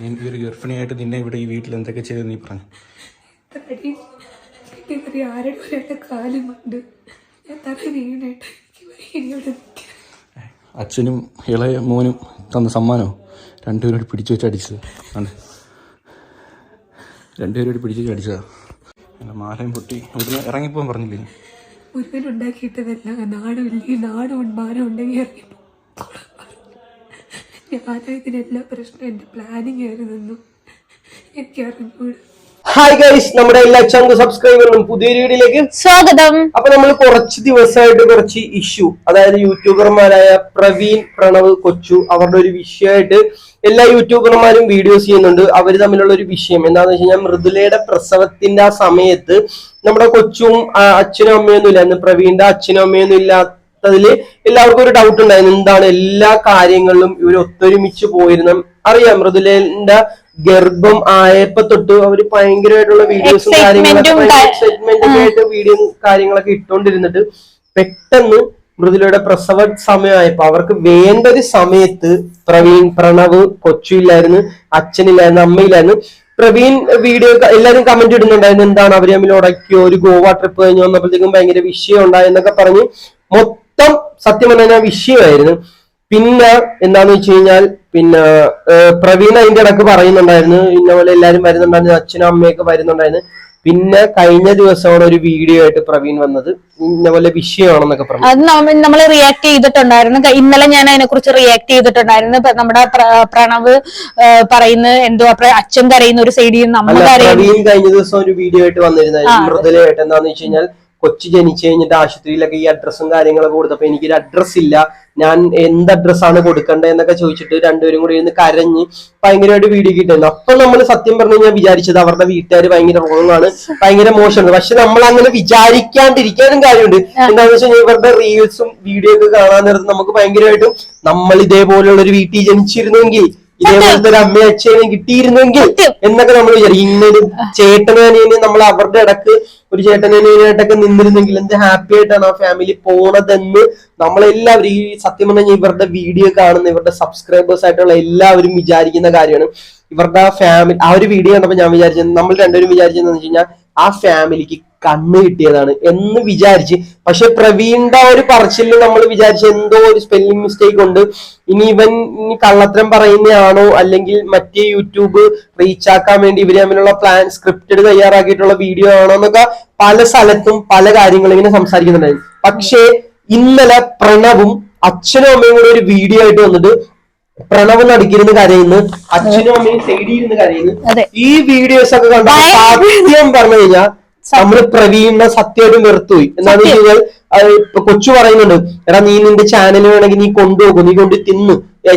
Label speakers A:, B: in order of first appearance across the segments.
A: ഒരു ഗർഭിണിയായിട്ട് നിന്നെ ഇവിടെ ഈ വീട്ടിൽ എന്തൊക്കെ ചെയ്തു നീ പറഞ്ഞു? അച്ഛനും ഇളയ മോനും തന്ന സമ്മാനമോ? രണ്ടുപേരോട് പിടിച്ചു വെച്ച് അടിച്ചത് ആണ്. രണ്ടുപേരോട് പിടിച്ചു വെച്ച് അടിച്ചതാ. എൻ്റെ മാലയും പൊട്ടി. അവിടുന്ന് ഇറങ്ങിപ്പോകാൻ പറഞ്ഞില്ലേ?
B: ഉണ്ടാക്കിയിട്ടതല്ല, നാടും മാനം ഉണ്ടെങ്കിൽ ഇറങ്ങിപ്പോ. ഞാനതിനെല്ലാം പ്രശ്നം എൻ്റെ പ്ലാനിങ് ആയിരുന്നു. എനിക്കറിഞ്ഞൂടെ.
C: ഹായ് ഗൈസ്, നമ്മുടെ എല്ലാ ചങ്ക് സബ്സ്ക്രൈബറിനും പുതിയ വീഡിയോയിലേക്ക് സ്വാഗതം. അപ്പൊ നമ്മൾ കുറച്ച് ദിവസമായിട്ട് കുറച്ച് ഇഷ്യൂ, അതായത് യൂട്യൂബർമാരായ പ്രവീൺ, പ്രണവ്, കൊച്ചു, അവരുടെ ഒരു വിഷയമായിട്ട് എല്ലാ യൂട്യൂബർമാരും വീഡിയോസ് ചെയ്യുന്നുണ്ട്. അവർ തമ്മിലുള്ള ഒരു വിഷയം എന്താണെന്ന് വെച്ച് കഴിഞ്ഞാൽ, മൃദുലയുടെ പ്രസവത്തിന്റെ ആ സമയത്ത് നമ്മുടെ കൊച്ചും അച്ഛനും അമ്മയൊന്നും ഇല്ലായിരുന്നു. പ്രവീണിന്റെ അച്ഛനും അമ്മയൊന്നും ഇല്ലാത്തതില് എല്ലാവർക്കും ഒരു ഡൗട്ട് ഉണ്ടായിരുന്നു, എന്താണ് എല്ലാ കാര്യങ്ങളിലും ഇവർ ഒത്തൊരുമിച്ച് പോയിരുന്നു. അറിയാം, മൃദുലന്റെ ഗർഭം ആയപ്പോ തൊട്ട് അവര് ഭയങ്കരമായിട്ടുള്ള വീഡിയോസും കാര്യങ്ങളൊക്കെ എക്സൈറ്റ്മെന്റ് ഒക്കെ ആയിട്ട് വീഡിയോ കാര്യങ്ങളൊക്കെ ഇട്ടോണ്ടിരുന്നിട്ട് പെട്ടെന്ന് മൃദുലയുടെ പ്രസവ സമയമായപ്പോ അവർക്ക് വേണ്ട ഒരു സമയത്ത് പ്രവീൺ, പ്രണവ്, കൊച്ചു ഇല്ലായിരുന്നു, അച്ഛനില്ലായിരുന്നു, അമ്മയില്ലായിരുന്നു. പ്രവീൺ വീഡിയോ എല്ലാരും കമന്റ് ഇടുന്നുണ്ടായിരുന്നു, എന്താണ് അവര് തമ്മിൽ ഉടക്കിയോ, ഒരു ഗോവ ട്രിപ്പ് കഴിഞ്ഞ് വന്നപ്പോഴത്തേക്കും ഭയങ്കര വിഷയം ഉണ്ടായെന്നൊക്കെ പറഞ്ഞ് മൊത്തം സത്യം പറഞ്ഞാൽ വിഷയമായിരുന്നു. പിന്നെ എന്താന്ന് വെച്ച് കഴിഞ്ഞാൽ, പിന്നെ പ്രവീൺ അതിന്റെ ഇടക്ക് പറയുന്നുണ്ടായിരുന്നു ഇന്ന പോലെ എല്ലാരും വരുന്നുണ്ടായിരുന്നു, അച്ഛനും അമ്മയൊക്കെ വരുന്നുണ്ടായിരുന്നു. പിന്നെ കഴിഞ്ഞ ദിവസമാണ് ഒരു വീഡിയോ ആയിട്ട് പ്രവീൺ വന്നത്, ഇന്ന പോലെ വിഷയമാണെന്നൊക്കെ പറഞ്ഞു.
D: അത് നമ്മൾ റിയാക്ട് ചെയ്തിട്ടുണ്ടായിരുന്നു. ഇന്നലെ ഞാൻ അതിനെ കുറിച്ച് റിയാക്ട് ചെയ്തിട്ടുണ്ടായിരുന്നു. നമ്മുടെ പ്രണവ് പറയുന്ന എന്തോ അച്ഛൻ കരയുന്ന ഒരു സൈഡിൽ നിന്ന്
C: പ്രവീൺ കഴിഞ്ഞ ദിവസം ഒരു വീഡിയോ ആയിട്ട് വന്നിരുന്നായിരുന്നു മൃദുലയായിട്ട്. എന്താന്ന് വെച്ച് കഴിഞ്ഞാൽ, കൊച്ചു ജനിച്ചു കഴിഞ്ഞിട്ട് ആശുപത്രിയിലൊക്കെ ഈ അഡ്രസ്സും കാര്യങ്ങളൊക്കെ കൊടുത്തപ്പോ എനിക്കൊരു അഡ്രസ് ഇല്ല, ഞാൻ എന്ത് അഡ്രസ്സാണ് കൊടുക്കേണ്ടത് എന്നൊക്കെ ചോദിച്ചിട്ട് രണ്ടുപേരും കൂടി ഇരുന്ന് കരഞ്ഞ് ഭയങ്കരമായിട്ട് വീഡിയോ കിട്ടുന്നു. അപ്പൊ നമ്മൾ സത്യം പറഞ്ഞു കഴിഞ്ഞാൽ വിചാരിച്ചത് അവരുടെ വീട്ടുകാർ ഭയങ്കര റോങ്ങാണ്, ഭയങ്കര മോശമാണ്. പക്ഷെ നമ്മൾ അങ്ങനെ വിചാരിക്കാണ്ടിരിക്കാനും കാര്യമുണ്ട്. എന്താണെന്ന് വെച്ച് കഴിഞ്ഞാൽ, ഇവരുടെ റീൽസും വീഡിയോ ഒക്കെ കാണാൻ നേരത്ത് നമുക്ക് ഭയങ്കരമായിട്ടും നമ്മൾ ഇതേപോലെയുള്ള ഒരു വീട്ടിൽ ജനിച്ചിരുന്നെങ്കിൽ, ഇതേപോലത്തെ ഒരു അമ്മ അച്ഛനെ കിട്ടിയിരുന്നെങ്കിൽ എന്നൊക്കെ നമ്മൾ വിചാരിക്കും. ഇന്നൊരു ചേട്ടനേനെ നമ്മൾ അവരുടെ ഇടക്ക് ഒരു ചേട്ടനേനായിട്ടൊക്കെ നിന്നിരുന്നെങ്കിൽ എന്ത് ഹാപ്പി ആയിട്ടാണ് ആ ഫാമിലി പോണതെന്ന് നമ്മളെല്ലാവരും, ഈ സത്യം പറഞ്ഞാൽ ഇവരുടെ വീഡിയോ കാണുന്ന ഇവരുടെ സബ്സ്ക്രൈബേഴ്സ് ആയിട്ടുള്ള എല്ലാവരും വിചാരിക്കുന്ന കാര്യമാണ്. ഇവരുടെ ഫാമിലി ആ ഒരു വീഡിയോ കണ്ടപ്പോ ഞാൻ വിചാരിച്ചത്, നമ്മൾ രണ്ടുപേരും വിചാരിച്ചതെന്ന് വെച്ച് കഴിഞ്ഞാൽ, ആ ഫാമിലിക്ക് കണ്ണ് കിട്ടിയതാണ് എന്ന് വിചാരിച്ച്. പക്ഷെ പ്രവീണിന്റെ ഒരു പറച്ചില് നമ്മൾ വിചാരിച്ച എന്തോ ഒരു സ്പെല്ലിംഗ് മിസ്റ്റേക്ക് ഉണ്ട്, ഇനി കള്ളത്തരം പറയുന്നതാണോ അല്ലെങ്കിൽ മറ്റേ യൂട്യൂബ് റീച്ച് ആക്കാൻ വേണ്ടി ഇവര് തമ്മിലുള്ള പ്ലാൻ സ്ക്രിപ്റ്റഡ് തയ്യാറാക്കിയിട്ടുള്ള വീഡിയോ ആണോ എന്നൊക്കെ പല സ്ഥലത്തും പല കാര്യങ്ങളും ഇങ്ങനെ സംസാരിക്കുന്നുണ്ടായിരുന്നു. പക്ഷേ ഇന്നലെ പ്രണവും അച്ഛനും അമ്മയും കൂടെ ഒരു വീഡിയോ ആയിട്ട് വന്നിട്ട് പ്രണവ് നടുക്കിരുന്ന് കരയുന്നു, അച്ഛനും അമ്മയും സൈഡിൽ കരയുന്നു. ഈ വീഡിയോസ് ഒക്കെ കണ്ട സത്യം പറഞ്ഞു കഴിഞ്ഞാൽ നമ്മള് പ്രവീണിനെ സത്യമായിട്ടും വെറുത്തുപോയി. എന്താണെന്ന് വെച്ച് കഴിഞ്ഞാൽ, കൊച്ചു പറയുന്നുണ്ട്, എടാ നീ നിന്റെ ചാനൽ വേണമെങ്കിൽ നീ കൊണ്ടുപോകും, നീ കൊണ്ട് തിന്നു,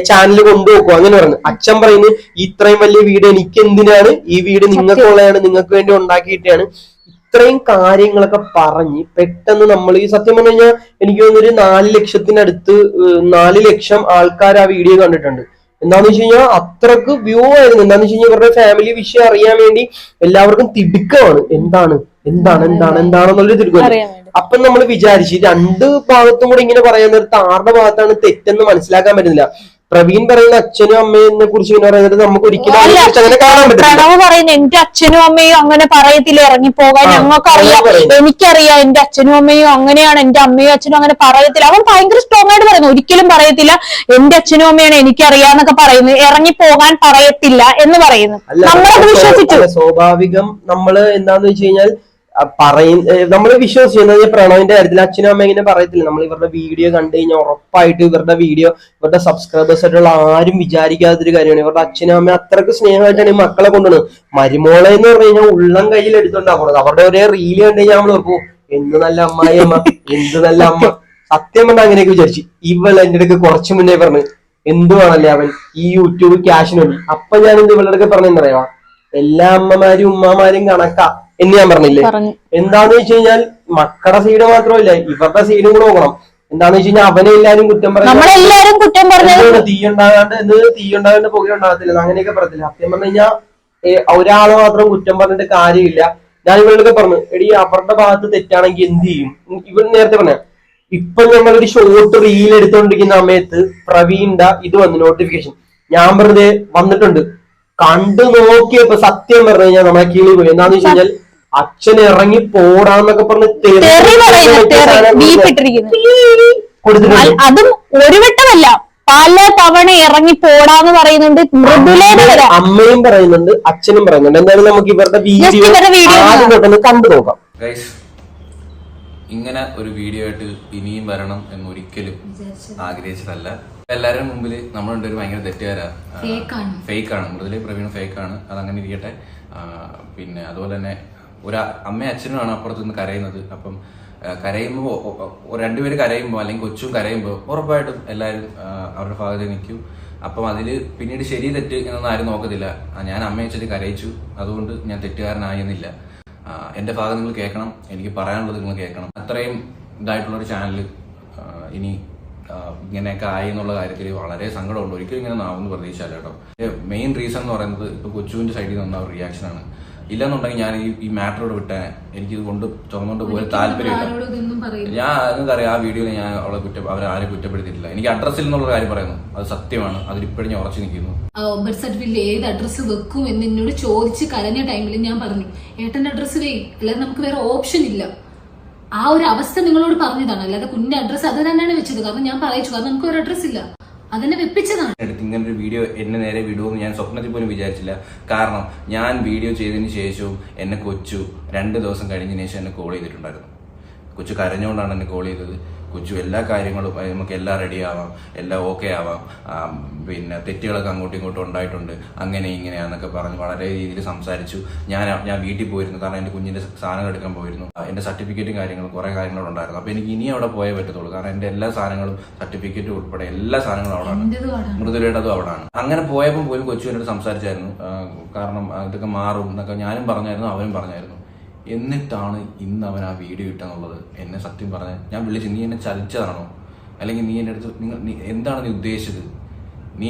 C: ചാനൽ കൊണ്ടുപോക്കും അങ്ങനെ പറഞ്ഞു. അച്ഛൻ പറയുന്നു, ഇത്രയും വലിയ വീട് എനിക്ക് എന്തിനാണ്, ഈ വീട് നിങ്ങൾക്കുള്ളതാണ്, നിങ്ങൾക്ക് വേണ്ടി ഉണ്ടാക്കിയിട്ടാണ്. ഇത്രയും കാര്യങ്ങളൊക്കെ പറഞ്ഞ് പെട്ടെന്ന് നമ്മൾ ഈ സത്യം പറഞ്ഞു കഴിഞ്ഞാൽ എനിക്ക് തോന്നുന്നൊരു 4 ലക്ഷത്തിനടുത്ത് 4 ലക്ഷം ആൾക്കാർ ആ വീഡിയോ കണ്ടിട്ടുണ്ട്. എന്താന്ന് വെച്ച് കഴിഞ്ഞാൽ അത്രക്ക് വ്യൂ ആയിരുന്നു. എന്താന്ന് വെച്ച് കഴിഞ്ഞാൽ ഇവരുടെ ഫാമിലി വിഷയം അറിയാൻ വേണ്ടി എല്ലാവർക്കും തിടുക്കമാണ്, എന്താണെന്നുള്ളൊരു തിടുക്കം. അപ്പൊ നമ്മൾ വിചാരിച്ചു രണ്ട് ഭാഗത്തും കൂടെ ഇങ്ങനെ പറയാൻ നേരത്ത് ആരുടെ ഭാഗത്താണ് തെറ്റെന്ന് മനസ്സിലാക്കാൻ പറ്റുന്നില്ല. പ്രവീൺ പറയുന്ന അച്ഛനും അമ്മയെ കുറിച്ച് ഇങ്ങനെ പറയുന്നത് നമുക്ക് ഒരിക്കലും അങ്ങനെ കാണാൻ പറ്റില്ല.
D: പ്രണവ് പറയുന്ന എന്റെ അച്ഛനും അമ്മയും അങ്ങനെ പറയത്തില്ല, ഇറങ്ങിപ്പോകാൻ ഞങ്ങൾക്കറിയാം, എനിക്കറിയാം എന്റെ അച്ഛനും അമ്മയും അങ്ങനെയാണ്, എന്റെ അമ്മയും അച്ഛനും അങ്ങനെ പറയത്തില്ല. അവൻ ഭയങ്കര സ്ട്രോങ് ആയിട്ട് പറയുന്നു, ഒരിക്കലും പറയത്തില്ല എന്റെ അച്ഛനും അമ്മയാണ് എനിക്കറിയാന്നൊക്കെ പറയുന്നു, ഇറങ്ങിപ്പോകാൻ പറയത്തില്ല എന്ന് പറയുന്നു. നമ്മളത് വിശ്വസിച്ചു.
C: സ്വാഭാവികം നമ്മള് എന്താന്ന് വെച്ച് കഴിഞ്ഞാൽ നമ്മള് വിശ്വസിക്കുന്നത് പ്രണവിന്റെ കാര്യത്തിൽ അച്ഛനും അമ്മ ഇങ്ങനെ പറയത്തില്ല. നമ്മൾ ഇവരുടെ വീഡിയോ കണ്ടു കഴിഞ്ഞാൽ ഉറപ്പായിട്ട് ഇവരുടെ വീഡിയോ ഇവരുടെ സബ്സ്ക്രൈബേഴ്സ് ആയിട്ടുള്ള ആരും വിചാരിക്കാത്തൊരു കാര്യമാണ്. ഇവരുടെ അച്ഛനും അമ്മ അത്രക്ക് സ്നേഹമായിട്ടാണ് ഈ മക്കളെ കൊണ്ടുവന്നത്. മരുമോളെ എന്ന് പറഞ്ഞു കഴിഞ്ഞാൽ ഉള്ളം കയ്യിൽ എടുത്തോണ്ടാ പോണത്. അവരുടെ ഒരേ റീല് കണ്ടു കഴിഞ്ഞാൽ നമ്മൾ ഓർക്കും, എന്ത് നല്ല അമ്മായി അമ്മ, എന്ത് നല്ല അമ്മ. സത്യം പറഞ്ഞാൽ അങ്ങനെയൊക്കെ വിചാരിച്ചു. ഇവൾ എന്റെ അടുക്ക് കുറച്ചു മുന്നേ പറഞ്ഞു, എന്തുവാണല്ലേ അവൻ ഈ യൂട്യൂബ് ക്യാഷിന് വേണ്ടി. അപ്പൊ ഞാൻ എന്ത് ഇവളുടെ അടുക്ക് പറഞ്ഞെന്നറിയാം, എല്ലാ അമ്മമാരും ഉമ്മമാരും കണക്കാ എന്ന് ഞാൻ പറഞ്ഞില്ലേ. എന്താന്ന് വെച്ച് കഴിഞ്ഞാൽ മക്കളുടെ സൈഡ് മാത്രമല്ല ഇവരുടെ സൈഡും കൂടെ നോക്കണം. എന്താന്ന് വെച്ച് കഴിഞ്ഞാൽ അവനെ എല്ലാരും കുറ്റം പറഞ്ഞു, തീ ഉണ്ടാകാണ്ട് പുക ഉണ്ടാകത്തില്ല അങ്ങനെയൊക്കെ പറയത്തില്ല. സത്യം പറഞ്ഞു കഴിഞ്ഞാൽ ഒരാളെ മാത്രം കുറ്റം പറഞ്ഞിട്ട് കാര്യമില്ല. ഞാൻ ഇവരോടൊക്കെ പറഞ്ഞു, എടി അവരുടെ ഭാഗത്ത് തെറ്റാണെങ്കിൽ എന്ത് ചെയ്യും. ഇവർ നേരത്തെ പറഞ്ഞ ഇപ്പൊ ഞങ്ങളൊരു ഷോർട്ട് റീൽ എടുത്തോണ്ടിരിക്കുന്ന സമയത്ത് പ്രവീണിന്റെ ഇത് വന്നു നോട്ടിഫിക്കേഷൻ. ഞാൻ വെറുതെ വന്നിട്ടുണ്ട്, കണ്ടു നോക്കിയപ്പോ സത്യം പറഞ്ഞു കഴിഞ്ഞാൽ നമ്മളെ കിളി പോയി. എന്താന്ന് വെച്ച് കഴിഞ്ഞാൽ അച്ഛൻ ഇറങ്ങി പോടാന്നൊക്കെ പറഞ്ഞ് കൊടുത്തിട്ടുണ്ട്.
D: അതും ഒരു വട്ടമല്ല, പല തവണ ഇറങ്ങി പോടാന്ന് പറയുന്നുണ്ട്. മൃദുലയുടെ വരെ
C: അമ്മയും പറയുന്നുണ്ട്, അച്ഛനും പറയുന്നുണ്ട്. എന്തായാലും നമുക്ക് ഇവരുടെ വീഡിയോ ആദ്യം തൊട്ടൊന്ന് കണ്ടു നോക്കാം.
A: ഇങ്ങനെ ഒരു വീഡിയോ ആയിട്ട് ഇനിയും വരണം എന്ന് ഒരിക്കലും ആഗ്രഹിച്ചതല്ല. എല്ലാവരും മുമ്പിൽ നമ്മളുണ്ട് ഒരു ഭയങ്കര തെറ്റുകാരാ, ഫേക്കാണ്. മൃദുല പ്രവീൺ ഫേക്കാണ്, അതങ്ങനെ ഇരിക്കട്ടെ. പിന്നെ അതുപോലെ തന്നെ ഒരു അമ്മയും അച്ഛനുമാണ് അപ്പുറത്തുനിന്ന് കരയുന്നത്. അപ്പം കരയുമ്പോൾ രണ്ടുപേര് കരയുമ്പോൾ അല്ലെങ്കിൽ കൊച്ചും കരയുമ്പോൾ ഉറപ്പായിട്ടും എല്ലാവരും അവരുടെ ഭാഗത്ത് നിൽക്കും. അപ്പം അതിൽ പിന്നീട് ശരി തെറ്റ് എന്നൊന്നും ആരും നോക്കത്തില്ല. ഞാൻ അമ്മയെ വെച്ചിട്ട് കരയിച്ചു, അതുകൊണ്ട് ഞാൻ തെറ്റുകാരനായെന്നില്ല. എൻ്റെ ഭാഗം നിങ്ങൾ കേൾക്കണം, എനിക്ക് പറയാനുള്ളത് നിങ്ങൾ കേൾക്കണം. അത്രയും ഇതായിട്ടുള്ളൊരു ചാനൽ ഇനി ഇങ്ങനെയൊക്കെ ആയി എന്നുള്ള കാര്യത്തിൽ വളരെ സങ്കടമുണ്ട്. ഒരിക്കലും ഇങ്ങനെ നാവെന്ന് പ്രതീക്ഷയല്ല കേട്ടോ. മെയിൻ റീസൺ എന്ന് പറയുന്നത് ഇപ്പൊ കൊച്ചുവിന്റെ സൈഡിൽ നിന്ന് വന്ന റിയാക്ഷനാണ്. ഇല്ലെന്നുണ്ടെങ്കിൽ ഞാൻ ഈ മാറ്ററോട് വിട്ടേ, എനിക്കിത് കൊണ്ട് തുറന്നുകൊണ്ട് പോയി താല്പര്യമില്ല. ഞാൻ എന്താ ആ വീഡിയോയിൽ ഞാൻ അവരാരും കുറ്റപ്പെടുത്തിയിട്ടില്ല. എനിക്ക് അഡ്രസ്സിൽ നിന്നുള്ള കാര്യം പറയുന്നു, അത് സത്യമാണ്. അതിലിപ്പോഴും ഞാൻ ഉറച്ചു നിൽക്കുന്നു.
E: ബർത്ത് സർട്ടിഫിക്കറ്റിൽ ഏത് അഡ്രസ്സ് വെക്കും എന്ന് എന്നോട് ചോദിച്ച് കരഞ്ഞ ടൈമിൽ ഞാൻ പറഞ്ഞു, ഏട്ടന്റെ അഡ്രസ്സ് വേ, അല്ലാതെ നമുക്ക് വേറെ ഓപ്ഷൻ ഇല്ല. ആ ഒരു അവസ്ഥ നിങ്ങളോട് പറഞ്ഞതാണ്, അല്ലാതെ കുഞ്ഞിന്റെ അഡ്രസ്സ് അത് തന്നെയാണ് വെച്ചത്. കാരണം ഞാൻ പറയിച്ചു, കാരണം നമുക്ക് ഒരു അഡ്രസ് ഇല്ല, അതിനെ വെപ്പിച്ചതാണ്.
A: ഇങ്ങനെ ഒരു വീഡിയോ എന്നെ നേരെ വിടുമെന്ന് ഞാൻ സ്വപ്നത്തിൽ പോലും വിചാരിച്ചില്ല. കാരണം ഞാൻ വീഡിയോ ചെയ്തതിന് ശേഷവും എന്നെ കൊച്ചു 2 ദിവസം കഴിഞ്ഞതിന് ശേഷം എന്നെ കോൾ ചെയ്തിട്ടുണ്ടായിരുന്നു. കൊച്ചു കരഞ്ഞുകൊണ്ടാണ് എന്നെ കോൾ ചെയ്തത്. കൊച്ചു എല്ലാ കാര്യങ്ങളും നമുക്ക് എല്ലാം റെഡി ആവാം, എല്ലാം ഓക്കെ ആവാം, പിന്നെ തെറ്റുകളൊക്കെ അങ്ങോട്ടും ഇങ്ങോട്ടും ഉണ്ടായിട്ടുണ്ട്, അങ്ങനെ ഇങ്ങനെയാന്നൊക്കെ പറഞ്ഞ് വളരെ രീതിയിൽ സംസാരിച്ചു. ഞാൻ വീട്ടിൽ പോയിരുന്നു, കാരണം എൻ്റെ കുഞ്ഞിന്റെ സാധനങ്ങൾ എടുക്കാൻ പോയിരുന്നു. എൻ്റെ സർട്ടിഫിക്കറ്റും കാര്യങ്ങളും കുറെ കാര്യങ്ങളും ഉണ്ടായിരുന്നു. അപ്പൊ എനിക്ക് ഇനി അവിടെ പോയേ പറ്റത്തുള്ളൂ, കാരണം എൻ്റെ എല്ലാ സാധനങ്ങളും സർട്ടിഫിക്കറ്റും ഉൾപ്പെടെ എല്ലാ സാധനങ്ങളും അവിടെയാണ്, മൃദുലയുടേതും അവിടെയാണ്. അങ്ങനെ പോയപ്പോൾ പോലും കൊച്ചു എന്നോട് സംസാരിച്ചായിരുന്നു, കാരണം ഇതൊക്കെ മാറും എന്നൊക്കെ ഞാനും പറഞ്ഞായിരുന്നു, അവനും പറഞ്ഞായിരുന്നു. എന്നിട്ടാണ് ഇന്ന് അവൻ ആ വീഡിയോ ഇട്ടെന്നുള്ളത് എന്നെ സത്യം പറഞ്ഞ ഞാൻ വിളിച്ചു, നീ എന്നെ ചതിച്ചതാണോ, അല്ലെങ്കിൽ നീ എൻ്റെ അടുത്ത് നീ എന്താണ് നീ ഉദ്ദേശിച്ചത്, നീ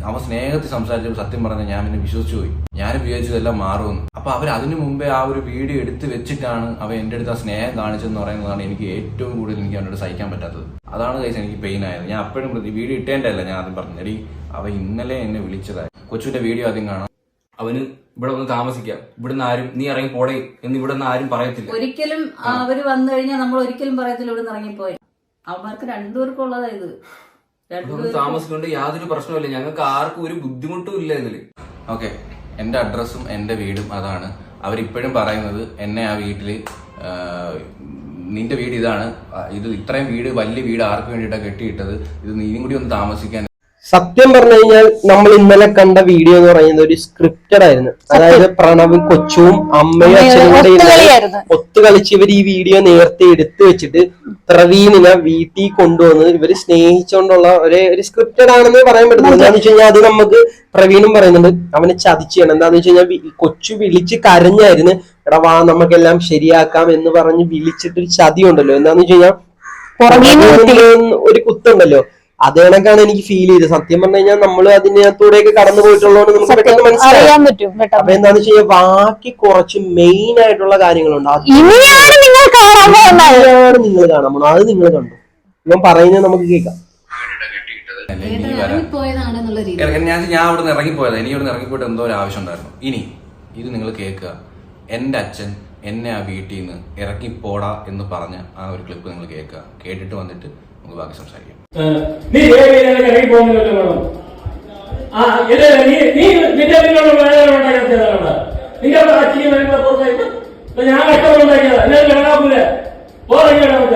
A: അവൻ സ്നേഹത്തിൽ സംസാരിച്ചപ്പോൾ സത്യം പറഞ്ഞ ഞാൻ എന്നെ വിശ്വസിച്ചു പോയി. ഞാൻ വിചാരിച്ചതെല്ലാം മാറുമെന്ന്. അപ്പൊ അവർ അതിനു മുമ്പേ ആ ഒരു വീഡിയോ എടുത്ത് വെച്ചിട്ടാണ് അവൻ എൻ്റെ അടുത്ത് ആ സ്നേഹം കാണിച്ചെന്ന് പറയുന്നതാണ് എനിക്ക് ഏറ്റവും കൂടുതൽ എനിക്ക് അവനോട് സഹിക്കാൻ പറ്റാത്തത്. അതാണ് കൈസ് എനിക്ക് പെയിൻ ആയത്. ഞാൻ അപ്പോഴും വീഡിയോ ഇട്ടേൻ്റെ അല്ല, ഞാൻ ആദ്യം പറഞ്ഞു, എടി അവൻ ഇന്നലെ എന്നെ വിളിച്ചതായി. കൊച്ചുവിന്റെ വീഡിയോ ആദ്യം കാണാം.
F: അവന് ഇവിടെ വന്ന് താമസിക്കാം, ഇവിടുന്ന് ആരും നീ ഇറങ്ങി പോടേ എന്ന് ഇവിടുന്ന് ആരും പറയത്തില്ല.
G: ഒരിക്കലും അവര് വന്നു കഴിഞ്ഞാൽ നമ്മൾ ഒരിക്കലും പറയത്തില്ല ഇവിടുന്ന് ഇറങ്ങിപ്പോയി. അവന്മാർക്ക് രണ്ടുപേർക്കും ഉള്ളതാ ഇത്.
F: താമസിക്കൊണ്ട് യാതൊരു പ്രശ്നമില്ല, ഞങ്ങൾക്ക് ആർക്കും ഒരു ബുദ്ധിമുട്ടും ഇല്ല ഇതില്.
A: ഓക്കെ, എന്റെ അഡ്രസ്സും എന്റെ വീടും അതാണ്. അവരിപ്പോഴും പറയുന്നത് എന്നെ ആ വീട്ടില് നിന്റെ വീട് ഇതാണ്, ഇത് ഇത്രയും വീട് വലിയ വീട് ആർക്ക് വേണ്ടിയിട്ടാണ് കെട്ടിയിട്ടത്, ഇത് നീയും കൂടി ഒന്ന് താമസിക്കാൻ.
C: സത്യം പറഞ്ഞു കഴിഞ്ഞാൽ നമ്മൾ ഇന്നലെ കണ്ട വീഡിയോ എന്ന് പറയുന്നത് ഒരു സ്ക്രിപ്റ്റഡ് ആയിരുന്നു. അതായത് പ്രണവും കൊച്ചുവും അമ്മയും അച്ഛനും കൂടെ ഒത്തുകളിച്ച് ഇവർ ഈ വീഡിയോ നേരത്തെ എടുത്തു വെച്ചിട്ട് പ്രവീണിനെ വീട്ടിൽ കൊണ്ടുവന്ന് ഇവര് സ്നേഹിച്ചുകൊണ്ടുള്ള ഒരു സ്ക്രിപ്റ്റഡ് ആണെന്ന് പറയാൻ പറ്റുന്നത്. എന്താന്ന് വെച്ച് കഴിഞ്ഞാൽ അത് നമുക്ക് പ്രവീണും പറയുന്നുണ്ട്, അവനെ ചതിച്ചാണ്. എന്താന്ന് വെച്ച് കഴിഞ്ഞാൽ കൊച്ചു വിളിച്ച് കരഞ്ഞായിരുന്നു, എടാ വാ നമുക്കെല്ലാം ശരിയാക്കാം എന്ന് പറഞ്ഞ് വിളിച്ചിട്ടൊരു ചതി ഉണ്ടല്ലോ. എന്താന്ന് വെച്ച് കഴിഞ്ഞാൽ ഒരു കുത്തുണ്ടല്ലോ, അത് കണക്കാണ് എനിക്ക് ഫീൽ ചെയ്തത്. സത്യം പറഞ്ഞു കഴിഞ്ഞാൽ നമ്മൾ അതിനകത്തൂടെയൊക്കെ കടന്നു പോയിട്ടുള്ളതുകൊണ്ട് നമുക്ക് പെട്ടെന്ന് മനസ്സിലാക്കാൻ പറ്റും. അപ്പൊ എന്താന്ന് വെച്ച് കഴിഞ്ഞാൽ ബാക്കി കുറച്ച് മെയിൻ ആയിട്ടുള്ള കാര്യങ്ങളുണ്ട്, അതാണ് നിങ്ങൾ കാണാൻ പോണോ. അത് നിങ്ങൾ കണ്ടു, ഇവൻ പറയുന്നത് നമുക്ക് കേൾക്കാം.
A: ഞാൻ അവിടെ നിന്ന് ഇറങ്ങിപ്പോയത്, എനിക്ക് ഇവിടെ നിന്ന് ഇറങ്ങിപ്പോയിട്ട് എന്തോ ഒരു ആവശ്യം ഉണ്ടായിരുന്നു. ഇനി ഇത് നിങ്ങൾ കേൾക്കുക, എന്റെ അച്ഛൻ എന്നെ ആ വീട്ടിൽ നിന്ന് ഇറങ്ങിപ്പോടാ എന്ന് പറഞ്ഞ ആ ഒരു ക്ലിപ്പ് നിങ്ങൾ കേൾക്കുക. കേട്ടിട്ട് വന്നിട്ട് നമുക്ക് ബാക്കി സംസാരിക്കാം.
H: നീ ഇറങ്ങി പോകുന്നില്ലല്ലോ വേണം. നിന്റെ അച്ഛനും വരുമ്പോ പുറത്തായിട്ട് ഞാൻ കഷ്ടമുണ്ടാക്കിയതാ, എന്നെ കിടക്കാക്കൂല പോറങ്ങി കിടക്ക.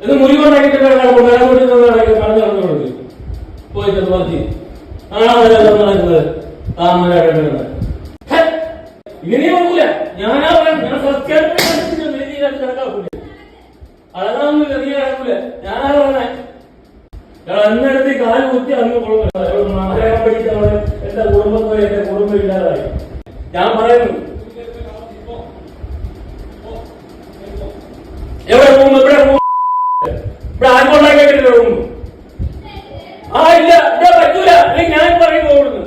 H: ഇത് മുറിവുണ്ടാക്കിട്ട് പറഞ്ഞു നടന്നുകൊണ്ട് പോയിട്ട് പുറത്തി ഇങ്ങനെ നോക്കൂല. ഞാനാ ഞാൻ സത്യം കിടക്കാക്കൂല, അതൊന്നും നീ കിടക്കൂല. ഞാനാ പറഞ്ഞേ അന്നെടുത്ത് കാല് കുത്തി അന്ന് മലയാളം പഠിച്ചവള് എന്റെ കുടുംബത്തിൽ എന്റെ കുടുംബം ഇല്ലാതായി. ഞാൻ പറയുന്നു എവിടെ പോകുന്നു, ഇവിടെ പോകും, ഇവിടെ ആർക്കൊണ്ടാക്കിയിട്ടില്ല പോകുന്നു. ആ ഇല്ല ഇവിടെ പറ്റൂല, അല്ലെങ്കിൽ ഞാൻ പറയും പോകുന്നു.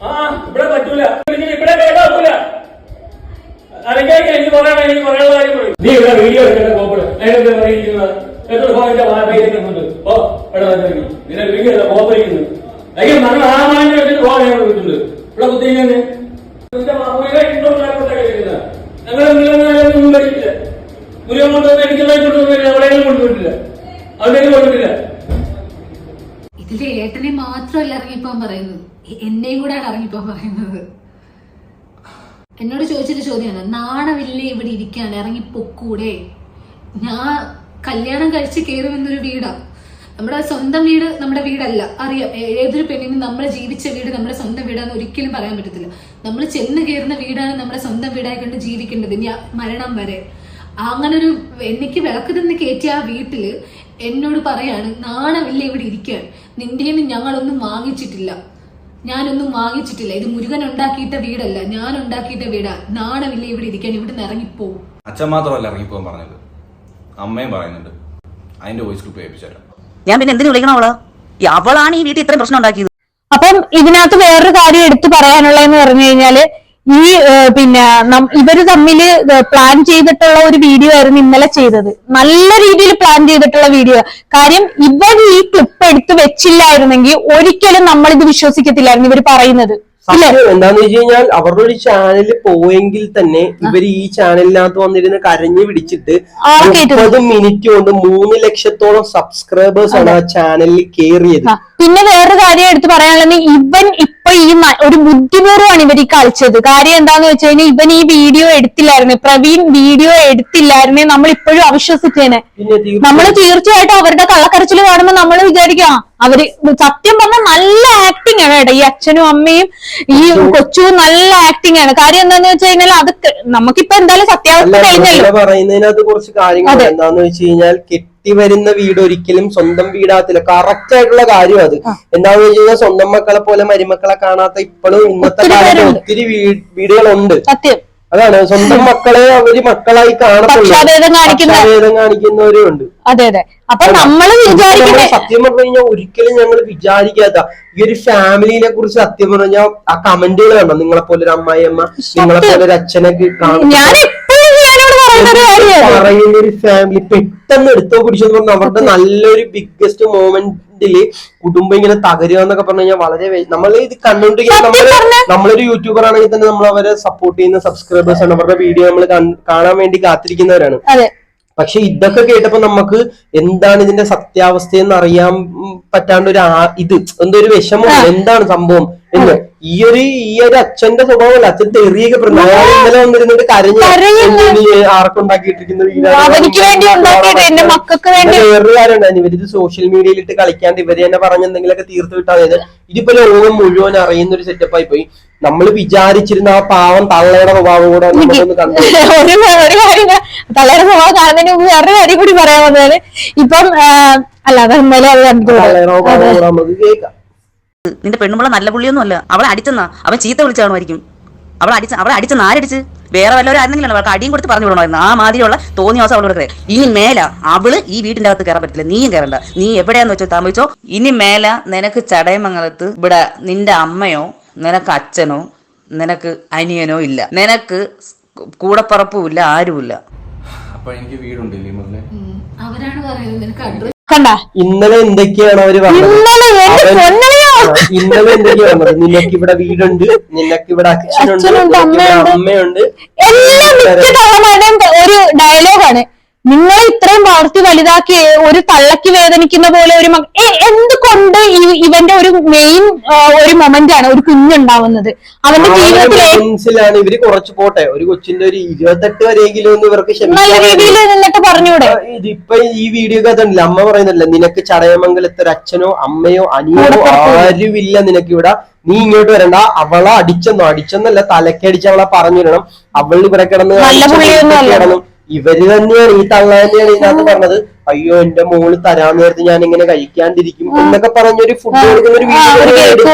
H: ആ ഇവിടെ പറ്റൂല, ഇവിടെ കേട്ടാക്കൂല. അല്ലെങ്കിൽ എനിക്ക് പറയണം, എനിക്ക് പറയാനുള്ള കാര്യം പറയും. നീ ഇവിടെ വീഡിയോ എടുക്കേണ്ട കോപ്പട് നേരത്തെ പറയുന്നത് എത്ര ഭാഗത്തെ വായ്പ ഓ ഇവിടെ നിന്നെ വീഡിയോ കോപ്പറിക്കുന്നു. അയ്യോ നമ്മൾ ആ മാൻ്റെ എടുത്തിട്ട് പോകാൻ ഞങ്ങൾ വിളിച്ചിട്ടുണ്ട്. ഇവിടെ കുത്തിരിക്കുന്നത് ഞങ്ങളൊന്നും കഴിച്ചില്ല. മുരുകൻ കൊണ്ടുവന്ന് എനിക്കുള്ള കൊണ്ടുവന്നില്ല, എവിടെയെങ്കിലും കൊണ്ടുപോയിട്ടില്ല, അവിടെയും കൊണ്ടിട്ടില്ല.
E: ഇതില് ഏട്ടനെ മാത്രമല്ല ഇറങ്ങിപ്പോൻ പറയുന്നത്, എന്നെയും കൂടെയാണ് ഇറങ്ങിപ്പോൻ പറയുന്നത്. എന്നോട് ചോദിച്ചൊരു ചോദ്യമാണ്, നാണമില്ലേ ഇവിടെ ഇരിക്കാണ്, ഇറങ്ങി പൊക്കൂടെ? ഞാൻ കല്യാണം കഴിച്ച് കയറുമെന്നൊരു വീടാ, നമ്മുടെ സ്വന്തം വീട് നമ്മുടെ വീടല്ല, അറിയാം. ഏതൊരു പെണ്ണിനും നമ്മൾ ജീവിച്ച വീട് നമ്മുടെ സ്വന്തം വീടാന്ന് ഒരിക്കലും പറയാൻ പറ്റത്തില്ല. നമ്മൾ ചെന്ന് കയറുന്ന വീടാണ് നമ്മുടെ സ്വന്തം വീടായി കൊണ്ട് ജീവിക്കേണ്ടത് ഇനി മരണം വരെ. അങ്ങനൊരു എനിക്ക് വിളക്ക് നിന്ന് കയറ്റിയ ആ വീട്ടില് എന്നോട് പറയാണ്, നാണമില്ല ഇവിടെ ഇരിക്കാൻ, നിന്റെന്ന് ഞങ്ങളൊന്നും വാങ്ങിച്ചിട്ടില്ല, ഞാനൊന്നും വാങ്ങിച്ചിട്ടില്ല, ഇത് മുരുകൻ ഉണ്ടാക്കിയിട്ട വീടല്ല, ഞാൻ ഉണ്ടാക്കിയിട്ട വീടാ, നാണമില്ല ഇവിടെ ഇരിക്കാൻ, ഇവിടുന്ന് ഇറങ്ങിപ്പോവും.
A: അച്ഛൻ മാത്രമല്ല ഇറങ്ങിപ്പോകാൻ പറഞ്ഞത്, അമ്മയും പറയുന്നുണ്ട്. അതിന്റെ വോയിസ് ക്ലിപ്പ് കേൾപ്പിച്ചാലോ?
I: ഞാൻ പിന്നെ എന്തിനു വിളിക്കണം അവളാ? അവളാണ് ഈ വീട്ടിൽ ഇത്രയും പ്രശ്നം ഉണ്ടാക്കിയത്.
D: അപ്പം ഇതിനകത്ത് വേറൊരു കാര്യം എടുത്തു പറയാനുള്ളതെന്ന് പറഞ്ഞു കഴിഞ്ഞാല്, ഈ പിന്നെ ഇവര് തമ്മില് പ്ലാൻ ചെയ്തിട്ടുള്ള ഒരു വീഡിയോ ആയിരുന്നു ഇന്നലെ ചെയ്തത്. നല്ല രീതിയിൽ പ്ലാൻ ചെയ്തിട്ടുള്ള വീഡിയോ. കാര്യം ഇവർ ഈ ക്ലിപ്പ് എടുത്ത് വെച്ചില്ലായിരുന്നെങ്കിൽ ഒരിക്കലും നമ്മളിത് വിശ്വസിക്കത്തില്ലായിരുന്നു ഇവർ പറയുന്നത്.
C: എന്താന്ന് വെച്ച് കഴിഞ്ഞാൽ അവരുടെ ഒരു ചാനലിൽ പോയെങ്കിൽ തന്നെ ഇവര് ഈ ചാനലിനകത്ത് വന്നിരുന്ന് കരഞ്ഞു പിടിച്ചിട്ട് 30 മിനിറ്റ് കൊണ്ട് 3 ലക്ഷത്തോളം സബ്സ്ക്രൈബേഴ്സ് ആണ് ആ ചാനലിൽ കയറിയത്.
D: പിന്നെ വേറൊരു കാര്യം എടുത്ത് പറയാനുള്ളത്, ഇവൻ ഇപ്പൊ ഈ ഒരു ബുദ്ധിപൂർവ്വമാണ് ഇവർ ഈ കളിച്ചത്. കാര്യം എന്താന്ന് വെച്ച് കഴിഞ്ഞാൽ ഇവൻ ഈ വീഡിയോ എടുത്തില്ലായിരുന്നു, പ്രവീൺ വീഡിയോ എടുത്തില്ലായിരുന്നേ നമ്മൾ ഇപ്പോഴും അവിശ്വസിച്ചേനെ. നമ്മൾ തീർച്ചയായിട്ടും അവരുടെ കള്ളക്കരച്ചിൽ കാണുമ്പോൾ നമ്മൾ വിചാരിക്കാം അവര് സത്യം പറഞ്ഞാൽ നല്ല ആക്ടിങ് ആണ് കേട്ടോ. ഈ അച്ഛനും അമ്മയും ഈ കൊച്ചും നല്ല ആക്ടിങ് ആണ്. കാര്യം എന്താന്ന് വെച്ച് കഴിഞ്ഞാൽ അത് നമുക്കിപ്പോ എന്തായാലും സത്യാവസ്ഥ കഴിഞ്ഞല്ലോ.
C: പറയുന്നതിനകത്ത് കുറച്ച് കാര്യങ്ങൾ എന്താന്ന് വെച്ച് കഴിഞ്ഞാൽ വരുന്ന വീട് ഒരിക്കലും സ്വന്തം വീടാകത്തില്ല. കറക്റ്റ് ആയിട്ടുള്ള കാര്യം അത്. എന്താന്ന് വെച്ച് കഴിഞ്ഞാൽ സ്വന്തം മക്കളെ പോലെ മരുമക്കളെ കാണാത്ത ഇപ്പോഴും ഇന്നത്തെ കാലത്ത് ഒത്തിരി വീടുകളുണ്ട്. അതാണ് സ്വന്തം മക്കളെ അവര് മക്കളായി കാണത്തുള്ളൂ, കാണിക്കുന്നവരും ഉണ്ട്.
D: അതെ അതെ. അപ്പൊ നമ്മൾ
C: സത്യം പറഞ്ഞു കഴിഞ്ഞാൽ ഒരിക്കലും ഞങ്ങൾ വിചാരിക്കാത്ത ഈ ഒരു ഫാമിലിനെ കുറിച്ച് സത്യം പറഞ്ഞാൽ ആ കമന്റുകൾ കണ്ടോ, നിങ്ങളെ പോലെ ഒരു അമ്മായിയമ്മ, നിങ്ങളെ പോലെ ഒരു അച്ഛനൊക്കെ പറയുന്ന ഒരു ഫാമിലി പെട്ടെന്ന് എടുത്തോ പിടിച്ചെന്ന് പറഞ്ഞാൽ അവരുടെ നല്ലൊരു ബിഗ്ഗസ്റ്റ് മൊമെന്റില് കുടുംബം ഇങ്ങനെ തകരുക എന്നൊക്കെ പറഞ്ഞു കഴിഞ്ഞാൽ വളരെ നമ്മൾ ഇത് കണ്ടുകൊണ്ടിരിക്കുന്ന നമ്മളൊരു യൂട്യൂബർ ആണെങ്കിൽ തന്നെ നമ്മൾ അവരെ സപ്പോർട്ട് ചെയ്യുന്ന സബ്സ്ക്രൈബേഴ്സ് ആണ്, അവരുടെ വീഡിയോ നമ്മൾ കാണാൻ വേണ്ടി കാത്തിരിക്കുന്നവരാണ്. പക്ഷെ ഇതൊക്കെ കേട്ടപ്പോ നമുക്ക് എന്താണ് ഇതിന്റെ സത്യാവസ്ഥയെന്ന് അറിയാൻ പറ്റാണ്ട് ഒരു എന്തോ ഒരു വിഷമം, എന്താണ് സംഭവം എന്ന്. ഈ ഒരു അച്ഛന്റെ സ്വഭാവമല്ല, അച്ഛൻ തെറിയൊക്കെ ഇന്നലെ വന്നിരുന്നിട്ട് കരഞ്ഞ് ആർക്കുണ്ടാക്കിയിട്ടിരിക്കുന്ന വേറൊരു കാര്യം ഉണ്ടായിരുന്നു. ഇവരിത് സോഷ്യൽ മീഡിയയിലിട്ട് കളിക്കാണ്ട് ഇവര് തന്നെ പറഞ്ഞ എന്തെങ്കിലുമൊക്കെ തീർത്ത് വിട്ടാൽ ഇതിപ്പോ ലോകം മുഴുവൻ അറിയുന്ന ഒരു സെറ്റപ്പായി പോയി. നമ്മൾ വിചാരിച്ചിരുന്ന ആ പാവം തള്ളയുടെ സ്വഭാവം കൂടെ നമുക്കൊന്ന് കണ്ടു.
D: തള്ളയുടെ സ്വഭാവം കാണുന്നതിന് മുമ്പ് വേറൊരു കാര്യം കൂടി പറയാൻ വന്നത്, ഇപ്പം അല്ലാതെ
C: നമുക്ക് കേൾക്കാം.
I: നിന്റെ പെണ്ണുമ്പള നല്ല പുള്ളിയൊന്നും അല്ല, അവളെ അടിച്ചെന്നാ അവൻ ചീത്ത വിളിച്ചാണുമായിരിക്കും. അവളെ അടിച്ചെന്ന് ആരടിച്ച്? വേറെ വല്ലവരും ആയിരുന്നെങ്കിലും അവൾക്ക് അടിയും കൊടുത്ത് പറഞ്ഞു വിടണമായിരുന്നു. ആ മാതിരിയുള്ള തോന്നിയ ദിവസം അവളോട് കയറി. ഇനി മേല അവള് ഈ വീട്ടിന്റെ അകത്ത് കയറാൻ പറ്റില്ല, നീയും കയറണ്ട, നീ എവിടെയാന്ന് വെച്ചോ താമസിച്ചോ. ഇനി മേല നിനക്ക് ചടയമംഗലത്ത് ഇവിടെ നിന്റെ അമ്മയോ നിനക്ക് അച്ഛനോ നിനക്ക് അനിയനോ ഇല്ല, നിനക്ക് കൂടപ്പറപ്പും ഇല്ല, ആരുമില്ല.
A: അപ്പൊ എനിക്ക് വീടുണ്ട്,
E: അവരാണ് പറയുന്നത് നിനക്ക് അഡ്രസ്.
C: ഇന്നലെ എന്തൊക്കെയാണ് അവര് പറഞ്ഞത്? ഇന്നലെ എന്തൊക്കെയാ പറഞ്ഞത്? നിനക്ക് ഇവിടെ വീടുണ്ട്, നിനക്ക് ഇവിടെ അച്ഛനുണ്ട്, അമ്മയുണ്ട്.
D: എല്ലാം ഒരു ഡയലോഗാണ്. നിങ്ങൾ ഇത്രയും വളർത്തി വലുതാക്കി ഒരു തള്ളക്ക് വേദനിക്കുന്ന പോലെ ഒരു എന്തുകൊണ്ട് ഇവന്റെ ഒരു മെയിൻ ഒരു മൊമെന്റ് ആണ് ഒരു കുഞ്ഞുണ്ടാവുന്നത് അവന്റെ
C: ജീവിതത്തിലാണ്. ഇവര് കുറച്ച് പോട്ടെ, ഒരു കൊച്ചിന്റെ ഒരു 28 വരെയെങ്കിലും ഇവർക്ക്
D: നല്ല രീതിയിൽ നിന്നിട്ട് പറഞ്ഞൂടെ?
C: ഇതിപ്പൊ ഈ വീഡിയോ കഥല്ല, അമ്മ പറയുന്നില്ല നിനക്ക് ചടയമംഗലത്തെ ഒരു അച്ഛനോ അമ്മയോ അനിയനോ ആരുമില്ല, നിനക്ക് ഇവിടെ നീ ഇങ്ങോട്ട് വരണ്ട, അവളെ അടിച്ചെന്നല്ല തലക്കടിച്ച് അവളെ പറഞ്ഞു തരണം, അവൾ ഇവിടെ കിടന്ന് ഇവര് തന്നെയാണ് ഈ തള്ള തന്നെയാണ് ഇതിനകത്ത് പറഞ്ഞത്. അയ്യോ എന്റെ മോള് തരാൻ നേരത്ത് ഞാൻ ഇങ്ങനെ കഴിക്കാണ്ടിരിക്കും എന്നൊക്കെ പറഞ്ഞൊരു ഫുഡ് കൊടുക്കുന്ന ഒരു വീഡിയോ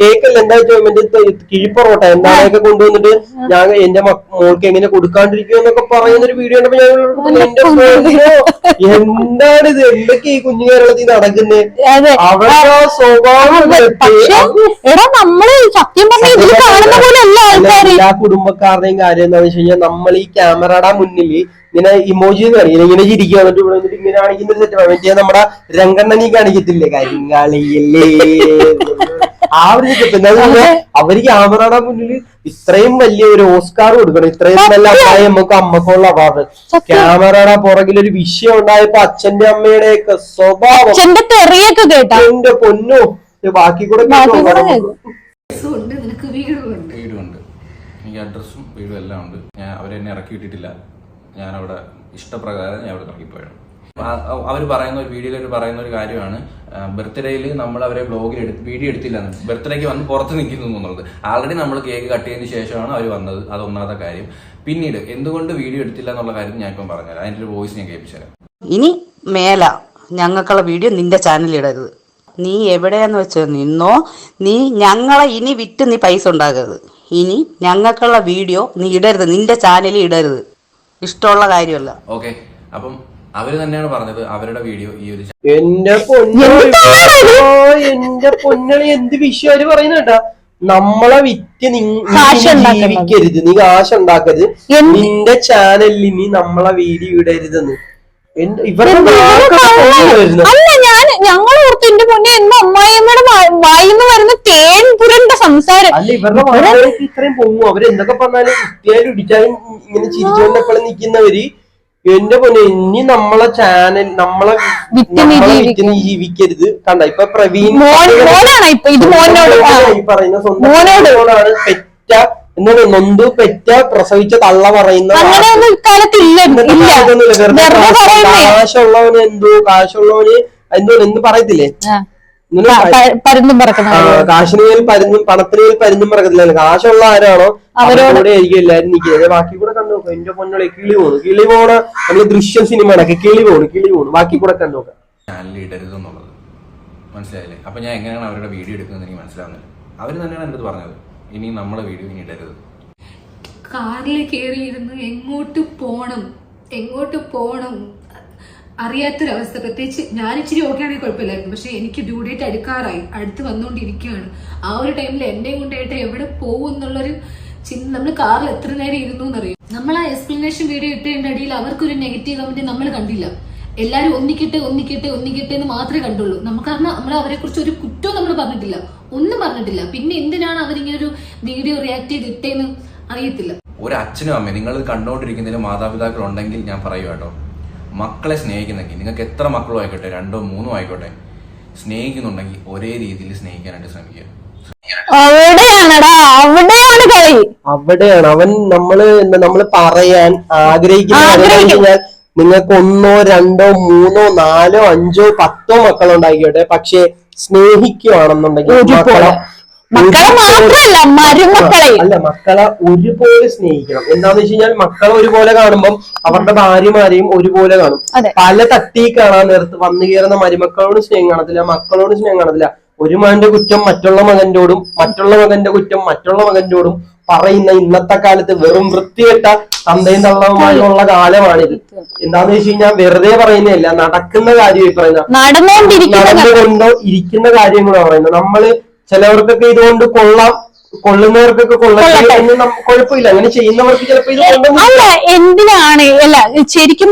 C: കേക്കല്ല, എന്താ മറ്റേ കിഴിപ്പൊറോട്ട എന്താണൊക്കെ കൊണ്ടുവന്നിട്ട് ഞാൻ എന്റെ മോൾക്ക് എങ്ങനെ കൊടുക്കാണ്ടിരിക്കും എന്നൊക്കെ പറയുന്നൊരു വീഡിയോ കണ്ടപ്പോ ഞാൻ എന്റെ എന്താണ് ഇത്, എന്തൊക്കെ ഈ കുഞ്ഞു കേരളത്തിൽ നടക്കുന്നത്? അവരുടെ സ്വഭാവം എല്ലാ കുടുംബക്കാരുടെയും കാര്യം എന്താണെന്ന് വെച്ച് കഴിഞ്ഞാൽ നമ്മൾ ഈ ക്യാമറയുടെ മുന്നിൽ ഇങ്ങനെ ഇമോജി കാണിക്കില്ല, ഇങ്ങനെ ചിരിക്കുക, എന്നിട്ട് ഇവിടെ വന്നിട്ട് ഇങ്ങനെ കാണിക്കുന്ന ഒരു സെറ്റ് മറ്റേ നമ്മുടെ രംഗണ്ണനി കാണിക്കത്തില്ലേ കരിങ്കാളിയല്ലേ ആ ഒരു സെറ്റപ്പ്. എന്താ അവര് ക്യാമറയുടെ മുന്നിൽ ഇത്രയും വലിയ ഒരു ഓസ്കാർ കൊടുക്കണം, ഇത്രയും നല്ല അമ്മായി അമ്മക്കുള്ള അവാർഡ്. ക്യാമറയുടെ പുറകിൽ ഒരു വിഷയം ഉണ്ടായപ്പോ അച്ഛന്റെ അമ്മയുടെ ഒക്കെ സ്വഭാവം എന്റെ പൊന്നോ, ബാക്കി കൂടെ
E: ഉണ്ട്, നിനക്ക് വീടുണ്ട്.
A: വീടുണ്ട്, എനിക്ക് അഡ്രസ്സും വീടും എല്ലാം ഉണ്ട്. ഞാൻ അവരെന്നെ ഇറക്കി വിട്ടിട്ടില്ല, ഞാൻ അവിടെ ഇഷ്ടപ്രകാരം ഞാൻ അവിടെ ഇറങ്ങിപ്പോയാണ്. അവർ പറയുന്ന ഒരു വീഡിയോയിൽ പറയുന്ന ഒരു കാര്യമാണ്, ബർത്ത്ഡേയിൽ നമ്മൾ അവരെ ബ്ലോഗിൽ വീഡിയോ എടുത്തില്ല, ബർത്ത്ഡേക്ക് വന്ന് പുറത്ത് നിൽക്കുന്നു എന്നുള്ളത്. ആൾറെഡി നമ്മൾ കേക്ക് കട്ട് ചെയ്തതിന് ശേഷമാണ് അവർ വന്നത്, അത് ഒന്നാമത്തെ കാര്യം. പിന്നീട് എന്തുകൊണ്ട് വീഡിയോ എടുത്തില്ല എന്നുള്ള കാര്യം ഞാൻ ഇപ്പം പറഞ്ഞുതരാം, അതിൻ്റെ ഒരു വോയിസ് ഞാൻ കേൾപ്പിച്ചുതരാം.
I: ഇനി മേല ഞങ്ങൾക്കുള്ള വീഡിയോ നിന്റെ ചാനലിൽ ഇടരുത്. നീ എവിടെയാന്ന് വെച്ചോ നിന്നോ, നീ ഞങ്ങളെ ഇനി വിറ്റ് നീ പൈസ ഉണ്ടാക്കരുത്. ഇനി ഞങ്ങൾക്കുള്ള വീഡിയോ നീ ഇടരുത്, നിന്റെ ചാനലിൽ ഇടരുത്. ഇഷ്ടമുള്ള കാര്യമല്ല.
A: ഓക്കെ, അപ്പം അവര് തന്നെയാണ് പറഞ്ഞത് അവരുടെ വീഡിയോ ഈ ഒരു
C: എന്റെ പൊന്നളി എന്ത് വിഷയം പറയുന്ന കേട്ടാ. നമ്മളെ വിറ്റ് ജീവിക്കരുത്, നീ കാശ് ഉണ്ടാക്കരുത്, നിന്റെ ചാനലിൽ നീ നമ്മളെ വീഡിയോ ഇടരുതെന്ന്
D: ഞങ്ങൾ ഓർത്ത് എന്റെ മുന്നേ എന്റെ അമ്മായിയമ്മയുടെ വായിന്ന് വരുന്ന തേൻ പുരണ്ട സംസാരം.
C: അല്ല, ഇവരുടെ വാഴയ്ക്ക് ഇത്രയും പൊങ്ങും. അവരെന്തൊക്കെ പറഞ്ഞാലും കുത്തിയാലും ഇടിച്ചാലും ഇങ്ങനെ ചിരിച്ചുകൊണ്ടെപ്പോഴും നിൽക്കുന്നവര് എന്റെ പൊന്നെ ഇനി നമ്മളെ ചാനൽ നമ്മളെ വിറ്റ് നീ ജീവിക്കരുത്. കണ്ട ഇപ്പൊ പ്രവീൺ ഈ പറയുന്ന സ്വന്തം മോനാണ് പെറ്റ എന്താണ് നൊന്തു പെറ്റ പ്രസവിച്ച തള്ള പറയുന്ന കാശുള്ളവന് എന്തോ എന്ന് പറയത്തില്ലേ, കാശിന് മേൽ പരുന്നും പണത്തിന് മേൽ പരുന്നും പറയത്തില്ല. കാശുള്ള ആരാണോ അവരോടെ ആയിരിക്കും എല്ലാരും നിൽക്കുന്നത്. ബാക്കി കൂടെ കണ്ടു നോക്കാം. എന്റെ പൊന്നോളെ കിളി പോണ നമ്മള് ദൃശ്യം സിനിമകളൊക്കെ കിളി പോണു ബാക്കി കൂടെ കണ്ടു നോക്കാം.
A: ചാനലിൽ ഇടരുതെന്നുള്ളത് മനസ്സിലായില്ലേ? അപ്പൊ ഞാൻ എങ്ങനെയാണ് അവരുടെ വീഡിയോ എടുക്കുന്നത് എനിക്ക് മനസ്സിലാവുന്നില്ല. അവര് തന്നെയാണ് എൻ്റെ അടുത്ത് പറഞ്ഞത് ഇനി നമ്മളെ വീഡിയോ ഇനി ഇടരുത്.
E: കാറിൽ കയറിയിരുന്ന് എങ്ങോട്ട് പോണം അറിയാത്തൊരവസ്ഥ. പ്രത്യേകിച്ച് ഞാൻ ഇച്ചിരി ഓക്കെ ആണെങ്കിൽ കുഴപ്പമില്ലായിരുന്നു, പക്ഷെ എനിക്ക് ഡ്യൂ ഡേറ്റ് അടുത്ത് വന്നുകൊണ്ടിരിക്കുകയാണ്. ആ ഒരു ടൈമിൽ എന്നെ കൊണ്ടായിട്ട് എവിടെ പോകും എന്നുള്ളൊരു ചിന്ത. നമ്മൾ കാറിൽ എത്ര നേരം ഇരുന്നു എന്നറിയും. നമ്മൾ ആ എക്സ്പ്ലനേഷൻ വീഡിയോ ഇട്ടതിന്റെ അടിയിൽ അവർക്കൊരു നെഗറ്റീവ് കമന്റ് നമ്മൾ കണ്ടില്ല. എല്ലാരും ഒന്നിക്കട്ടെ എന്ന് മാത്രമേ കണ്ടുള്ളൂ. കാരണം നമ്മൾ അവരെ കുറിച്ച് ഒരു കുറ്റവും നമ്മൾ പറഞ്ഞിട്ടില്ല, ഒന്നും പറഞ്ഞിട്ടില്ല. പിന്നെ എന്തിനാണ് അവരിങ്ങനെ ഒരു വീഡിയോ റിയാക്ട് ചെയ്തിട്ടേന്ന് അറിയത്തില്ല.
A: ഒരു അച്ഛനും അമ്മയും നിങ്ങൾ കണ്ടുകൊണ്ടിരിക്കുന്നതിന് മാതാപിതാക്കൾ ഉണ്ടെങ്കിൽ ഞാൻ പറയുക കേട്ടോ, മക്കളെ സ്നേഹിക്കുന്നെങ്കിൽ നിങ്ങൾക്ക് എത്ര മക്കളും ആയിക്കോട്ടെ, 2 3 ആയിക്കോട്ടെ, സ്നേഹിക്കുന്നുണ്ടെങ്കിൽ ഒരേ രീതിയിൽ സ്നേഹിക്കാനായിട്ട് ശ്രമിക്കുക.
C: അവിടെയാണ് അവൻ നമ്മള് പറയാൻ ആഗ്രഹിക്കുന്ന നിങ്ങൾക്ക് 1 2 3 4 5 10 മക്കളുണ്ടായിക്കോട്ടെ, പക്ഷെ സ്നേഹിക്കുകയാണെന്നുണ്ടെങ്കിൽ മക്കളെ ഒരുപോലെ സ്നേഹിക്കണം. എന്താന്ന് വെച്ച് കഴിഞ്ഞാൽ മക്കളെ ഒരുപോലെ കാണുമ്പോൾ അവരുടെ ഭാര്യമാരെയും ഒരുപോലെ കാണും. പല തട്ടി കാണാൻ നേരത്ത് വന്നു കയറുന്ന മരുമക്കളോട് സ്നേഹം കാണത്തില്ല, മക്കളോട് സ്നേഹം കാണത്തില്ല. ഒരു മകന്റെ കുറ്റം മറ്റുള്ള മകന്റോടും മറ്റുള്ള മകന്റെ കുറ്റം മറ്റുള്ള മകന്റോടും പറയുന്ന ഇന്നത്തെ കാലത്ത് വെറും വൃത്തികെട്ട തന്തയും തള്ളവുമായുള്ള കാലമാണിത്. എന്താന്ന് വെച്ച് കഴിഞ്ഞാൽ വെറുതെ പറയുന്നതല്ല, നടക്കുന്ന കാര്യമായി പറയുന്നത്, നടന്നുകൊണ്ടോ ഇരിക്കുന്ന കാര്യം കൂടെ പറയുന്നത്. നമ്മള് ചിലവർക്കൊക്കെ ഇതുകൊണ്ട് കൊള്ളുന്നവർക്കൊക്കെ കുഴപ്പമില്ല, അങ്ങനെ ചെയ്യുന്നവർക്ക് ചിലപ്പോ ഇത്
D: എന്തിനാണ് ശരിക്കും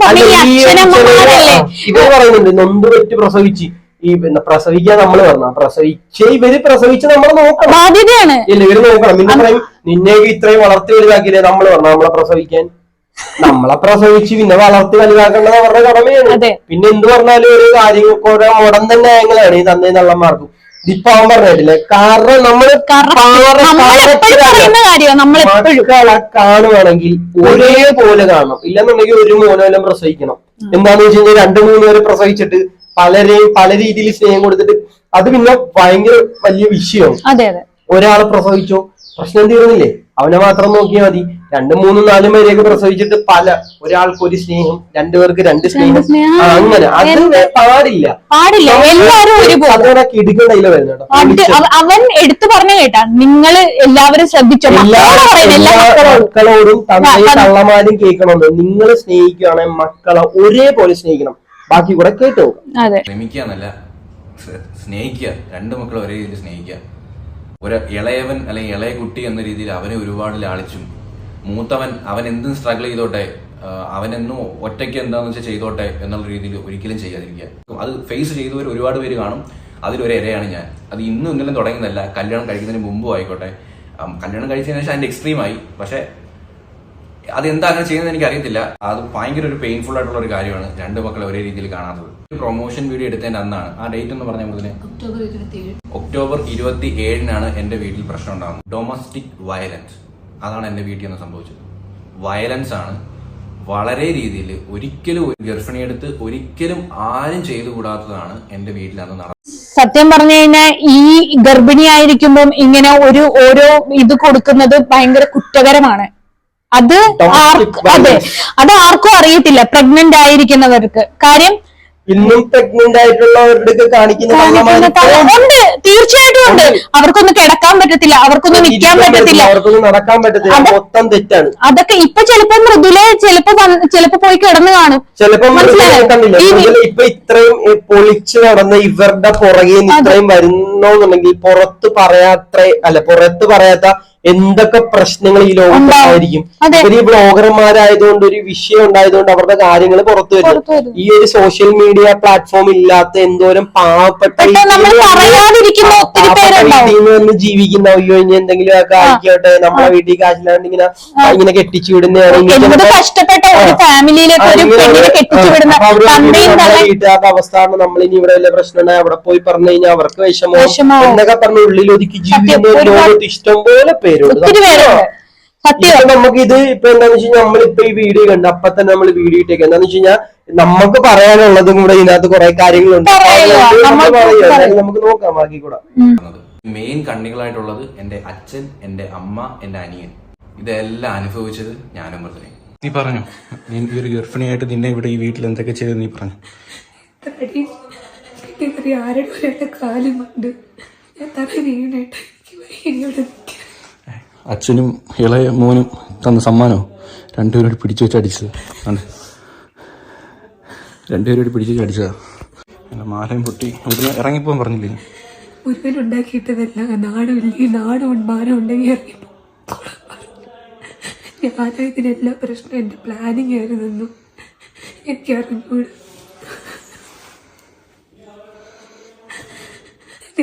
C: ഇവര് പറയുന്നുണ്ട് നൊന്ത് പെറ്റ് പ്രസവിച്ച് ഈ പ്രസവിക്കാൻ നമ്മള് പറഞ്ഞ ഇവര് പ്രസവിച്ച് നമ്മളെ നോക്കണം, ബാധ്യതയാണ്. ഇല്ല ഇവര് നോക്കണം. പിന്നെ പറയും നിന്നെയൊക്കെ ഇത്രയും വളർത്തി വലുതാക്കിയില്ലേ നമ്മള് പറഞ്ഞ നമ്മളെ പ്രസവിച്ച് പിന്നെ വളർത്തി വലുതാക്കേണ്ടത് അവരുടെ കടമയാണ്. പിന്നെ എന്ത് പറഞ്ഞാലും ഒരു കാര്യങ്ങൾക്ക് ഓരോ മുടൻ തന്നെ ആയങ്ങളാണ് ഈ തന്നേ തള്ളന്മാർക്കും. ഇപ്പൊ അവൻ പറഞ്ഞിട്ടില്ലേ, കാരണം നമ്മള് മക്കളെ കാണുവാണെങ്കിൽ ഒരേപോലെ കാണണം. ഇല്ലെന്നുണ്ടെങ്കിൽ ഒരു മോനെല്ലാം പ്രസവിക്കണം. എന്താന്ന് വെച്ച് കഴിഞ്ഞാൽ 2 3 പേര് പ്രസവിച്ചിട്ട് പലരെയും പല രീതിയിൽ സ്നേഹം കൊടുത്തിട്ട് അത് പിന്നെ ഭയങ്കര വലിയ വിഷയമാണ്. ഒരാളെ പ്രസവിച്ചോ പ്രശ്നം തീർന്നില്ലേ, അവനെ മാത്രം നോക്കിയാൽ മതി. 2 3 4 പേരെയൊക്കെ പ്രസവിച്ചിട്ട് ഒരാൾക്ക് ഒരു സ്നേഹം, 2 പേർക്ക് 2 സ്നേഹം, അങ്ങനെ അത് പാടില്ല. അതോടെ കിടുക്കണ്ടയില വരുന്നുണ്ട്.
D: അവൻ എടുത്തു പറഞ്ഞു കേട്ടാ, നിങ്ങള് എല്ലാവരും ശ്രദ്ധിച്ചോ,
C: മക്കളോടും തന്നയും തള്ളമാരും കേൾക്കണമെന്ന്. നിങ്ങൾ സ്നേഹിക്കുകയാണെങ്കിൽ മക്കളെ ഒരേപോലെ സ്നേഹിക്കണം, ബാക്കി കൂടെ കേട്ടോ.
A: ശ്രമിക്കാന്നല്ല, സ്നേഹിക്കുക, 2 മക്കളെ ഒരേ രീതിയിൽ സ്നേഹിക്കുക. ഒരു ഇളയവൻ അല്ലെങ്കിൽ ഇളയ കുട്ടി എന്ന രീതിയിൽ അവനെ ഒരുപാട് ലാളിച്ചും, മൂത്തവൻ അവൻ എന്തും സ്ട്രഗിൾ ചെയ്തോട്ടെ, അവനെന്നും ഒറ്റയ്ക്ക് എന്താണെന്ന് വെച്ചാൽ ചെയ്തോട്ടെ എന്നുള്ള രീതിയിൽ ഒരിക്കലും ചെയ്യാതിരിക്കുക. അത് ഫേസ് ചെയ്തവർ ഒരുപാട് പേര് കാണും. അതിലൊരു ഇരയാണ് ഞാൻ. അത് ഇന്നും ഇന്നലെ തുടങ്ങുന്നതല്ല, കല്യാണം കഴിക്കുന്നതിന് മുമ്പും ആയിക്കോട്ടെ. കല്യാണം കഴിച്ചതിന് ശേഷം അതിന്റെ എക്സ്ട്രീമായി. പക്ഷെ അതെന്താ അങ്ങനെ ചെയ്യുന്നത് എനിക്ക് അറിയത്തില്ല. അത് ഭയങ്കര ഒരു പെയിൻഫുൾ ആയിട്ടുള്ള ഒരു കാര്യമാണ് രണ്ട് മക്കളെ ഒരേ രീതിയിൽ കാണാത്തത്. പ്രൊമോഷൻ വീഡിയോ എടുത്തതിന്റെ അന്നാണ്, ആ ഡേറ്റ് എന്ന് പറഞ്ഞാൽ ഒക്ടോബർ 27 എന്റെ വീട്ടിൽ പ്രശ്നം ഉണ്ടാകുന്നത്. ഡൊമസ്റ്റിക് വയലൻസ്, അതാണ് എന്റെ വീട്ടിൽ നിന്ന് സംഭവിച്ചത്. വയലൻസ് ആണ് വളരെ രീതിയിൽ. ഒരിക്കലും ഗർഭിണിയെടുത്ത് ഒരിക്കലും ആരും ചെയ്തുകൂടാത്തതാണ് എന്റെ വീട്ടിൽ അന്ന് നടന്നത്.
D: സത്യം പറഞ്ഞു കഴിഞ്ഞാൽ ഈ ഗർഭിണിയായിരിക്കുമ്പം ഇങ്ങനെ ഓരോ ഇത് കൊടുക്കുന്നത് ഭയങ്കര കുറ്റകരമാണ്. അത് അത് ആർക്കും അറിയത്തില്ല, പ്രഗ്നന്റ് ആയിരിക്കുന്നവർക്ക്. കാര്യം
C: ഇന്നും പ്രഗ്നന്റ് ആയിട്ടുള്ളവരുടെ കാണിക്കുന്ന
D: ഉണ്ട്, തീർച്ചയായിട്ടും ഉണ്ട്. അവർക്കൊന്നും കിടക്കാൻ പറ്റത്തില്ല, അവർക്കൊന്നും നിൽക്കാൻ പറ്റത്തില്ല,
C: അവർക്കൊന്നും നടക്കാൻ പറ്റത്തില്ല. മൊത്തം തെറ്റാണ്.
D: അതൊക്കെ ഇപ്പൊ ചിലപ്പോ മൃദുല ചിലപ്പോ പോയി കിടന്നു കാണും.
C: ചിലപ്പോ ഇപ്പൊ ഇത്രയും പൊളിച്ചു നടന്ന് ഇവരുടെ പുറകെ ഇത്രയും വരുന്നോന്നുണ്ടെങ്കിൽ പുറത്ത് പറയാത്ത എന്തൊക്കെ പ്രശ്നങ്ങൾ ഈ ലോകത്തായിരിക്കും. ഇവര് ബ്ലോഗർമാരായതുകൊണ്ട് ഒരു വിഷയം ഉണ്ടായതുകൊണ്ട് അവരുടെ കാര്യങ്ങൾ പുറത്തു വരും. ഈ ഒരു സോഷ്യൽ മീഡിയ പ്ലാറ്റ്ഫോം ഇല്ലാത്ത എന്തോരം പാവപ്പെട്ട ജീവിക്കുന്ന അയ്യോ ഇനി എന്തെങ്കിലും ഒക്കെ ആയിക്കോട്ടെ, നമ്മളെ വീട്ടിൽ കാശില്ലാണ്ട് ഇങ്ങനെ കെട്ടിച്ചു വിടുന്നതാണ് വീട്ടുകാരുടെ അവസ്ഥ. നമ്മൾ ഇനി ഇവിടെ വല്ല പ്രശ്നം ഉണ്ടായി അവിടെ പോയി പറഞ്ഞു കഴിഞ്ഞാൽ അവർക്ക് വിഷമോ എന്നൊക്കെ പറഞ്ഞ ഉള്ളിൽ ഒതുക്കി ജീവിക്കുന്ന ലോകത്ത് ഇഷ്ടംപോലെ പേരുണ്ട്. നമുക്ക് ഇത് ഇപ്പൊ എന്താന്ന് വെച്ച് കഴിഞ്ഞാൽ നമ്മളിപ്പോ ഈ വീഡിയോ കണ്ട് അപ്പൊ തന്നെ നമ്മൾ വീഡിയോ ഇട്ടേക്ക്. എന്താന്ന് വെച്ച് കഴിഞ്ഞാൽ നമുക്ക് പറയാനുള്ളതും കൂടെ ഇതിനകത്ത് കുറെ കാര്യങ്ങളുണ്ട്. നമുക്ക് നോക്കാം ബാക്കി കൂടെ.
A: മെയിൻ കണ്ണികളായിട്ടുള്ളത് എന്റെ അച്ഛൻ, എന്റെ അമ്മ, എന്റെ അനിയൻ. ഇതെല്ലാം അനുഭവിച്ചത് ഞാനും മൃദുലയും. നീ പറഞ്ഞു, നീ ഒരു ഗർഭിണിയായിട്ട് നിന്നെ ഇവിടെ ഈ വീട്ടിൽ എന്തൊക്കെ ചെയ്ത് നീ പറഞ്ഞു.
B: ആരുടെ കാലുമുണ്ട്, ഞാൻ തല വീണായിട്ട് ഇനിയോട്
A: അച്ഛനും ഇളയ മോനും തന്ന സമ്മാനോ രണ്ടുപേരോട് പിടിച്ചു വെച്ച് അടിച്ചത്. രണ്ടുപേരോട് പിടിച്ചു വെച്ച് അടിച്ചതാ. എന്റെ മാലയും പൊട്ടി ഇവിടുന്ന് ഇറങ്ങിപ്പോകാൻ പറഞ്ഞില്ലേ.
B: മുരുകനുണ്ടാക്കിയിട്ടതല്ല, നാടും മാനം ഉണ്ടെങ്കിൽ ഇറങ്ങിപ്പോ. ഞാനായതിനെല്ലാ പ്രശ്നം എന്റെ പ്ലാനിങ് ആയിരുന്നെന്നും എനിക്ക് അറിഞ്ഞൂടെ.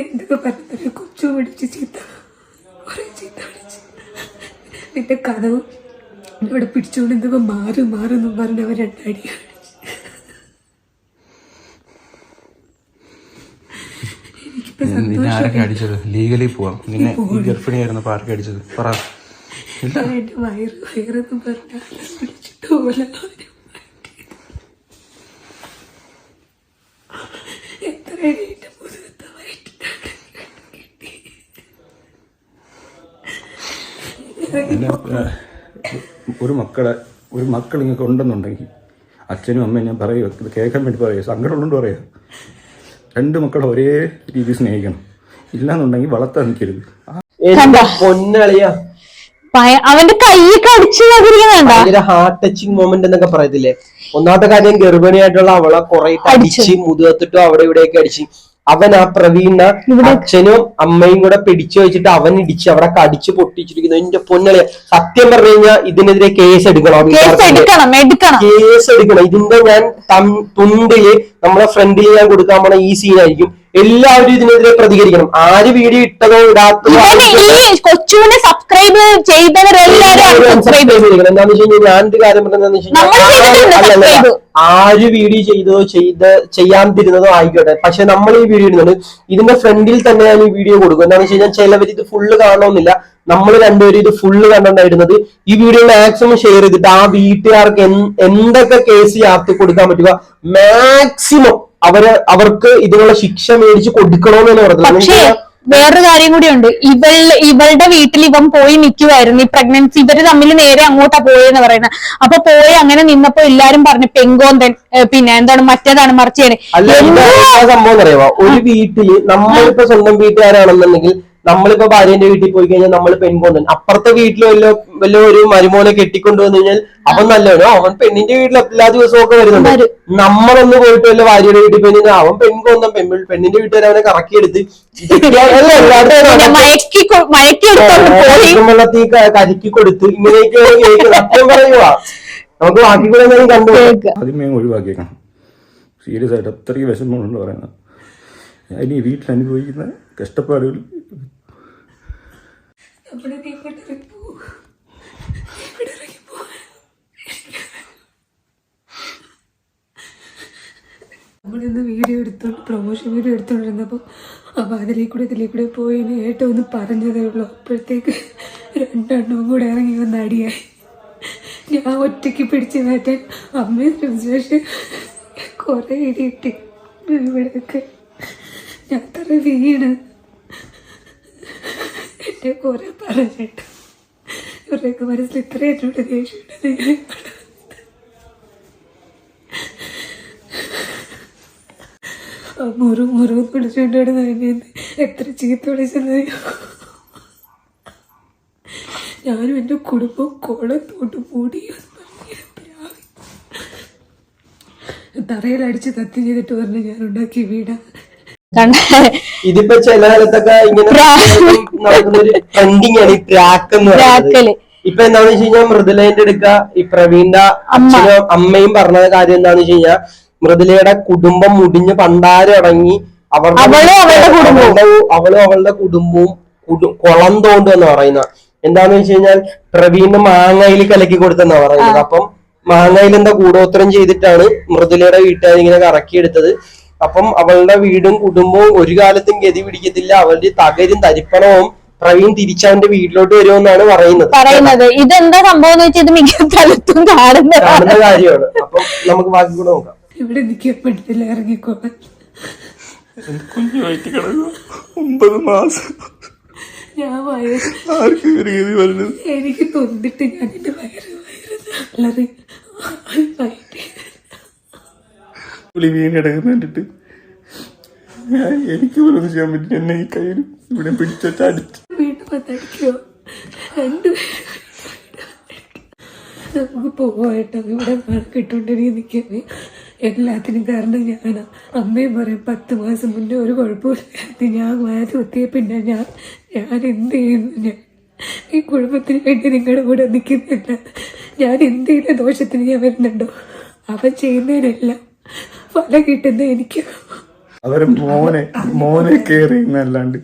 B: എന്തൊക്കെ പറഞ്ഞ കൊച്ചു പിടിച്ച് ചീത്ത വിളിച്ച് നിന്റെ കഥവും ഇവിടെ പിടിച്ചുകൊണ്ട് എന്തൊക്കെ മാറും പറഞ്ഞവർ രണ്ടടി
A: നിന്നെ ആരൊക്കെ അടിച്ചത്? ലീഗലി പോവാം. നിന്നെ ഈ ഗർഭിണിയായിരുന്നപ്പോ ആരൊക്കെ അടിച്ചത് പറ.
B: എന്റെ വയറെന്ന് പറഞ്ഞ വിളിച്ചിട്ട് പോലെ എത്ര എന്റെ മുഖത്തെ വയറ്റിട്ടാണ് കിട്ടി.
A: ഒരു മക്കൾ ഇങ്ങനെ ഉണ്ടെന്നുണ്ടെങ്കിൽ അച്ഛനും അമ്മയും ഞാൻ പറയുക, ഇത് കേൾക്കാൻ വേണ്ടി പറയുക, സങ്കടമുള്ളതുകൊണ്ട് പറയുക. രണ്ട് മക്കളെ ഒരേ രീതിയിൽ സ്നേഹിക്കണം. ഇല്ലാന്നുണ്ടെങ്കിൽ വളർത്താൻ നിൽക്കരുത്.
C: പൊന്നളിയാ
D: അവന്റെ കൈയൊക്കെ അടിച്ചു
C: ഹാർട്ട് ടച്ചിങ് മൊമെന്റ് എന്നൊക്കെ പറയത്തില്ലേ. ഒന്നാമത്തെ കാര്യം ഗർഭിണിയായിട്ടുള്ള അവളെ കുറെ അടിച്ച് മുതുകത്തിട്ടോ അവിടെ ഇവിടെയൊക്കെ അടിച്ച് അവൻ ആ പ്രവീണ അച്ഛനും അമ്മയും കൂടെ പിടിച്ചു വെച്ചിട്ട് അവൻ ഇടിച്ച് അവിടെ കടിച്ചു പൊട്ടിച്ചിരിക്കുന്നു. എന്റെ പൊന്നളെ സത്യം പറഞ്ഞു കഴിഞ്ഞാൽ ഇതിനെതിരെ കേസ് എടുക്കണം. ഇതിന്റെ ഞാൻ തുണ്ടില് നമ്മളെ ഫ്രണ്ടിൽ ഞാൻ കൊടുക്കാൻ പോണ ഈ സീനായിരിക്കും. എല്ലാവരും ഇതിനെതിരെ പ്രതികരിക്കണം. ആര് വീഡിയോ ഇട്ടതോ ഇടാത്തതോ
D: കൊച്ചുവിനെ സബ്സ്ക്രൈബ് ചെയ്തവരെല്ലാവരും എന്താന്ന്
C: വെച്ച് കഴിഞ്ഞാൽ ഞാനൊരു കാര്യം പറഞ്ഞെന്ന് വെച്ച് കഴിഞ്ഞാൽ ആര് വീഡിയോ ചെയ്യാതിരുന്നതോ ആയിക്കോട്ടെ, പക്ഷെ നമ്മൾ ഈ വീഡിയോ ഇടുന്നുണ്ട്. ഇതിന്റെ ഫ്രണ്ടിൽ തന്നെ ഞാൻ ഈ വീഡിയോ കൊടുക്കും. എന്താണെന്ന് വെച്ച് കഴിഞ്ഞാൽ ചിലവർ ഇത് ഫുള്ള് കാണണമെന്നില്ല. നമ്മൾ രണ്ടുപേരും ഇത് ഫുള്ള് കണ്ടുകൊണ്ടായിരുന്നത്. ഈ വീഡിയോ മാക്സിമം ഷെയർ ചെയ്തിട്ട് ആ വീട്ടുകാർക്ക് എന്തൊക്കെ കേസ് ചാർത്തി കൊടുക്കാൻ പറ്റുക മാക്സിമം അവർക്ക് ഇതിനുള്ള ശിക്ഷ മേടിച്ച് കൊടുക്കണമെന്ന് പറഞ്ഞു.
D: വേറൊരു കാര്യം കൂടിയുണ്ട്. ഇവളുടെ വീട്ടിൽ ഇവൻ പോയി നിൽക്കുമായിരുന്നു. ഈ പ്രഗ്നൻസി ഇവര് തമ്മിൽ നേരെ അങ്ങോട്ടാ പോയെന്ന് പറയുന്നത്. അപ്പൊ പോയി അങ്ങനെ നിന്നപ്പോ എല്ലാരും പറഞ്ഞു പെങ്കോന്തൻ, പിന്നെ എന്താണ് മറ്റേതാണ് മറിച്ചാണ്.
C: സംഭവം അറിയാമോ, ഒരു വീട്ടില് നമ്മളിപ്പോ സ്വന്തം വീട്ടുകാരാണെന്നുണ്ടെങ്കിൽ നമ്മളിപ്പോ ഭാര്യന്റെ വീട്ടിൽ പോയി കഴിഞ്ഞാൽ നമ്മൾ പെൺകൊണ്ടൻ, അപ്പുറത്തെ വീട്ടിൽ വല്ല ഒരു മരുമോനെ കെട്ടിക്കൊണ്ടുവന്നു കഴിഞ്ഞാൽ അവൻ നല്ലവനോ അവൻ പെണ്ണിന്റെ വീട്ടിൽ എല്ലാ ദിവസവും ഒക്കെ വരുന്നുണ്ട്. നമ്മളൊന്ന് പോയിട്ട് വല്ല ഭാര്യയുടെ വീട്ടിൽ പോയി കഴിഞ്ഞാൽ അവൻ പെൺകൊന്തം പെണ്ണിന്റെ വീട്ടുകാർ അവനെ കറക്കിയെടുത്ത് വെള്ളത്തിൽ കരുക്കി കൊടുത്ത് ഇങ്ങനെയൊക്കെയാണ് കേൾക്കുന്നത്. സത്യം പറയുക നമുക്ക് ബാക്കി കൂടെ എന്തെങ്കിലും കണ്ടു.
J: ആദ്യമേ ഒഴിവാക്കിയേക്കണം. സീരിയസ് ആയിട്ട് അത്രയ്ക്ക് വിഷമമുണ്ട് പറയുന്നത്. ഇനി വീട്ടിൽ അനുഭവിക്കുന്ന കഷ്ടപ്പാടുകൾ
B: നമ്മളിന്ന് വീഡിയോ എടുത്തോണ്ട് പ്രൊമോഷൻ വീഡിയോ എടുത്തോണ്ടിരുന്നപ്പോൾ അപ്പോൾ ഇതിലേക്കൂടെ പോയി ഏറ്റവും ഒന്ന് പറഞ്ഞതേ ഉള്ളൂ. അപ്പോഴത്തേക്ക് രണ്ടെണ്ണവും കൂടെ ഇറങ്ങി വന്ന് അടിയായി. ഞാൻ ഒറ്റയ്ക്ക് പിടിച്ച് മാറ്റാൻ അമ്മയെ ശ്രമിച്ചു. കുറേ ഇടിയിട്ട് ഇവിടെയൊക്കെ ഞാൻ തറ വീണ് എന്നെ കുറെ പറഞ്ഞിട്ട് ഇവരുടെയൊക്കെ മനസ്സിൽ ഇത്രയും എന്നോട് ദേഷ്യമുണ്ടെന്ന് മുറിവ് വിളിച്ചുകൊണ്ടാണ് എത്ര ചീത്ത വിളിച്ചത്. ഞാനും എൻ്റെ കുടുംബം കുളത്തോട്ട് മൂടി തറയിലടിച്ച് കത്തി ചെയ്തിട്ട് പറഞ്ഞ് ഞാൻ ഉണ്ടാക്കി വീടാ.
C: ഇതിപ്പോ ചില കാലത്തൊക്കെ ഇങ്ങനെ നടക്കുന്ന ഒരു ട്രെൻഡിങ് ആണ് ഈ പ്രാക്ക് എന്ന് പറയുന്നത്. ഇപ്പൊ എന്താന്ന് വെച്ച് കഴിഞ്ഞാൽ മൃദുലേന്റെ എടുക്ക ഈ പ്രവീണിന്റെ അച്ഛനും അമ്മയും പറഞ്ഞ കാര്യം എന്താന്ന് വെച്ച് കഴിഞ്ഞാൽ മൃദുലയുടെ കുടുംബം മുടിഞ്ഞ് പണ്ടാരം അടങ്ങി അവളും അവളുടെ കുടുംബവും കുളം തോണ്ടു എന്ന് പറയുന്ന എന്താന്ന് വെച്ച് കഴിഞ്ഞാൽ പ്രവീണിന് മാങ്ങയിൽ കലക്കി കൊടുത്തെന്നാ പറയുന്നത്. അപ്പം മാങ്ങയിൽ എന്താ കൂടോത്രം ചെയ്തിട്ടാണ് മൃദുലയുടെ വീട്ടുകാർ ഇങ്ങനെ കറക്കിയെടുത്തത്. അപ്പം അവളുടെ വീടും കുടുംബവും ഒരു കാലത്തും ഗതി പിടിക്കത്തില്ല. അവളുടെ തകരും തരിപ്പണവും പ്രവീൺ തിരിച്ചവന്റെ വീട്ടിലോട്ട് വരുമെന്നാണ് പറയുന്നത്.
D: ഇതെന്താ സംഭവം എന്ന് വെച്ചാൽ ഇത് മിക്ക സ്ഥലത്തും കാണുന്ന
C: കാര്യമാണ്. അപ്പം നമുക്ക് ബാക്കി കൂടെ നോക്കാം.
B: ഇവിടെ നിൽക്കാൻ പറ്റത്തില്ല, ഇറങ്ങിക്കോളാം.
J: കുഞ്ഞു വയറ്റി കിടക്കും 9 മാസം.
B: ഞാൻ എനിക്ക് തൊന്നിട്ട് ഞാൻ എന്റെ
J: വീണെടുക്കുന്ന കണ്ടിട്ട് എനിക്ക് പോലും ചെയ്യാൻ പറ്റില്ല. എന്നെ ഈ കയ്യിൽ ഇവിടെ പിടിച്ചടിച്ചു.
B: വീണ്ടും വന്നടിക്കോ നമുക്ക് പോവാട്ടോ. ഇവിടെ കിട്ടുകൊണ്ടിരിക്കും നിൽക്കുന്നത് എല്ലാത്തിനും കാരണം ഞാനാ. അമ്മയും പറയും 10 മാസം മുന്നേ ഒരു കുഴപ്പമില്ല. ഞാൻ മാറ്റി ഒത്തിയ പിന്നെ ഞാൻ എന്ത് ചെയ്യുന്നു? ഞാൻ ഈ കുടുംബത്തിന് വേണ്ടി നിങ്ങളുടെ കൂടെ നിൽക്കുന്നില്ല. ഞാൻ എന്തെങ്കിലും ദോഷത്തിന് ഞാൻ വരുന്നുണ്ടോ? അവൻ ചെയ്യുന്നതിനെല്ലാം ഫലം കിട്ടുന്ന എനിക്ക്.
J: അവരെ മോനെ കയറിയെന്നല്ലാണ്ട്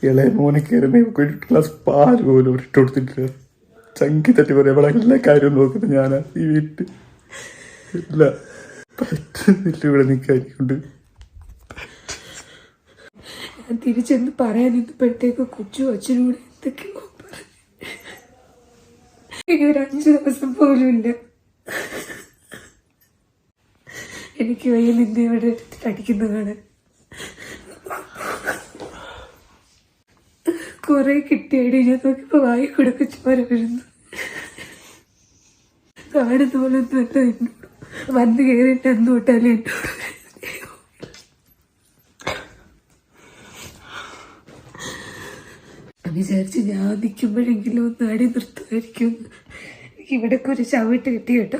J: ഇളയ മോനെ കയറുന്ന ഒരു ഗ്ലാസ് പാല് പോലും ഇട്ട് കൊടുത്തിട്ടില്ല. ചങ്കി തട്ടി പറയാം. ഇവിടെ എല്ലാ കാര്യവും നോക്കുന്നത് ഞാനാ. ഈ വീട്ടിൽ ഇല്ല പറ്റുന്നില്ല ഇവിടെ നിൽക്കാനിക്കൊണ്ട്.
B: ഞാൻ തിരിച്ചെന്ന് പറയാൻ ഇന്നപ്പോഴത്തേക്ക് കൊച്ചു അച്ഛനോട് എന്തൊക്കെയോ പറഞ്ഞു. ഇനി ഒരു 5 ദിവസം പോലും ഇല്ല. എനിക്ക് വയ്യ നിന്നെ ഇവിടെ എടുത്തിട്ട് അടിക്കുന്നതാണ്. കുറെ കിട്ടിയടി ഞാൻ നോക്കിയപ്പോ വായി കൊടുക്ക ചോര വീഴുന്നു. കാണുന്ന പോലെ ഒന്നുമല്ല എന്നോട് വന്ന് കയറിയിട്ട് അന്ന് തൊട്ടാലും എന്നോട് വിചാരിച്ച് ഞാൻ നിൽക്കുമ്പോഴെങ്കിലും ഒന്ന് അടി നിർത്തുമായിരിക്കും. എനിക്ക് ഇവിടൊക്കെ ഒരു ചവിട്ട് കിട്ടി കേട്ടോ.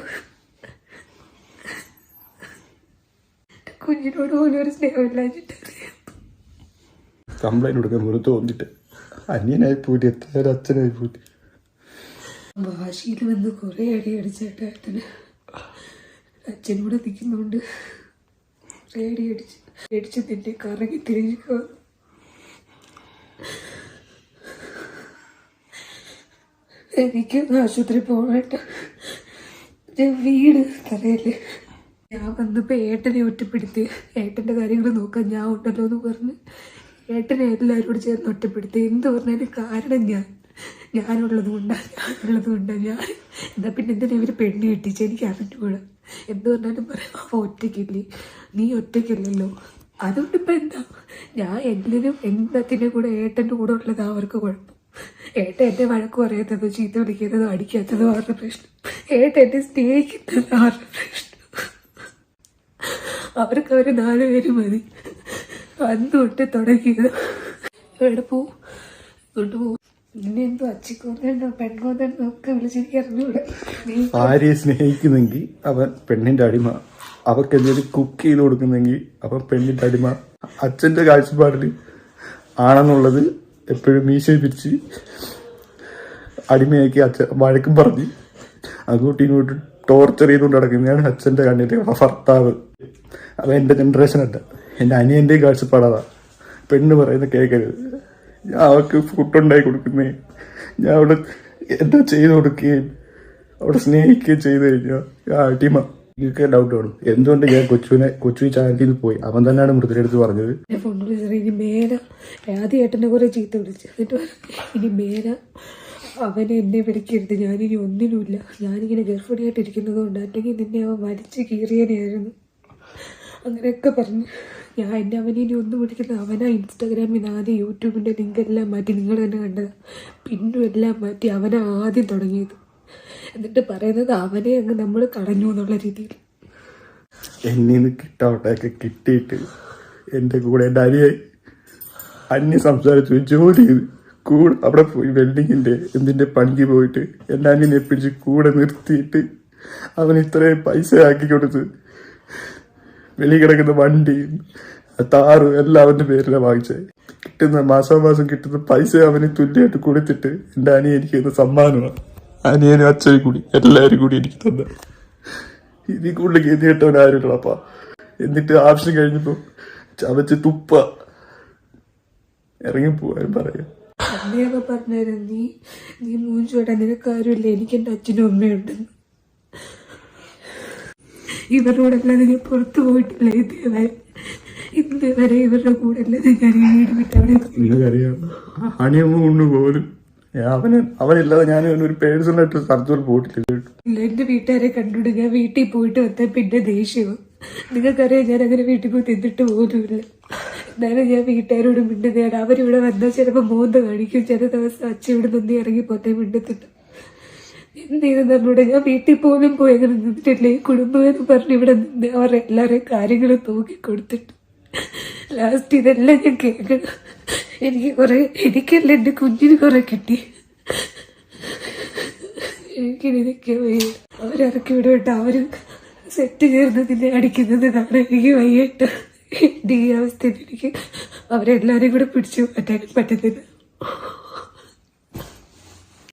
B: കുഞ്ഞിനോട് പോലും ഒരു സ്നേഹമില്ലാഞ്ഞിട്ടറിയാം.
J: കംപ്ലൈന്റ് കൊടുക്കാൻ പോലും തോന്നിട്ട് അനിയനായി പോയിട്ട് എത്ര അച്ഛനായി പോയിട്ട്
B: വാശിയിൽ വന്ന് കുറെ അടി അടിച്ചേട്ടാ ഏട്ടന്. അച്ഛനൂടെ നിൽക്കുന്നോണ്ട് കുറെ അടി അടിച്ച് നിന്നെ കറങ്ങി തിരിഞ്ഞു. എനിക്ക് ആശുപത്രി പോകേണ്ട വീട് തറയല്ലേ. ഞാൻ വന്നപ്പോ ഏട്ടനെ ഒറ്റപ്പെടുത്തി. ഏട്ടന്റെ കാര്യങ്ങൾ നോക്കാൻ ഞാൻ ഉണ്ടല്ലോ എന്ന് പറഞ്ഞ് ഏട്ടനെ എല്ലാവരോട് ചേർന്ന് ഒറ്റപ്പെടുത്തി. എന്ത് പറഞ്ഞാലും കാരണം ഞാനുള്ളത് കൊണ്ടാ. ഞാൻ എന്നാ പിന്നെ എന്തിനാ ഇവര് പെണ്ണ് കെട്ടിച്ച് എനിക്ക് അറിഞ്ഞുകൂടാ. എന്ത് പറഞ്ഞാലും പറയാം അവ ഒറ്റയ്ക്കില്ലേ, നീ ഒറ്റയ്ക്കല്ലല്ലോ. അതുകൊണ്ട് ഇപ്പൊ എന്താ ഞാൻ എല്ലാവരും എല്ലാത്തിനും കൂടെ ഏട്ടന്റെ കൂടെ ഉള്ളത് അവർക്ക് കുഴപ്പം. ഏട്ടൻ എന്നെ വഴക്ക് പറയാത്തതോ ചീത്ത വിളിക്കുന്നതോ അടിക്കാത്തതോ അവരുടെ പ്രശ്നം. ഏട്ടൻ എന്നെ സ്നേഹിക്കുന്നത് അവരുടെ പ്രശ്നം. അവർക്ക് 4 പേര് മതി. അന്ന് തൊട്ട് തുടങ്ങിയത്. എവിടെ പോവും കൊണ്ട് പോവും. പിന്നെ എന്തോ അച്ചിക്കോന്നോ പെൺകോന്നോ ഒക്കെ വിളിച്ചെനിക്ക് അറിഞ്ഞൂടെ.
J: ഭാര്യയെ സ്നേഹിക്കുന്നെങ്കിൽ അവൻ പെണ്ണിന്റെ അടിമ. അവർക്ക് എന്തെങ്കിലും കുക്ക് ചെയ്ത് കൊടുക്കുന്നെങ്കിൽ അവൻ പെണ്ണിന്റെ അടിമ. അച്ഛന്റെ കാഴ്ചപ്പാടിൽ ആണെന്നുള്ളത് എപ്പോഴും മീശയെ പിരിച്ച് അടിമയാക്കി അച്ഛൻ വഴക്കും പറഞ്ഞ് അങ്ങോട്ടും ഇങ്ങോട്ടും ടോർച്ചർ ചെയ്തുകൊണ്ട് നടക്കുന്നതാണ് അച്ഛൻ്റെ കണ്ണിൻ്റെ ഭർത്താവ്. അത് എൻ്റെ ജനറേഷൻ അല്ല, എൻ്റെ അനിയൻ്റെയും കാഴ്ചപ്പാടാതാ. പെണ്ണ് പറയുന്ന കേൾക്കരുത്. ഞാൻ അവൾക്ക് ഫുഡുണ്ടാക്കി കൊടുക്കുന്നേ, ഞാൻ അവിടെ എന്താ ചെയ്ത് കൊടുക്കുകയും അവിടെ സ്നേഹിക്കുകയും ചെയ്ത് കഴിഞ്ഞാൽ അടിമ. എനിക്ക് ഡൗട്ട് വേണം എന്തുകൊണ്ട് ഞാൻ കൊച്ചു ചാനലിൽ നിന്ന് പോയി. അവൻ തന്നെയാണ് മൃദുലെടുത്ത് പറഞ്ഞത്.
B: ഇനി മേല ആദ്യം ഏട്ടനെ കുറെ ചീത്ത വിളിച്ചു. എന്നിട്ട് ഇനി മേല അവനെ എന്നെ വിളിക്കരുത്, ഞാനിനി ഒന്നിനുമില്ല, ഞാനിങ്ങനെ ഗർഭിണിയായിട്ടിരിക്കുന്നത് കൊണ്ട്, അല്ലെങ്കിൽ നിന്നെ അവൻ വലിച്ചു കീറിയനായിരുന്നു അങ്ങനെയൊക്കെ പറഞ്ഞു. എൻ്റെ അവനിനി ഒന്നും വിളിക്കുന്നത്. അവനാ ഇൻസ്റ്റാഗ്രാമിൽ നിന്ന് ആദ്യം യൂട്യൂബിൻ്റെ ലിങ്ക് എല്ലാം മാറ്റി, നിങ്ങൾ തന്നെ കണ്ടത്, പിന്നും എല്ലാം മാറ്റി അവനാ ആദ്യം തുടങ്ങിയത്. എന്നിട്ട് പറയുന്നത് അവനെ അങ്ങ് നമ്മൾ കളഞ്ഞു എന്നുള്ള രീതിയിൽ.
J: എന്നീന്ന് കിട്ടാവട്ടെയൊക്കെ കിട്ടിയിട്ട് എൻ്റെ കൂടെ എൻ്റെ അന്യ സംസാരിച്ചു ജോലി ചെയ്ത് കൂടെ അവിടെ പോയി വെൽഡിങ്ങിൻ്റെ എന്തിൻ്റെ പണിക്ക് പോയിട്ട് എൻ്റെ അന്യനെ പിടിച്ച് കൂടെ നിർത്തിയിട്ട് അവൻ ഇത്രയും പൈസ ആക്കി കൊടുത്ത് വെളി കിടക്കുന്ന വണ്ടിയും താറും എല്ലാം അവൻ്റെ പേരിലാണ് വാങ്ങിച്ചത്. കിട്ടുന്ന മാസം കിട്ടുന്ന പൈസ അവന് തുല്യമായിട്ട് കൊടുത്തിട്ട് എൻ്റെ അനിയൻ എനിക്ക് തന്ന സമ്മാനമാണ്. അനിയനും അച്ഛനും കൂടി എല്ലാവരും കൂടി എനിക്ക് തന്നെ. ഇതിൽ കൂടുതൽ ഗതി കേട്ടവൻ ആരുമില്ലപ്പാ. എന്നിട്ട് ആവശ്യം കഴിഞ്ഞപ്പോൾ ചവച്ച് തുപ്പ ഇറങ്ങിപ്പോവാൻ പറയാം.
B: അമ്മയൊക്കെ പറഞ്ഞായിരുന്നു, നീ മൂഞ്ചോടാ, നിനക്കാരുമില്ല, എനിക്ക് എൻ്റെ അച്ഛനും അമ്മയുണ്ടെന്ന്. ഇവരോടല്ലാതെ ഞാൻ പുറത്തു പോയിട്ടില്ല ഇതുവരെ ഇവരുടെ കൂടെ അല്ലാതെ ഞാൻ ഈ വീട് വിട്ടവിടെ.
J: നിങ്ങൾക്കറിയാം അണിയമ്മ കൊണ്ട് പോലും അവനില്ലാതെ ഞാൻ ഒരു പേഴ്സണലായിട്ട് സർജറി പോയിട്ടില്ല.
B: എന്റെ വീട്ടുകാരെ കണ്ടുകൊണ്ട് ഞാൻ വീട്ടിൽ പോയിട്ട് വന്ന പിന്നെ ദേഷ്യവും. നിങ്ങൾക്കറിയാം ഞാൻ അങ്ങനെ വീട്ടിൽ പോയി തിന്നിട്ട് പോലുമില്ല. എന്നാലും ഞാൻ വീട്ടുകാരോട് മിണ്ടുന്നതാണ്. അവരിവിടെ വന്നാൽ ചിലപ്പോൾ മോന്ത കാണിക്കും, ചില ദിവസം അച്ഛൻ ഇവിടെ നിന്ന് ഇറങ്ങിപ്പോത്തേ മിണ്ടത്തിട്ട്. എന്ത് ചെയ്തെന്നോട് ഞാൻ വീട്ടിൽ പോലും പോയി അങ്ങനെ നിന്നിട്ടില്ലേ. കുടുംബം എന്ന് പറഞ്ഞ് ഇവിടെ നിന്ന് അവർ എല്ലാവരെയും കാര്യങ്ങളും നോക്കിക്കൊടുത്തിട്ട് ലാസ്റ്റ് ഇതെല്ലാം ഞാൻ കേൾക്കണം. എനിക്കല്ല എൻ്റെ കുഞ്ഞിന് കുറെ കിട്ടി. എനിക്കിതൊക്കെ വയ്യ. അവരിറക്കി വിടട്ടെ, അവര് സെറ്റ് ചേർന്നതിനെ അടിക്കുന്നത് കാണാൻ എനിക്ക് വയ്യട്ട്. എൻ്റെ ഈ അവസ്ഥയിൽ എനിക്ക് അവരെല്ലാരെയും കൂടെ പിടിച്ചു മാറ്റാനും പറ്റത്തില്ല.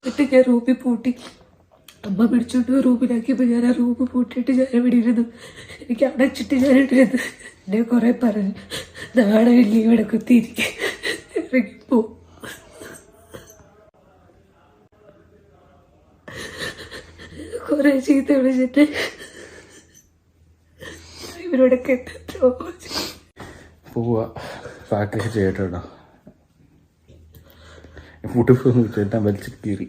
B: എന്നിട്ട് ഞാൻ റൂമിൽ പൂട്ടി, അമ്മ പിടിച്ചോണ്ട് റൂമിലാക്കിയപ്പോൾ ഞാൻ ആ റൂം പൂട്ടിയിട്ട് ഞാൻ ഇവിടെ ഇരുന്നു. എനിക്ക് അടച്ചിട്ട് ഞാൻ ഇട്ടിരുന്നു. എന്നെ കുറെ പറഞ്ഞു, നാളെ വലിയ ഇവിടെ കുത്തിയിരിക്കും, ഇറങ്ങിപ്പോ. കുറെ ചീത്ത വിളിച്ചിട്ട് ഇവരോടൊക്കെ
J: പോവാ പാക്കേജ് ചെയ്യട്ടോ. ഫുഡ് ചേട്ടാ വലിച്ചു കീറി.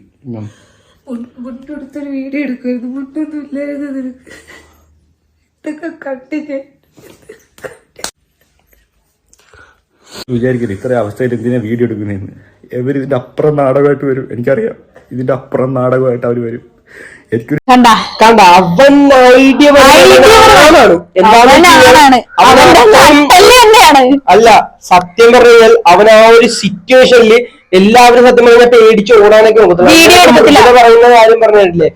B: മുണ്ടെടുത്തൊരു വീഡിയോ എടുക്കുമായിരുന്നു, മുണ്ടൊന്നും ഇല്ലായിരുന്നു നിനക്ക്. ഇതൊക്കെ കണ്ടിട്ട്
J: വിചാരിക്കരുത് ഇത്ര അവസ്ഥയിൽ എന്തിനാ വീഡിയോ എടുക്കുന്നതെന്ന്. ഇവർ ഇതിന്റെ അപ്പുറം നാടകമായിട്ട് വരും, എനിക്കറിയാം. ഇതിന്റെ അപ്പുറം നാടകമായിട്ട് അവർ വരും. എനിക്കൊരു
C: കണ്ട അവൻ ഐഡിയ അല്ല, സത്യം പറഞ്ഞാൽ അവൻ ആ ഒരു സിറ്റുവേഷനിൽ എല്ലാവരും സത്യം പറഞ്ഞാൽ പേടിച്ച് ഓടാനൊക്കെ നോക്കത്തില്ല. പറയുന്ന കാര്യം പറഞ്ഞിട്ടില്ലേ,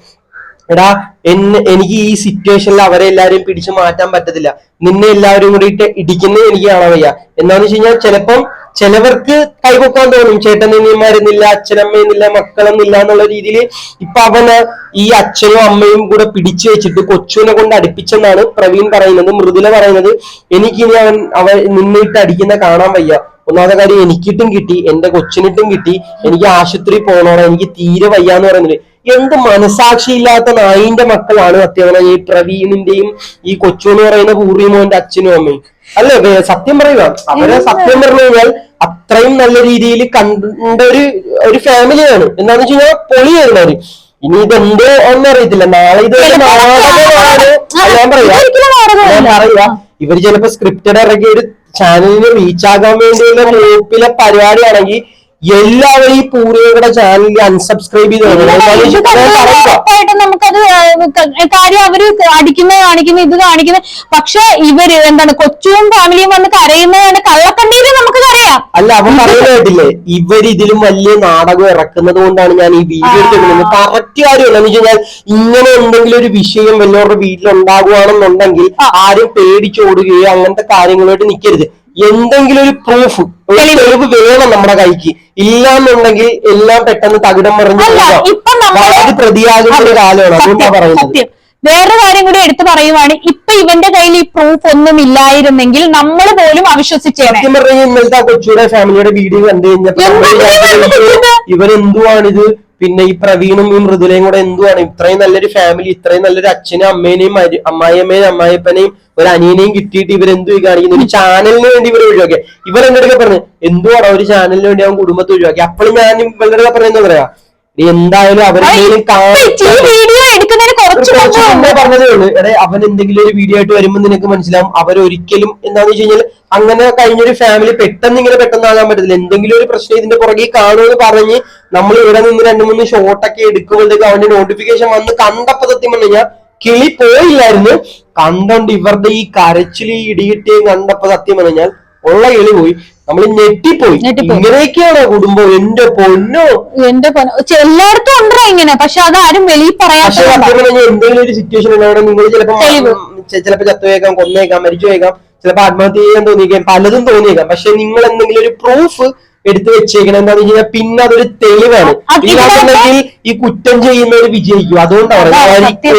C: എടാ എനിക്ക് ഈ സിറ്റുവേഷനിൽ അവരെ എല്ലാവരെയും പിടിച്ചു മാറ്റാൻ പറ്റത്തില്ല, നിന്നെ എല്ലാവരും കൂടി ഇടിക്കുന്നത് എനിക്ക് കാണാൻ വയ്യ. എന്താന്ന് വെച്ച് കഴിഞ്ഞാൽ ചിലവർക്ക് കൈകൊക്കാൻ തോന്നും, ചേട്ടനിയന്മാരെന്നില്ല, അച്ഛനമ്മയെന്നില്ല, മക്കളെന്നില്ല എന്നുള്ള രീതിയിൽ. ഇപ്പൊ അവന് ഈ അച്ഛനും അമ്മയും കൂടെ പിടിച്ചു വെച്ചിട്ട് കൊച്ചുവിനെ കൊണ്ട് അടുപ്പിച്ചെന്നാണ് പ്രവീൺ പറയുന്നത്. മൃദുല പറയുന്നത് എനിക്കിനി അവൻ നിന്നിട്ട് അടിക്കുന്ന കാണാൻ വയ്യ. ഒന്നാമത്തെ കാര്യം എനിക്കിട്ടും കിട്ടി, എന്റെ കൊച്ചിനിട്ടും കിട്ടി, എനിക്ക് ആശുപത്രി പോകണോടാ, എനിക്ക് തീരെ വയ്യാന്ന് പറയുന്നത്. എന്ത് മനസാക്ഷിയില്ലാത്ത നായിന്റെ മക്കളാണ് സത്യം ഈ പ്രവീണിന്റെയും ഈ കൊച്ചു എന്ന് പറയുന്ന പൂർണിമോന്റെ അച്ഛനും അമ്മയും. അല്ലേ, സത്യം പറയുക, അവരെ സത്യം പറഞ്ഞു കഴിഞ്ഞാൽ അത്രയും നല്ല രീതിയിൽ കണ്ട ഒരു ഫാമിലിയാണ്. എന്താന്ന് വെച്ച് കഴിഞ്ഞാൽ പൊളിയായിരുന്നവര്. ഇനി ഇതെന്തോ ഒന്നും അറിയത്തില്ല, നാളെ ഇത് നാടകമാണ്. ഞാൻ പറയാ ഇവര് ചിലപ്പോ സ്ക്രിപ്റ്റഡ് ഇറക്കിയ ഒരു ചാനലിന് റീച്ച് ആകാൻ വേണ്ടിയുള്ള ഗ്രൂപ്പിലെ പരിപാടിയാണെങ്കിൽ എല്ലാവരും ഈ പൂർവികയുടെ ചാനലിൽ അൺസബ്സ്ക്രൈബ് ചെയ്ത്
D: നമുക്കത് കാര്യം അവര് കാണിക്കുന്ന ഇത് കാണിക്കുന്ന. പക്ഷെ ഇവര് എന്താണ് കൊച്ചും ഫാമിലിയും വന്ന് കരയുന്നതാണ് കള്ളക്കണ്ണീര് നമുക്കത് അറിയാം.
C: അല്ല, അവൻ പറയുന്നതായിട്ടില്ലേ, ഇവർ ഇതിലും വലിയ നാടകം ഇറക്കുന്നത് കൊണ്ടാണ് ഞാൻ ഈ വീഡിയോ എടുക്കുന്നത്. കറക്റ്റ് കാര്യമല്ല എന്ന് വെച്ച് കഴിഞ്ഞാൽ ഇങ്ങനെ എന്തെങ്കിലും ഒരു വിഷയം വല്ലവരുടെ വീട്ടിലുണ്ടാകുകയാണെന്നുണ്ടെങ്കിൽ ആരും പേടിച്ചോടുകയോ അങ്ങനത്തെ കാര്യങ്ങളായിട്ട് നിൽക്കരുത്. എന്തെങ്കിലും ഒരു പ്രൂഫ്, ഒരു തെളിവ് വേണം നമ്മുടെ കൈക്ക്. ഇല്ലാന്നുണ്ടെങ്കിൽ എല്ലാം പെട്ടെന്ന് തകിടം മറിഞ്ഞ് പ്രതിയാകുന്ന ഒരു കാലമാണ്. അതുകൊണ്ടാ പറയുന്നത്.
D: വേറൊരു കാര്യം കൂടി എടുത്തു പറയുവാണ്, ഇപ്പൊ ഇവന്റെ കയ്യിൽ ഈ പ്രൂഫ് ഒന്നും ഇല്ലായിരുന്നെങ്കിൽ നമ്മൾ പോലും അവിശ്വസിച്ചേനെ.
C: സത്യം പറഞ്ഞാൽ ഇന്നലത്തെ ആ കൊച്ചിയുടെ ഫാമിലിയുടെ വീഡിയോ കണ്ടു കഴിഞ്ഞപ്പോ ഇവരെന്തുവാണിത്, പിന്നെ ഈ പ്രവീണും ഈ മൃദുലയും കൂടെ എന്തുവാണ്, ഇത്രയും നല്ലൊരു ഫാമിലി, ഇത്രയും നല്ലൊരു അച്ഛനും അമ്മേനെയും അമ്മായിയമ്മേനും അമ്മായിപ്പനെയും ഒരു അനിയനെയും കിട്ടിയിട്ട് ഇവരെന്തു കാണിക്കുന്നു, ഒരു ചാനലിന് വേണ്ടി ഇവർ ഒഴിവാക്കി. ഇവരെന്റെ പറഞ്ഞു എന്തുവാണ് ഒരു ചാനലിന് വേണ്ടി അവൻ കുടുംബത്തെ ഒഴിവാക്കി. അപ്പോഴും ഞാൻ ഇവരുടെ പറയുന്നത് പറയാ, എന്തായാലും അവരെന്തെങ്കിലും പറഞ്ഞതേ ഉള്ളൂ, എടേ അവൻ എന്തെങ്കിലും ഒരു വീഡിയോ ആയിട്ട് വരുമ്പോൾ നിനക്ക് മനസ്സിലാവും അവരൊരിക്കലും എന്താന്ന് വെച്ച് കഴിഞ്ഞാൽ അങ്ങനെ കഴിഞ്ഞൊരു ഫാമിലി പെട്ടെന്ന് ആകാൻ പറ്റത്തില്ല. എന്തെങ്കിലും ഒരു പ്രശ്നം ഇതിന്റെ പുറകെ കാണുമെന്ന് പറഞ്ഞ് നമ്മൾ ഇവിടെ നിന്ന് 2-3 ഷോട്ടൊക്കെ എടുക്കുമ്പോഴത്തേക്ക് അവന്റെ നോട്ടിഫിക്കേഷൻ വന്ന് കണ്ടപ്പോ സത്യം പറഞ്ഞു കഴിഞ്ഞാൽ കിളി പോയില്ലായിരുന്നു. കണ്ടോണ്ട് ഇവരുടെ ഈ കരച്ചില് ഇടികിട്ടിയും കണ്ടപ്പോ സത്യം പറഞ്ഞു കഴിഞ്ഞാൽ ഉള്ള കിളി പോയി. നമ്മൾ ഞെട്ടിപ്പോയി. ഇങ്ങനെയൊക്കെയാണോ കുടുംബം? എന്റെ പൊന്നോ,
D: എല്ലായിടത്തും ഉണ്ടോ ഇങ്ങനെ, പക്ഷെ അതാരും വെളിയിൽ പറയാത്ത.
C: എന്തെങ്കിലും ഒരു സിറ്റുവേഷൻ ഉള്ളവിടെ നിങ്ങൾ ചിലപ്പോ ചത്തുവേക്കാം, കൊന്നേക്കാം, മരിച്ചുവേക്കാം, ചിലപ്പോ ആത്മഹത്യ ചെയ്യാൻ തോന്നിയേക്കാം, പലതും തോന്നിയേക്കാം. പക്ഷെ നിങ്ങൾ എന്തെങ്കിലും ഒരു പ്രൂഫ് എടുത്തു വെച്ചേക്കണം. എന്താണെന്ന് വെച്ച് കഴിഞ്ഞാൽ പിന്നെ അതൊരു തെളിവാണ്. ഇല്ലാന്നുണ്ടെങ്കിൽ ഈ കുറ്റം ചെയ്യുന്നവർ വിജയിക്കും. അതുകൊണ്ടാണ്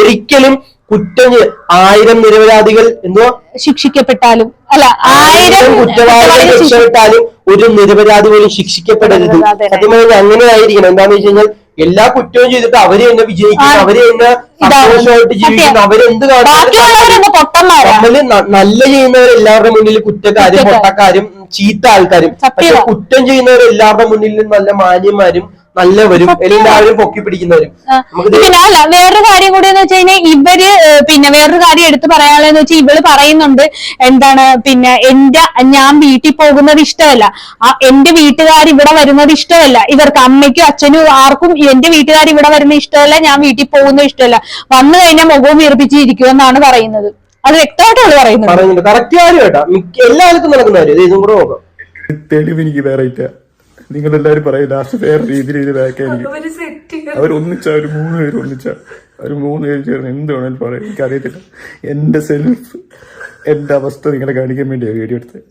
C: ഒരിക്കലും കുറ്റം 1000 നിരപരാധികൾ എന്തുവാ
D: ശിക്ഷിക്കപ്പെട്ടാലും അല്ല
C: 1000 കുറ്റവാളികൾ രക്ഷപ്പെട്ടാലും ഒരു നിരപരാധി പോലും ശിക്ഷിക്കപ്പെടരുത്. സത്യം പറഞ്ഞാൽ അങ്ങനെ ആയിരിക്കണം. എന്താന്ന് വെച്ച് കഴിഞ്ഞാൽ എല്ലാ കുറ്റവും ചെയ്തിട്ട് അവര് തന്നെ വിജയിക്കുന്നു, അവര് തന്നെ സന്തോഷമായിട്ട് ജീവിക്കുന്നു, അവരെന്ത് നമ്മള് നല്ല ചെയ്യുന്നവരെല്ലാവരുടെ മുന്നിൽ കുറ്റക്കാരും പൊട്ടക്കാരും ചീത്ത ആൾക്കാരും, പക്ഷെ കുറ്റം ചെയ്യുന്നവരെല്ലാവരുടെ മുന്നിലും നല്ല മാന്യന്മാരും നല്ലവരും എല്ലാവരും പൊക്കി പിടിക്കുന്നവരും.
D: പിന്നെ അല്ല വേറൊരു കാര്യം കൂടി എന്ന് വെച്ച് കഴിഞ്ഞാൽ ഇവര് പിന്നെ വേറൊരു കാര്യം എടുത്തു പറയാനുള്ളതെന്ന് വെച്ചാൽ ഇവള് പറയുന്നുണ്ട് എന്താണ് പിന്നെ ഞാൻ വീട്ടിൽ പോകുന്നത് ഇഷ്ടമല്ല, എന്റെ വീട്ടുകാർ ഇവിടെ വരുന്നത് ഇഷ്ടമല്ല, ഇവർക്ക് അമ്മയ്ക്കും അച്ഛനും ആർക്കും എന്റെ വീട്ടുകാർ ഇവിടെ വരുന്നത് ഇഷ്ടമല്ല, ഞാൻ വീട്ടിൽ പോകുന്നത് ഇഷ്ടമല്ല, വന്നു കഴിഞ്ഞാൽ മുഖവും വീർപ്പിച്ചിരിക്കുമെന്നാണ് പറയുന്നത്. അത് വ്യക്തമായിട്ടാണ് പറയുന്നത്.
C: കറക്റ്റ് കാര്യം കേട്ടാ, എല്ലാവർക്കും നടക്കുന്ന കാര്യം. ഇതും കൂടെ നോക്കാം.
J: തെളിവ് എനിക്ക് വേറെ ഇല്ല. നിങ്ങളെല്ലാരും പറയും ലാസ്റ്റ് വേറെ രീതിയിൽ ഇതാക്കായിരിക്കും. അവർ 3 പേര് ഒന്നിച്ച 3 പേര് ചേർന്ന് എന്ത് വേണമെങ്കിലും പറയാം. എനിക്കറിയത്തില്ല. എന്റെ സെൽഫ് എന്റെ അവസ്ഥ നിങ്ങളെ കാണിക്കാൻ വേണ്ടിയാണ് വീഡിയോ എടുത്തത്.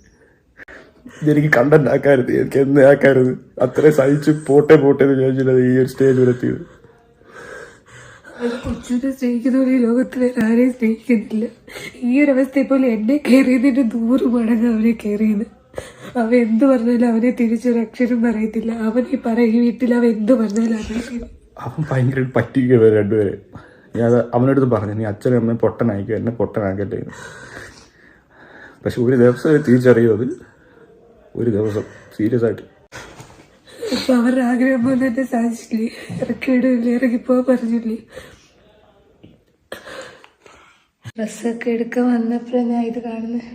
J: എനിക്ക് കണ്ടന്റ് ആക്കരുത്, എനിക്ക് എന്ന് ആക്കരുത്. അത്രയും സഹിച്ച് പോട്ടെ എന്ന് വിചാരിച്ചില്ല ഈ ഒരു സ്റ്റേജ് വരെത്തിയത്.
B: കൊച്ചിനെ സ്നേഹിക്കുന്ന ഈ ലോകത്തിൽ ആരെയും സ്നേഹിക്കുന്നില്ല. ഈ ഒരു അവസ്ഥ പോലെ എന്നെ കയറിയതിന്റെ 100 മടങ്ങ് അവനെ കയറിയത്. അവൻ എന്ത് പറഞ്ഞാലും അവനെ തിരിച്ചൊരു അക്ഷരം പറയത്തില്ല. അവൻ ഈ വീട്ടിൽ അവൻ എന്ത് പറഞ്ഞാലും അറിയില്ല.
J: അവൻ ഭയങ്കര പറ്റിക്കുക രണ്ടുപേരെ. ഞാൻ അവനടുത്ത് പറഞ്ഞു, നീ അച്ഛനും അമ്മയും പൊട്ടനായിക്കോ, എന്നെ പൊട്ടനാക്കട്ടെ. പക്ഷെ ഒരു ദിവസം തിരിച്ചറിയോ, അത് ഒരു ദിവസം സീരിയസ് ആയിട്ട്.
B: ഇപ്പൊ അവരുടെ ആഗ്രഹം പോലെ തന്നെ സാധിച്ചില്ലേ, ഇറങ്ങിപ്പോ പറഞ്ഞില്ലേ. ഡ്രസ്സൊക്കെ എടുക്കാൻ വന്നപ്പോഴാണ് ഞാൻ ഇത് കാണുന്നത്.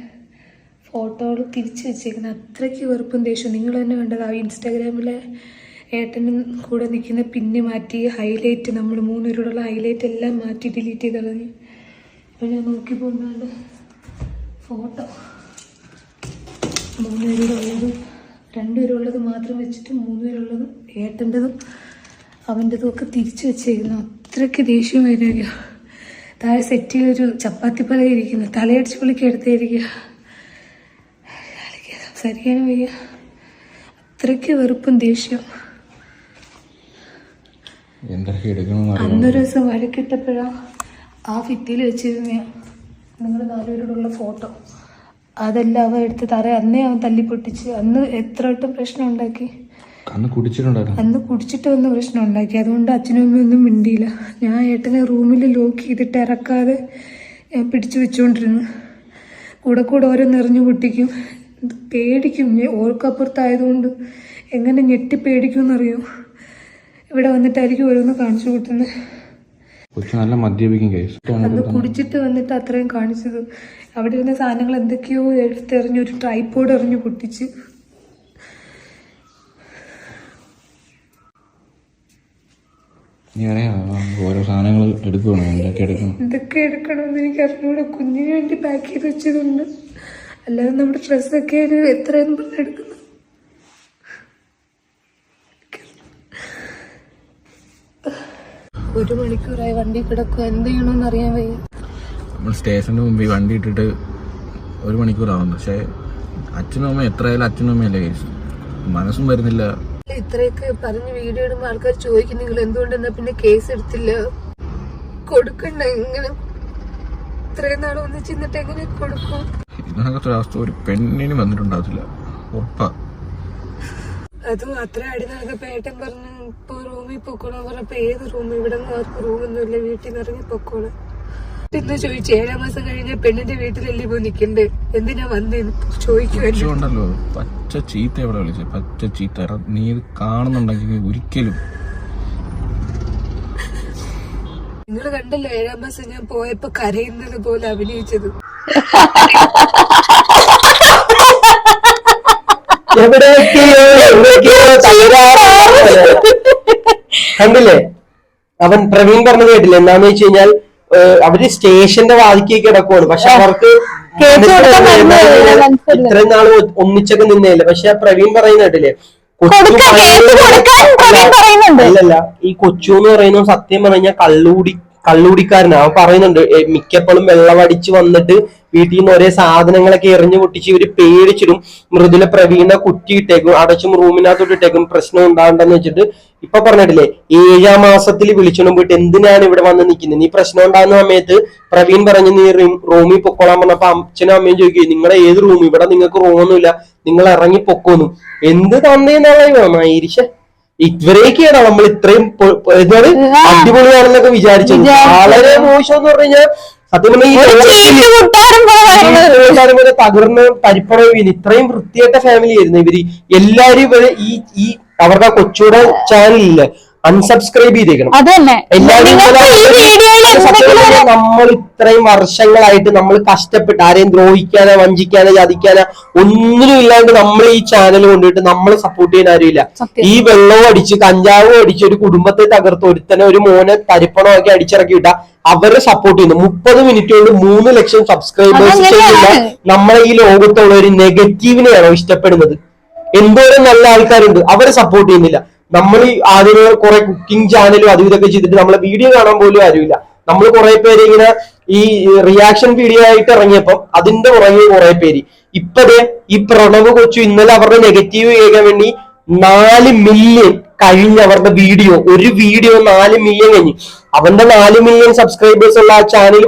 B: ഫോട്ടോകൾ തിരിച്ചു വെച്ചേക്കുന്നത് അത്രയ്ക്ക് വെറുപ്പും ദേഷ്യവും. നിങ്ങൾ തന്നെ കണ്ടത് ആ ഇൻസ്റ്റാഗ്രാമിലെ ഏട്ടനും കൂടെ നിൽക്കുന്ന പിന്നെ മാറ്റി ഹൈലൈറ്റ്, നമ്മൾ 3 പേരോടുള്ള ഹൈലൈറ്റ് എല്ലാം മാറ്റി ഡിലീറ്റ് ചെയ്ത് കളഞ്ഞു. അപ്പോൾ ഞാൻ നോക്കി പോകുന്നുണ്ട് ഫോട്ടോ 3 പേരുള്ളത് 2 പേരുള്ളത് മാത്രം വെച്ചിട്ട് 3 പേരുള്ളത് ഏട്ടൻ്റെതും അവൻ്റെതും ഒക്കെ തിരിച്ചു വെച്ചേക്കുന്നു. അത്രയ്ക്ക് ദേഷ്യം വരുക. താഴെ സെറ്റിലൊരു ചപ്പാത്തി പല ഇരിക്കുന്നു, തലയടിച്ച് പുള്ളിക്ക് എടുത്തേരിക്കുക. സംസാരിക്കാനും വയ്യ, അത്രയ്ക്ക് വെറുപ്പും ദേഷ്യം. അന്നൊരു ദിവസം വഴക്കിട്ടപ്പോഴാ ആ ഭിത്തിയിൽ വെച്ചിരുന്ന നിങ്ങൾ 4 പേരോടുള്ള ഫോട്ടോ അതെല്ലാം അവൻ എടുത്ത് അന്നേ അവൻ തല്ലിപ്പൊട്ടിച്ച്. അന്ന് എത്ര വട്ടം പ്രശ്നം ഉണ്ടാക്കി. അന്ന് കുടിച്ചിട്ട് വന്ന് പ്രശ്നം ഉണ്ടാക്കി. അതുകൊണ്ട് അച്ഛനും അമ്മയും ഒന്നും മിണ്ടിയില്ല. ഞാൻ ഏട്ടനെ റൂമിൽ ലോക്ക് ചെയ്തിട്ട് ഇറക്കാതെ ഞാൻ പിടിച്ചു വെച്ചുകൊണ്ടിരുന്നു. കൂടെ ഓരോന്നെറിഞ്ഞു പൊട്ടിക്കും. പേടിക്കും. ഓർക്കപ്പുറത്തായതുകൊണ്ട് എങ്ങനെ ഞെട്ടി പേടിക്കുമെന്നറിയോ. ഇവിടെ വന്നിട്ടായിരിക്കും ഓരോന്ന് കാണിച്ചു കൂട്ടുന്നത്. അന്ന് കുടിച്ചിട്ട് വന്നിട്ട് അത്രയും കാണിച്ചത്. അവിടെ ഇരുന്ന സാധനങ്ങൾ എന്തൊക്കെയോ എടുത്തെറിഞ്ഞു, ഒരു ട്രൈപോഡ് എറിഞ്ഞു പൊട്ടിച്ച്.
A: ഓരോ സാധനങ്ങൾ
B: എന്തൊക്കെ എടുക്കണമെന്ന് എനിക്ക് അറിഞ്ഞൂടെ. കുഞ്ഞിന് വേണ്ടി പാക്ക് ചെയ്ത് വെച്ചതുണ്ട്. അല്ലാതെ നമ്മുടെ ഡ്രസ്സൊക്കെ എത്രയെന്ന് പറഞ്ഞ് എടുക്കുന്നു. 1 മണിക്കൂറായി വണ്ടി കിടക്കുക. എന്ത് ചെയ്യണമെന്ന് അറിയാൻ വയ്യ.
A: നമ്മൾ സ്റ്റേഷന് മുമ്പിൽ വണ്ടി ഇട്ടിട്ട് 1 മണിക്കൂറാവുന്നു. പക്ഷെ അച്ഛനും അമ്മ എത്രയായാലും അച്ഛനും അമ്മയല്ലേ കേസ്, മനസ്സും വരുന്നില്ല.
B: ഇത്രയൊക്കെ പറഞ്ഞ് വീഡിയോ ഇടുമ്പോൾ ആൾക്കാർ ചോദിക്കും നിങ്ങൾ എന്തുകൊണ്ടെന്നാ പിന്നെ കേസ് എടുത്തില്ല, കൊടുക്കണ്ട, ഇങ്ങനെ ഇത്രയും നാൾ ഒന്ന് ചെന്നിട്ട് എങ്ങനെ കൊടുക്കും?
J: ഇതിനകത്തൊരു അവസ്ഥ ഒരു പെണ്ണിന് വന്നിട്ടുണ്ടാകത്തില്ല, ഉറപ്പാ.
B: അതും അത്ര അടി നടന്നപ്പോ ഏട്ടൻ പറഞ്ഞു ഇപ്പൊ റൂമിൽ പൊക്കോളാൻ പറഞ്ഞപ്പോ ഏത് റൂം? ഇവിടെ നിന്ന് അവർക്ക് റൂമൊന്നുമില്ല, വീട്ടിൽ നിന്ന് ഇറങ്ങി പൊക്കോളാം. എന്ന് ചോദിച്ചു 7 മാസം കഴിഞ്ഞ പെണ്ണിന്റെ വീട്ടിലല്ലേ പോയി നിക്കണ്ടേ, എന്തിനാ വന്നേന്ന് ചോദിക്കുമല്ലോ.
J: പച്ച ചീത്ത എവിടെ വിളിച്ചത്? പച്ച ചീത്ത. നീ ഇത് കാണുന്നുണ്ടെങ്കിൽ ഒരിക്കലും.
B: നിങ്ങൾ കണ്ടല്ലോ 7 മാസം ഞാൻ പോയപ്പോ കരയുന്നത് പോലെ അഭിനയിച്ചത്.
C: കണ്ടില്ലേ? അവൻ പ്രവീൺ പറഞ്ഞത് കേട്ടില്ലേ? എന്താന്ന് വെച്ച് കഴിഞ്ഞാൽ അവര് സ്റ്റേഷന്റെ വാതിക്കേക്ക് കിടക്കുവാണ്, പക്ഷെ അവർക്ക് ഇത്രയും നാള് ഒന്നിച്ചൊക്കെ നിന്നേയില്ല. പക്ഷെ പ്രവീൺ പറയുന്ന കേട്ടില്ലേ, അല്ലല്ല, ഈ കൊച്ചു എന്ന് പറയുന്നത് സത്യം പറഞ്ഞാൽ കള്ളുകുടിക്കാരനാ. അവൻ പറയുന്നുണ്ട് മിക്കപ്പോഴും വെള്ളമടിച്ച് വന്നിട്ട് വീട്ടിൽ നിന്ന് ഒരേ സാധനങ്ങളൊക്കെ എറിഞ്ഞു പൊട്ടിച്ച് ഇവര് പേടിച്ചിടും. മൃദുല പ്രവീണ കുറ്റിയിട്ടേക്കും, അടച്ചും റൂമിനകത്തോട്ടിട്ടേക്കും, പ്രശ്നം ഉണ്ടാകണ്ടെന്ന് വെച്ചിട്ട്. ഇപ്പൊ പറഞ്ഞിട്ടില്ലേ 7 മാസത്തിൽ വിളിച്ചോണ്ടും പോയിട്ട് എന്തിനാണ് ഇവിടെ വന്ന് നിൽക്കുന്നത്? നീ പ്രശ്നം ഉണ്ടാകുന്ന സമയത്ത് പ്രവീൺ പറഞ്ഞു നീ റൂമിൽ പൊക്കോളാൻ പറഞ്ഞപ്പോ അച്ഛനും അമ്മയും ചോദിക്കും നിങ്ങളുടെ ഏത് റൂം? ഇവിടെ നിങ്ങൾക്ക് റൂമൊന്നുമില്ല, നിങ്ങൾ ഇറങ്ങി പൊക്കോന്നു. എന്ത് തന്നേന്നാ ഈരിശ. ഇവരേക്കാണ് നമ്മൾ ഇത്രയും അടിപൊളിയാണെന്നൊക്കെ വിചാരിച്ചത്. വളരെ മോശം എന്ന് പറഞ്ഞു കഴിഞ്ഞാൽ സത്യം പറഞ്ഞാൽ തകർന്ന് പരിപ്പണ വീണ്. ഇത്രയും വൃത്തിയായിട്ട ഫാമിലി ആയിരുന്നു ഇവര് എല്ലാരും. ഇവര് ഈ അവരുടെ കൊച്ചൂടെ ചാനലില്ല അൺസബ്സ്ക്രൈബ് ചെയ്തേക്കണം എല്ലാവരും. നമ്മൾ ഇത്രയും വർഷങ്ങളായിട്ട് നമ്മൾ കഷ്ടപ്പെട്ട് ആരെയും ദ്രോഹിക്കാനോ വഞ്ചിക്കാനോ ചതിക്കാനോ ഒന്നിനും ഇല്ലാണ്ട് നമ്മൾ ഈ ചാനൽ കൊണ്ടിട്ട് നമ്മളെ സപ്പോർട്ട് ചെയ്യാൻ ആരുമില്ല. ഈ വെള്ളവും അടിച്ച് കഞ്ചാവും അടിച്ച് ഒരു കുടുംബത്തെ തകർത്ത് ഒരുത്തനെ ഒരു മോനെ തരിപ്പണമൊക്കെ അടിച്ചിറക്കി വിട്ട അവരെ സപ്പോർട്ട് ചെയ്യുന്നു. 30 മിനിറ്റ് കൊണ്ട് 3 ലക്ഷം സബ്സ്ക്രൈബേഴ്സ് ചെയ്യുന്ന നമ്മളെ ഈ ലോകത്തുള്ള ഒരു നെഗറ്റീവിനെയാണോ ഇഷ്ടപ്പെടുന്നത്? എന്തോരം നല്ല ആൾക്കാരുണ്ട്, അവരെ സപ്പോർട്ട് ചെയ്യുന്നില്ല. നമ്മൾ ആദ്യം കുറെ കുക്കിംഗ് ചാനലും അതും ഇതൊക്കെ ചെയ്തിട്ട് നമ്മളെ വീഡിയോ കാണാൻ പോലും ആരുമില്ല. നമ്മൾ കുറെ പേര് ഇങ്ങനെ ഈ റിയാക്ഷൻ വീഡിയോ ആയിട്ട് ഇറങ്ങിയപ്പം അതിന്റെ പുറകെ കുറെ പേര്. ഇപ്പതേ ഈ പ്രണവ് കൊച്ചു ഇന്നലെ അവരുടെ നെഗറ്റീവ് കേൾക്കാൻ വേണ്ടി 4 മില്യൺ കഴിഞ്ഞ അവരുടെ വീഡിയോ, ഒരു വീഡിയോ 4 മില്യൺ കഴിഞ്ഞു. അവന്റെ 4 മില്യൺ സബ്സ്ക്രൈബേഴ്സ് ഉള്ള ആ ചാനൽ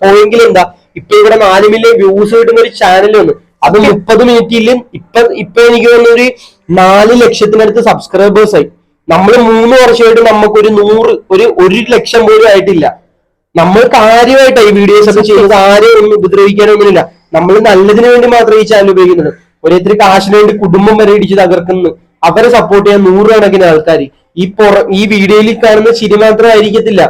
C: പോയെങ്കിൽ എന്താ ഇപ്പൊ ഇവിടെ 4 മില്യൺ വ്യൂസ് കിട്ടുന്ന ഒരു ചാനൽ വന്നു. അത് 30 മിനിറ്റിലും ഇപ്പൊ എനിക്ക് തോന്നുന്ന ഒരു 4 ലക്ഷത്തിനടുത്ത് സബ്സ്ക്രൈബേഴ്സ് ആയി. നമ്മൾ 3 വർഷമായിട്ട് നമുക്കൊരു 1 ലക്ഷം പോലും ആയിട്ടില്ല. നമ്മൾ കാര്യമായിട്ടാണ് ഈ വീഡിയോസ് ഒക്കെ ചെയ്യുന്നത്. ആരെയും ഒന്നും ഉപദ്രവിക്കാനൊന്നുമില്ല. നമ്മൾ നല്ലതിനു വേണ്ടി മാത്രമേ ഈ ചാനൽ ഉപയോഗിക്കുന്നുള്ളൂ. ഓരോരുത്തർ കാശിന് വേണ്ടി കുടുംബം വരെ ഇടിച്ച് തകർക്കുന്നു. അവരെ സപ്പോർട്ട് ചെയ്യാൻ 100 കണക്കിന് ആൾക്കാർ. ഈ വീഡിയോയിൽ കാണുന്ന ശരി മാത്രമായിരിക്കത്തില്ല,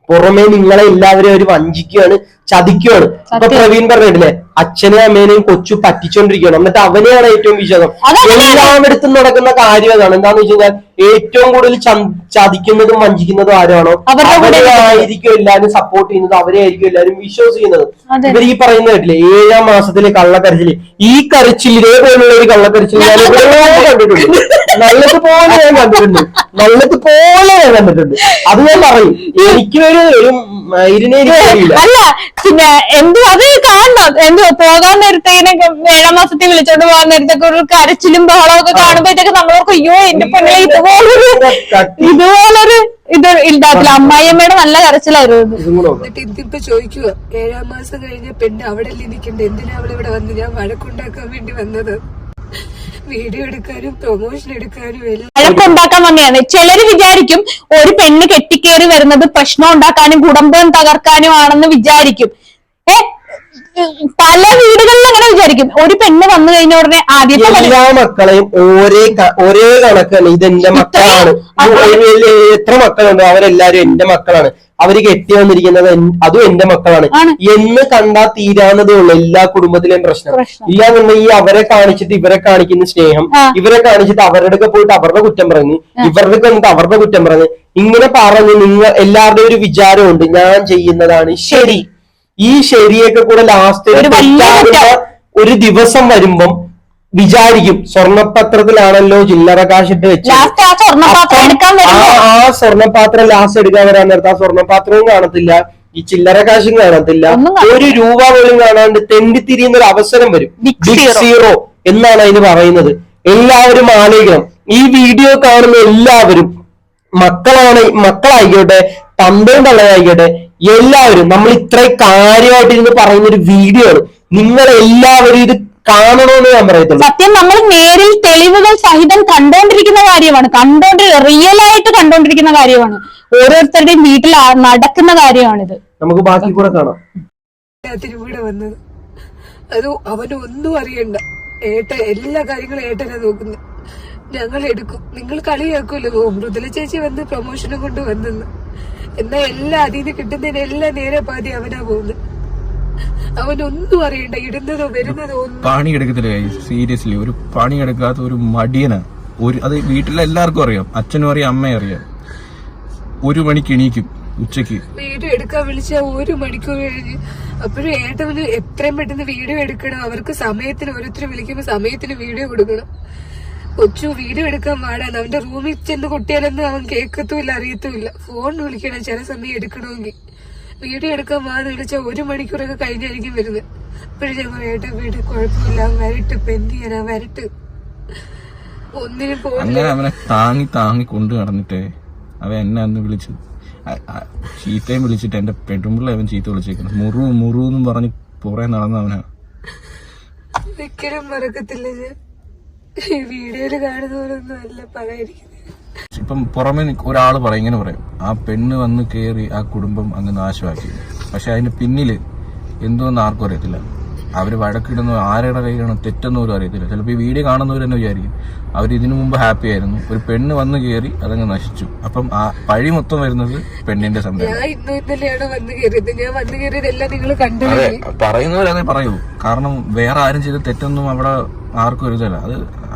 C: പുറമേ നിങ്ങളെ എല്ലാവരും അവർ വഞ്ചിക്കുകയാണ്, ചതിക്കുകയാണ്. ഇപ്പൊ പ്രവീൺ പറഞ്ഞിട്ടില്ലേ അച്ഛനെയും അമ്മേനെയും കൊച്ചു പറ്റിച്ചോണ്ടിരിക്കുകയാണ്, എന്നിട്ട് അവനെയാണ് ഏറ്റവും വിശ്വാസം. എല്ലായിടത്തും നടക്കുന്ന കാര്യം അതാണ്. എന്താന്ന് വെച്ച് കഴിഞ്ഞാൽ ഏറ്റവും കൂടുതൽ ചതിക്കുന്നതും വഞ്ചിക്കുന്നതും ആരാണോ അവരെയായിരിക്കും എല്ലാവരും സപ്പോർട്ട് ചെയ്യുന്നത്, അവരെ ആയിരിക്കും എല്ലാവരും വിശ്വസിക്കുന്നത്. ഇവർ ഈ പറയുന്ന കേട്ടില്ലേ 7 മാസത്തിലെ കള്ളക്കരച്ചില്, ഈ കരച്ചിൽ ഇതേപോലുള്ള ഒരു കള്ളക്കരച്ചിൽ ഞാൻ കണ്ടിട്ടുണ്ട്. നല്ലതുപോലെ ഞാൻ കണ്ടിട്ടുണ്ട്. അത് ഞാൻ പറയും. എനിക്ക് ഒരു മൈരിനെ
D: അല്ല പിന്നെ അത് കാണണം. പോകാൻ നേരത്തേനെ 7 മാസത്തിൽ വിളിച്ചോണ്ട് പോകാൻ നേരത്തൊക്കെ ഒരു കരച്ചിലും ബഹളവും ഒക്കെ കാണുമ്പോഴത്തേക്ക് നമ്മളോർക്ക് അയ്യോ എന്റെ പെണ്ണെ ഇതുപോലൊരു ഇത് ഇല്ലാത്തില്ല. അമ്മായിയമ്മയുടെ നല്ല കരച്ചിലായിരുന്നു.
B: എന്നിട്ട് ഇതിപ്പോ ചോദിക്കുക 7 മാസം കഴിഞ്ഞ പെണ്ണ് അവിടെ നിൽക്കണ്ടേ, എന്തിനാ അവള് ഇവിടെ വന്ന്? ഞാൻ വഴക്കുണ്ടാക്കാൻ വേണ്ടി വന്നത്, വീഡിയോ എടുക്കാനും പ്രൊമോഷൻ എടുക്കാനും
D: വഴക്കുണ്ടാക്കാൻ വന്നെയാണ്. ചിലര് വിചാരിക്കും ഒരു പെണ്ണ് കെട്ടിക്കേറി വരുന്നത് പ്രശ്നം ഉണ്ടാക്കാനും കുടുംബം തകർക്കാനും ആണെന്ന് വിചാരിക്കും. പല വീടുകളിലും അങ്ങനെ വിചാരിക്കും. ഒരു പെണ്ണ് വന്നു കഴിഞ്ഞ ഉടനെ ആദ്യത്തെ
C: എല്ലാ മക്കളെയും ഒരേ കണക്കാണ്. ഇതെന്റെ മക്കളാണ്. എത്ര മക്കളുണ്ടോ അവരെല്ലാരും എന്റെ മക്കളാണ്, അവര് കെട്ടി വന്നിരിക്കുന്നത് അതും എന്റെ മക്കളാണ് എന്ന് കണ്ടാൽ തീരാവുന്നതേ ഉള്ളൂ എല്ലാ കുടുംബത്തിലെയും പ്രശ്നം. ഇല്ലാന്നുണ്ടെങ്കിൽ അവരെ കാണിച്ചിട്ട് ഇവരെ കാണിക്കുന്ന സ്നേഹം, ഇവരെ കാണിച്ചിട്ട് അവരുടെ പോയിട്ട് അവരുടെ കുറ്റം പറഞ്ഞ്, ഇവരുടെ വന്നിട്ട് അവരുടെ കുറ്റം പറഞ്ഞ്, ഇങ്ങനെ പറഞ്ഞ് നിങ്ങൾ എല്ലാവരുടെയും ഒരു വിചാരമുണ്ട് ഞാൻ ചെയ്യുന്നതാണ് ശരി. ഈ ശരിയൊക്കെ കൂടെ ലാസ്റ്റ് ഒരു ദിവസം വരുമ്പം വിചാരിക്കും സ്വർണ്ണപത്രത്തിലാണല്ലോ ചില്ലറ കാശിട്ട് വെച്ചത്. ആ സ്വർണ്ണപാത്രം ലാസ്റ്റ് എടുക്കാൻ വരാൻ നേരത്ത് ആ സ്വർണ്ണപാത്രവും കാണത്തില്ല, ഈ ചില്ലറ കാശും കാണത്തില്ല, 1 രൂപ പോലും കാണാണ്ട് തെണ്ടിത്തിരിയുന്ന ഒരു അവസരം വരും. ബിഗ് സീറോ എന്നാണ് അതിന് പറയുന്നത്. എല്ലാവരും ആലോചിക്കണം. ഈ വീഡിയോ കാണുന്ന എല്ലാവരും മക്കളായിക്കോട്ടെ തന്തയും തള്ളയായിക്കോട്ടെ എല്ലാവരും നമ്മൾ ഇത്രയും കാര്യമായിട്ട് ഇരുന്ന് പറയുന്ന ഒരു വീഡിയോ ആണ്. നിങ്ങൾ എല്ലാവരും ഇത് കാണണമെന്ന് ഞാൻ പറയത്തുള്ളൂ.
D: സത്യം നമ്മൾ നേരിൽ തെളിവുകൾ സഹിതം കണ്ടോണ്ടിരിക്കുന്ന കാര്യമാണ്, റിയൽ ആയിട്ട് കണ്ടോണ്ടിരിക്കുന്ന കാര്യമാണ്, ഓരോരുത്തരുടെയും വീട്ടിൽ നടക്കുന്ന കാര്യമാണിത്.
C: നമുക്ക് ബാക്കി കൂടെ കാണാം.
B: ഇവിടെ വന്നത് അത് അവനൊന്നും അറിയണ്ട. എല്ലാ കാര്യങ്ങളും ഏട്ടനെ നോക്കുന്നത്. ഞങ്ങൾ എടുക്കും. നിങ്ങൾ കളിയാക്കുമല്ലോ മൃദുല ചേച്ചി വന്ന് പ്രൊമോഷനും കൊണ്ട് വന്നെന്ന്. എന്നാ എല്ലാം അതിന് കിട്ടുന്നതിനെല്ലാം നേരെ പാതി അവനാ പോകുന്നത്. അവനൊന്നും അറിയണ്ട. ഇടുന്നതോ വരുന്നതോ ഒന്നും
A: പണിയെടുക്കത്തില്ല. സീരിയസ്ലി ഒരു പണിയെടുക്കാത്ത ഒരു മടിയനാ. അത് വീട്ടിലെ എല്ലാവർക്കും അറിയാം, അച്ഛനും അറിയാം, അമ്മയും അറിയാം. 1 മണിക്ക് എണീക്കും ഉച്ചക്ക്.
B: വീഡിയോ എടുക്കാൻ വിളിച്ച 1 മണിക്കൂർ കഴിഞ്ഞ്. അപ്പോഴും ഏട്ടന് എത്രയും പെട്ടെന്ന് വീഡിയോ എടുക്കണം. അവർക്ക് സമയത്തിന് ഓരോരുത്തർ വിളിക്കുമ്പോ സമയത്തിന് വീഡിയോ കൊടുക്കണം. കൊച്ചു വീഡിയോ എടുക്കാൻ പാടാണ്. അവന്റെ റൂമിൽ ചെന്ന് കൊട്ടിയാലൊന്നും അവൻ കേൾക്കത്തുമില്ല, അറിയത്തുമില്ല. ഫോൺ വിളിക്കണം ചില സമയം എടുക്കണമെങ്കിൽ. വീഡിയോ എടുക്കാൻ വാന്ന് വിളിച്ചാൽ 1 മണിക്കൂറൊക്കെ കഴിഞ്ഞായിരിക്കും വരുന്നത്. അപ്പോഴും ഞാൻ ഏട്ടാ വീട് കുഴപ്പമില്ല, വരട്ട്, ഇപ്പൊ എന്ത് ചെയ്യാനാ, വരട്ട്, ഒന്നിനും
A: അങ്ങനെ അവനെ താങ്ങി കൊണ്ടു നടന്നിട്ടേ അവൻ എന്നെ അന്ന് വിളിച്ചു ചീത്തയും വിളിച്ചിട്ട് എന്റെ പെൺപിള്ള അവൻ ചീത്ത വിളിച്ചേക്കണം. മുറു എന്നും പറഞ്ഞ് പുറേ നടന്ന അവനാ.
B: ഒരിക്കലും മറക്കത്തില്ല ഞാൻ. വീഡിയോയില് കാണുന്ന പോലൊന്നും അല്ല പറയാതിരിക്കുന്നത്.
A: ഇപ്പം പുറമെ ഒരാള് പറയും, ഇങ്ങനെ പറയും, ആ പെണ്ണ് വന്ന് കേറി ആ കുടുംബം അങ്ങ് നാശമാക്കി. പക്ഷെ അതിന്റെ പിന്നില് എന്തോന്ന് ആർക്കും അറിയത്തില്ല. അവര് വഴക്കിടുന്ന ആരുടെ കയ്യിലാണോ തെറ്റെന്ന് പോലും അറിയത്തില്ല. ചിലപ്പോൾ ഈ വീഡിയോ കാണുന്നവർ തന്നെ വിചാരിക്കും അവർ ഇതിനു മുമ്പ് ഹാപ്പി ആയിരുന്നു, ഒരു പെണ്ണ് വന്ന് കയറി അതങ്ങ് നശിച്ചു. അപ്പം ആ പഴി മൊത്തം വരുന്നത് പെണ്ണിന്റെ സംഭവം. അതെ, പറയുന്നവരതേ പറയൂ. കാരണം വേറെ ആരും ചെയ്ത തെറ്റൊന്നും അവിടെ ആർക്കും ഒരുതല്ല. അത്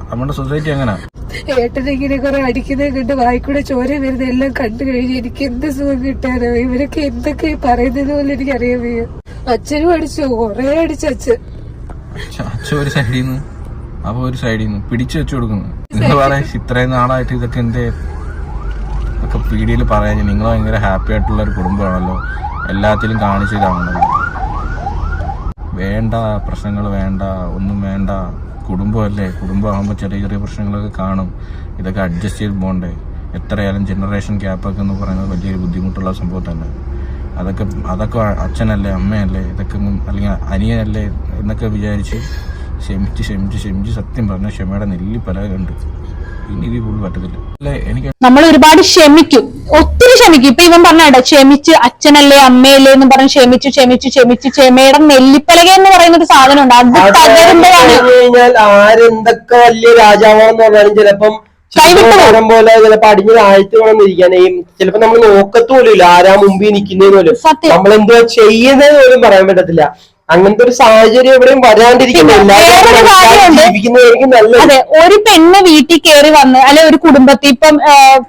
A: നമ്മുടെ സൊസൈറ്റി അങ്ങനെ.
B: ഏട്ടനെ ഇങ്ങനെ കുറെ അടിക്കുന്നത് കണ്ട് വായിക്കൂടെ ചോര വരുന്ന എല്ലാം കണ്ടു കഴിഞ്ഞ് എനിക്ക് എന്ത് സുഖം കിട്ടാനോ. ഇവരൊക്കെ എന്തൊക്കെ പറയുന്നത് പോലെ എനിക്ക് അറിയാൻ വയ്യ. അച്ഛനും അടിച്ചു, കൊറേ അടിച്ചു അച്ഛൻ
A: ഒരു സൈഡിൽ നിന്ന് അപ്പൊ ഒരു സൈഡിൽ നിന്ന് പിടിച്ചു വെച്ചു കൊടുക്കുന്നു. നിങ്ങൾ പറയാ ഇത്രയും നാളായിട്ട് ഇതൊക്കെ എന്റെ ഒക്കെ പീഡിയയിൽ പറയാൻ നിങ്ങൾ ഭയങ്കര ഹാപ്പി ആയിട്ടുള്ള ഒരു കുടുംബമാണല്ലോ, എല്ലാത്തിലും കാണിച്ചതാണല്ലോ. വേണ്ട പ്രശ്നങ്ങൾ വേണ്ട, ഒന്നും വേണ്ട. കുടുംബമല്ലേ, കുടുംബമാകുമ്പോൾ ചെറിയ ചെറിയ പ്രശ്നങ്ങളൊക്കെ കാണും. ഇതൊക്കെ അഡ്ജസ്റ്റ് ചെയ്ത് പോകണ്ടേ. എത്രയായാലും ജനറേഷൻ ഗ്യാപ്പൊക്കെ എന്ന് പറയുന്നത് വലിയൊരു ബുദ്ധിമുട്ടുള്ള സംഭവം തന്നെ. അതൊക്കെ അച്ഛനല്ലേ, അമ്മയല്ലേ, ഇതൊക്കെ അല്ലെങ്കിൽ അനിയനല്ലേ എന്നൊക്കെ വിചാരിച്ച് ക്ഷമിച്ച് സത്യം പറഞ്ഞ ക്ഷമയുടെ നെല്ലി പലകുണ്ട്. ഇനി ഇത് കൂടുതൽ പറ്റത്തില്ല അല്ലേ. എനിക്ക്
D: നമ്മൾ ഒരുപാട് ക്ഷമിക്കും, ഒത്തിരി ക്ഷമിക്കും. ഇപ്പൊ ഇവൻ പറഞ്ഞ ക്ഷമിച്ച് അച്ഛനല്ലേ അമ്മയല്ലേ എന്ന് പറഞ്ഞ് ക്ഷമിച്ച് ക്ഷമയുടെ നെല്ലിപ്പലക എന്ന് പറയുന്ന ഒരു സാധനം ഉണ്ട്. അത് തകരുമ്പോഴാണ്
C: ആരെന്തൊക്കെ വലിയ രാജാവാണെന്ന് പറഞ്ഞാലും ചിലപ്പം പോലെ ചിലപ്പോ അടിഞ്ഞ താഴ്ത്തി വേണമെന്നിരിക്കാനേ ചിലപ്പോ നമ്മൾ നോക്കത്തോലില്ല ആരാ മുമ്പിൽ നിൽക്കുന്നതിന് പോലും. നമ്മളെന്തോ ചെയ്യുന്നതെന്ന് പോലും പറയാൻ പറ്റത്തില്ല. അങ്ങനത്തെ ഒരു സാഹചര്യം എവിടെയും വരാണ്ടിരിക്കുന്നില്ല.
D: അതെ, ഒരു പെണ്ണ് വീട്ടിൽ കയറി വന്ന് അല്ലെ ഒരു കുടുംബത്തിൽ ഇപ്പം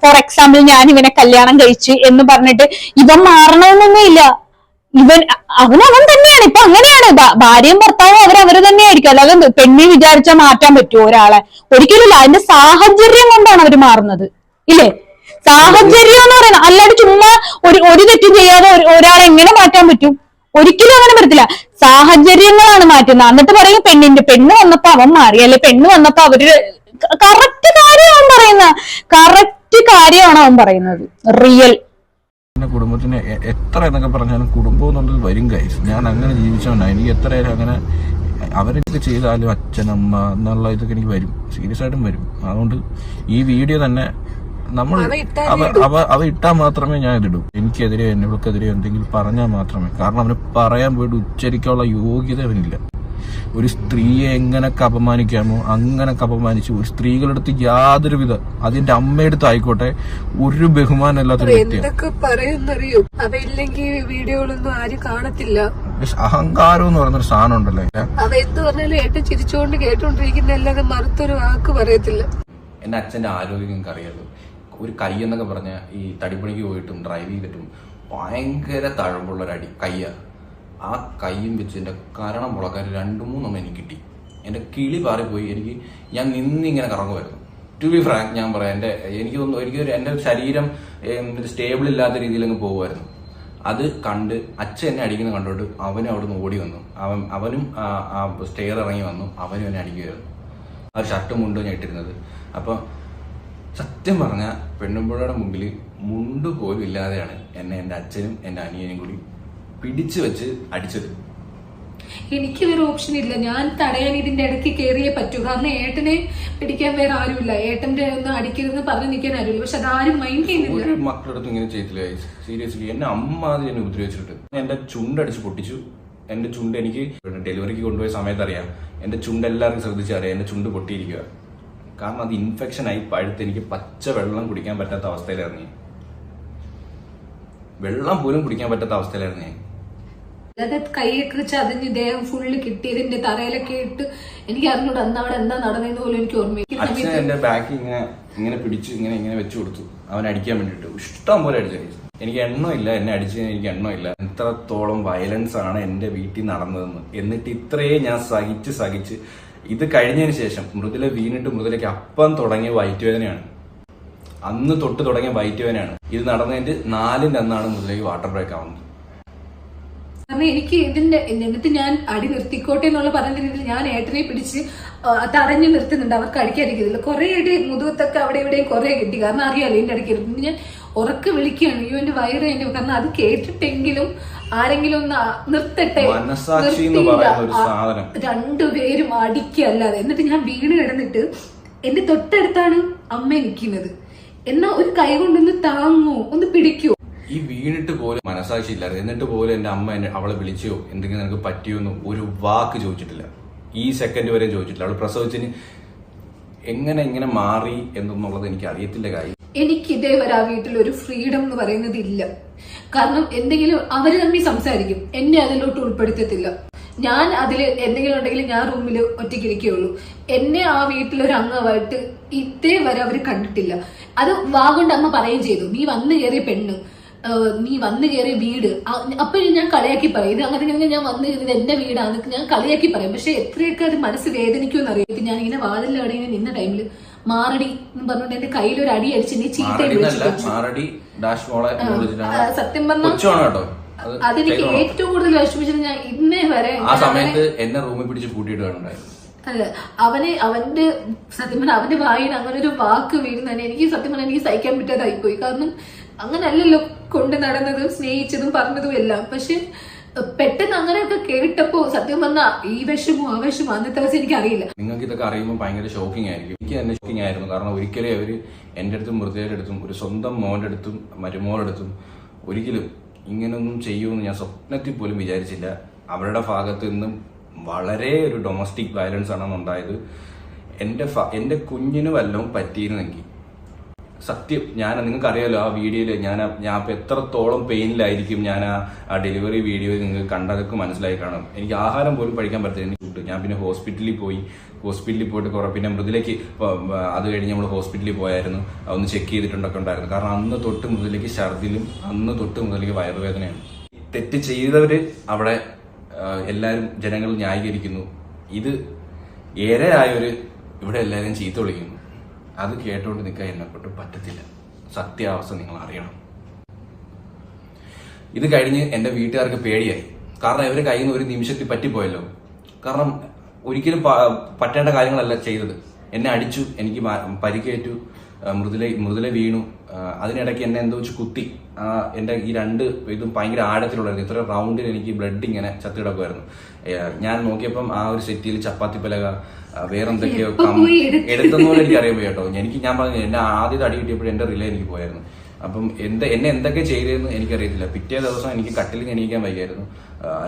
D: ഫോർ എക്സാമ്പിൾ ഞാൻ ഇവനെ കല്യാണം കഴിച്ച് എന്ന് പറഞ്ഞിട്ട് ഇവൻ മാറണമെന്നൊന്നും ഇല്ല. അവൻ തന്നെയാണ്. ഇപ്പൊ അങ്ങനെയാണ് ഭാര്യയും ഭർത്താവും അവര് തന്നെയായിരിക്കും. അല്ലാതെ പെണ്ണി വിചാരിച്ചാൽ മാറ്റാൻ പറ്റുമോ ഒരാളെ? ഒരിക്കലും. അതിന്റെ സാഹചര്യം കൊണ്ടാണ് അവര് മാറുന്നത്, ഇല്ലേ? സാഹചര്യം എന്ന് പറയുന്നത് അല്ലാണ്ട് ചുമ്മാ ഒരു തെറ്റും ചെയ്യാതെ ഒരാളെ എങ്ങനെ മാറ്റാൻ പറ്റും? ഒരിക്കലും അങ്ങനെ പറ്റത്തില്ല. സാഹചര്യങ്ങളാണ് മാറ്റുന്നത്. എന്നിട്ട് പറയും പെണ്ണ് വന്നപ്പോ അവൻ മാറി, അല്ലെ പെണ്ണ് വന്നപ്പോ അവര് കറക്റ്റ് കാര്യമാണ് അവൻ പറയുന്നത്. റിയൽ
A: കുടുംബത്തിന് എത്ര എന്നൊക്കെ പറഞ്ഞാലും കുടുംബം എന്നുള്ളത് വരും ഗൈസ്. ഞാൻ അങ്ങനെ ജീവിച്ചവനാ. എനിക്ക് എത്രയായാലും അങ്ങനെ അവരൊക്കെ ചെയ്താലും അച്ഛനമ്മ എന്നുള്ള ഇതൊക്കെ എനിക്ക് വരും, സീരിയസ് ആയിട്ടും വരും. അതുകൊണ്ട് ഈ വീഡിയോ തന്നെ നമ്മൾ അവ ഇട്ടാൽ മാത്രമേ ഞാൻ ഇതിടൂ. എനിക്കെതിരെ എന്നോടൊക്കെതിരെ എന്തെങ്കിലും പറഞ്ഞാൽ മാത്രമേ. കാരണം അവന് പറയാൻ പോയിട്ട് ഉച്ചരിക്കാനുള്ള യോഗ്യത അവനില്ല. ഒരു സ്ത്രീയെ എങ്ങനൊക്കെ അപമാനിക്കാമോ അങ്ങനൊക്കെ അപമാനിച്ചു. ഒരു സ്ത്രീകളെടുത്ത് യാതൊരുവിധ, അതിന്റെ അമ്മയെടുത്ത് ആയിക്കോട്ടെ, ഒരു ബഹുമാനം ഇല്ലാത്തൊരു വ്യക്തിയാണ്. അഹങ്കാരം എന്ന് പറയുന്നൊരു സാധനം ഉണ്ടല്ലോ. എന്റെ അച്ഛന്റെ ആരോഗ്യം നിങ്ങൾക്ക് അറിയാലോ. ഒരു കൈ എന്നൊക്കെ പറഞ്ഞ ഈ തടിപ്പണിക്ക് പോയിട്ടും ഡ്രൈവ് ചെയ്തിട്ടും ഭയങ്കര തഴമ്പുള്ളൊരടി കയ്യ. ആ കൈയും വെച്ച് എൻ്റെ കരണം മുളക്കാൻ 2-3 എനിക്ക് കിട്ടി. എൻ്റെ കിളി പാറിപ്പോയി. ഞാൻ നിന്നിങ്ങനെ കറങ്ങുമായിരുന്നു. ടു ബി ഫ്രാങ്ക് ഞാൻ പറയാം. എൻ്റെ ശരീരം സ്റ്റേബിൾ ഇല്ലാത്ത രീതിയിൽ അങ്ങ് പോകുമായിരുന്നു. അത് കണ്ട് അച്ഛൻ എന്നെ അടിക്കുന്ന കണ്ടോട്ട് അവനും അവിടെ നിന്ന് ഓടി വന്നു. അവനും ആ സ്റ്റെയർ ഇറങ്ങി വന്നു. അവനും എന്നെ അടിക്കുമായിരുന്നു. ആ ഷർട്ടും മുണ്ടും ഞാൻ ഇട്ടിരുന്നത്. അപ്പം സത്യം പറഞ്ഞ പെണ്ണുമ്പുഴയുടെ മുമ്പിൽ മുണ്ട് പോലും ഇല്ലാതെയാണ് എന്നെ എൻ്റെ അച്ഛനും എൻ്റെ അനിയനും കൂടി പിടിച്ചു വെച്ച് അടിച്ചത്.
E: എനിക്ക് വേറെ ഓപ്ഷൻ ഇല്ല. ഞാൻ തടയാൻ ഇതിന്റെ ഇടയ്ക്ക് കയറിയേ പറ്റൂ. കാരണം ഏട്ടനെ പിടിക്കാൻ വേറെ ആരുമില്ല. ഏട്ടന്റെ ഒന്ന് അടിക്കരുതെന്ന് പറഞ്ഞു നിൽക്കാൻ ആരുമില്ല. പക്ഷെ അതാരും മൈൻഡ് ചെയ്യുന്നില്ല.
A: ഒരു മക്കളടുത്ത് ഇങ്ങനെ ചെയ്തില്ല. സീരിയസ്ലി എന്നെ അമ്മ ആദ്യം എന്നെ ഉപദ്രവിച്ചിട്ട് എന്റെ ചുണ്ടടിച്ച് പൊട്ടിച്ചു. എന്റെ ചുണ്ട് എനിക്ക് ഡെലിവറിക്ക് കൊണ്ടുപോയ സമയത്ത് അറിയാം. എന്റെ ചുണ്ട് എല്ലാവർക്കും ശ്രദ്ധിച്ചറിയാം. എന്റെ ചുണ്ട് പൊട്ടിയിരിക്കുക. കാരണം അത് ഇൻഫെക്ഷൻ ആയി പഴുത്ത് എനിക്ക് പച്ച വെള്ളം കുടിക്കാൻ പറ്റാത്ത അവസ്ഥയിലായിരുന്നു ഞാൻ. വെള്ളം പോലും കുടിക്കാൻ പറ്റാത്ത അവസ്ഥയിലായിരുന്നു ഞാൻ.
E: അല്ലാതെ കൈയൊക്കെ ചതഞ്ഞ് ദേഹം ഫുള്ള് കിട്ടിയതിന്റെ തറയിലൊക്കെ ഇട്ട് എനിക്ക് അറിഞ്ഞൂടെ അന്ന് അവിടെ എന്താ നടന്നതെന്ന് പോലും എനിക്ക് ഓർമ്മയില്ല.
A: അച്ഛൻ എന്റെ ബാക്കി ഇങ്ങനെ പിടിച്ച് ഇങ്ങനെ വെച്ചു കൊടുത്തു അവൻ അടിക്കാൻ വേണ്ടിട്ട്. ഇഷ്ടം പോലെ അടിച്ചു. എനിക്ക് എണ്ണമില്ല, എന്നെ അടിച്ചതിന് എനിക്ക് എണ്ണമില്ല. എത്രത്തോളം വയലൻസ് ആണ് എന്റെ വീട്ടിൽ നടന്നതെന്ന്. എന്നിട്ട് ഇത്രയും ഞാൻ സഹിച്ച് ഇത് കഴിഞ്ഞതിന് ശേഷം മൃദുല വീണിട്ട് മൃദുലയ്ക്ക് അപ്പം തുടങ്ങിയ വയറ്റുവേദനയാണ്. അന്ന് തൊട്ട് തുടങ്ങിയ വയറ്റുവേദനയാണ്. ഇത് നടന്നതിന്റെ 4-ന്റെ അന്നാണ് മൃദുലയ്ക്ക് വാട്ടർ ബ്രേക്ക് ആവുന്നത്.
E: കാരണം എനിക്ക് എന്നിട്ട് ഞാൻ അടി നിർത്തിക്കോട്ടെ എന്നുള്ള പറഞ്ഞ രീതിയിൽ ഞാൻ ഏട്ടനെ പിടിച്ച് തടഞ്ഞു നിർത്തുന്നുണ്ട്. അവർക്ക് അടിക്കാതിരിക്കുന്നില്ല. കുറെ അടി മുതുകത്തൊക്കെ അവിടെ ഇവിടെയും കുറെ കിട്ടി. കാരണം അറിയാലോ എന്റെ അടിക്കരുത്. പിന്നെ ഞാൻ ഉറക്കെ വിളിക്കുകയാണ്, അയ്യോ എന്റെ വയറ് എന്റെ. കാരണം അത് കേട്ടിട്ടെങ്കിലും ആരെങ്കിലും ഒന്ന് നിർത്തട്ടെ. രണ്ടുപേരും അടിക്കല്ലാതെ. എന്നിട്ട് ഞാൻ വീണ് കിടന്നിട്ട് എന്റെ തൊട്ടടുത്താണ് അമ്മ നിൽക്കുന്നത്. എന്നാ ഒരു കൈ കൊണ്ടൊന്ന് താങ്ങോ, ഒന്ന് പിടിക്കോ.
A: ഈ വീണിട്ട് പോലും മനസാക്ഷി ഇല്ലായിരുന്നു. എന്നിട്ട് പോലും എന്റെ അമ്മ അവളെ വിളിച്ചോ എന്തെങ്കിലും നിനക്ക് പറ്റിയോന്നും ഒരു വാക്ക് ചോദിച്ചിട്ടില്ല. ഈ സെക്കൻഡ് വരെ ചോദിച്ചിട്ടില്ല. അവള് പ്രസവിച്ചതിന് എങ്ങനെ മാറി എന്നുള്ളത് എനിക്ക് അറിയത്തില്ല കാര്യം.
E: എനിക്ക് ഇതേവരെ ആ വീട്ടിൽ ഒരു ഫ്രീഡം എന്ന് പറയുന്നത് ഇല്ല. കാരണം എന്തെങ്കിലും അവര് തമ്മിൽ സംസാരിക്കും, എന്നെ അതിലോട്ട് ഉൾപ്പെടുത്തത്തില്ല. ഞാൻ അതിൽ എന്തെങ്കിലും ഉണ്ടെങ്കിൽ ഞാൻ റൂമിൽ ഒറ്റയ്ക്കിരിക്കുകയുള്ളൂ. എന്നെ ആ വീട്ടിലൊരു അംഗമായിട്ട് ഇതേവരെ അവര് കണ്ടിട്ടില്ല. അത് വാഗൊണ്ട് അമ്മ പറയുകയും ചെയ്തു, നീ വന്നു കയറിയ പെണ്ണ്, നീ വന്നു കയറിയ വീട്. അപ്പോഴും ഞാൻ കളിയാക്കി പറയും, ഇത് അങ്ങനെ ഞാൻ വന്നു കയറിയത് എന്റെ വീടാണ് ഞാൻ കളിയാക്കി പറയും. പക്ഷെ എത്രയൊക്കെ അത് മനസ്സ് വേദനിക്കുമെന്ന് അറിയാം. ഞാൻ ഇങ്ങനെ വാതിലവിടെ ഇങ്ങനെ നിന്ന ടൈമില് മാറടി എന്ന് പറഞ്ഞോണ്ട് എന്റെ കയ്യിൽ ഒരു അടി അടിച്ച് നീ ചീത്തയും സത്യം പറഞ്ഞാൽ അതെനിക്ക് ഏറ്റവും കൂടുതൽ വിഷമിച്ചത്. ഞാൻ ഇന്നേ വരെ
A: ആ സമയത്ത് എന്നെ റൂമിൽ പിടിച്ച് കൂട്ടിയിട്ടാണ്.
E: അതെ, അവന്റെ സത്യം പറഞ്ഞാൽ അവന്റെ വായിൽ അങ്ങനെ ഒരു വാക്ക് വീഴുന്ന തന്നെ എനിക്ക് സത്യം പറഞ്ഞാൽ എനിക്ക് സഹിക്കാൻ പറ്റാതായിപ്പോയി. കാരണം അങ്ങനല്ലല്ലോ കൊണ്ട് നടന്നതും സ്നേഹിച്ചതും പറഞ്ഞതും എല്ലാം. പക്ഷെ പെട്ടെന്ന് അങ്ങനെയൊക്കെ കേട്ടപ്പോ സത്യം പറഞ്ഞാൽ ഈ വിഷമോ ആ വിഷമോ അന്നത്തെ ദിവസം എനിക്ക് അറിയില്ല.
A: നിങ്ങൾക്ക് ഇതൊക്കെ അറിയുമ്പോൾ ഭയങ്കര ഷോക്കിംഗ് ആയിരിക്കും. എനിക്ക് തന്നെ ഷോക്കിംഗ് ആയിരുന്നു. കാരണം ഒരിക്കലും അവര് എന്റെ അടുത്തും മൃദുലയുടെ അടുത്തും ഒരു സ്വന്തം മോന്റെ അടുത്തും മരുമോളടുത്തും ഒരിക്കലും ഇങ്ങനൊന്നും ചെയ്യുമെന്ന് ഞാൻ സ്വപ്നത്തിൽ പോലും വിചാരിച്ചില്ല. അവരുടെ ഭാഗത്ത് നിന്നും വളരെ ഒരു ഡൊമസ്റ്റിക് വയലൻസ് ആണ് ഉണ്ടായത്. എന്റെ കുഞ്ഞിന് വല്ലതും പറ്റിയിരുന്നെങ്കിൽ സത്യം നിങ്ങൾക്ക് അറിയാലോ ആ വീഡിയോയില് ഞാൻ എത്രത്തോളം പെയിനിലായിരിക്കും. ഞാൻ ആ ഡെലിവറി വീഡിയോ നിങ്ങൾക്ക് കണ്ടതൊക്കെ മനസ്സിലായി കാണും. എനിക്ക് ആഹാരം പോലും കഴിക്കാൻ പറ്റില്ല. ഞാൻ പിന്നെ ഹോസ്പിറ്റലിൽ പോയിട്ട് കുറെ പിന്നെ മൃദുലയ്ക്ക് അത് കഴിഞ്ഞ് നമ്മൾ ഹോസ്പിറ്റലിൽ പോയായിരുന്നു. ഒന്ന് ചെക്ക് ചെയ്തിട്ടൊക്കെ ഉണ്ടായിരുന്നു. കാരണം അന്ന് തൊട്ട് മൃദുലയ്ക്ക് ഛർദിലും അന്ന് തൊട്ട് മൃദുലയ്ക്ക് വയറുവേദനയാണ്. തെറ്റ് ചെയ്തവര് അവിടെ എല്ലാവരും ജനങ്ങൾ ന്യായീകരിക്കുന്നു. ഇത് ഏറെയായവര് ഇവിടെ എല്ലാവരും ചീത്ത വിളിക്കുന്നു. അത് കേട്ടോണ്ട് നിൽക്കാൻ എന്നെക്കൊണ്ട് പറ്റത്തില്ല. സത്യാവസ്ഥ നിങ്ങൾ അറിയണം. ഇത് കഴിഞ്ഞ് എന്റെ വീട്ടുകാർക്ക് പേടിയായി. കാരണം ഇവര് കയ്യിൽ നിന്ന് ഒരു നിമിഷത്തിൽ പറ്റിപ്പോയല്ലോ. കാരണം ഒരിക്കലും പറ്റേണ്ട കാര്യങ്ങളല്ല ചെയ്തത്. എന്നെ അടിച്ചു, എനിക്ക് പരിക്കേറ്റു, മൃദുല വീണു. അതിനിടയ്ക്ക് എന്നെ എന്തോ വെച്ച് കുത്തി. എന്റെ ഈ രണ്ട് ഇതും ഭയങ്കര ആഴത്തിലുണ്ടായിരുന്നു. ഇത്ര റൗണ്ടിൽ എനിക്ക് ബ്ലഡ് ഇങ്ങനെ ചത്തിടക്കുമായിരുന്നു. ഞാൻ നോക്കിയപ്പം ആ ഒരു സെറ്റിയിൽ ചപ്പാത്തി പലക വേറെന്തൊക്കെയോ എടുത്തെന്നോലെ എനിക്ക് അറിയാൻ പോയി കേട്ടോ. ഞാൻ പറഞ്ഞു എന്നെ ആദ്യത്തെ അടി കിട്ടിയപ്പോഴും എന്റെ റിലേ എനിക്ക് പോയായിരുന്നു. അപ്പം എന്നെ എന്തൊക്കെ ചെയ്തതെന്ന് എനിക്കറിയത്തില്ല. പിറ്റേ ദിവസം എനിക്ക് കട്ടിലിൽ എണീക്കാൻ വയ്യായിരുന്നു.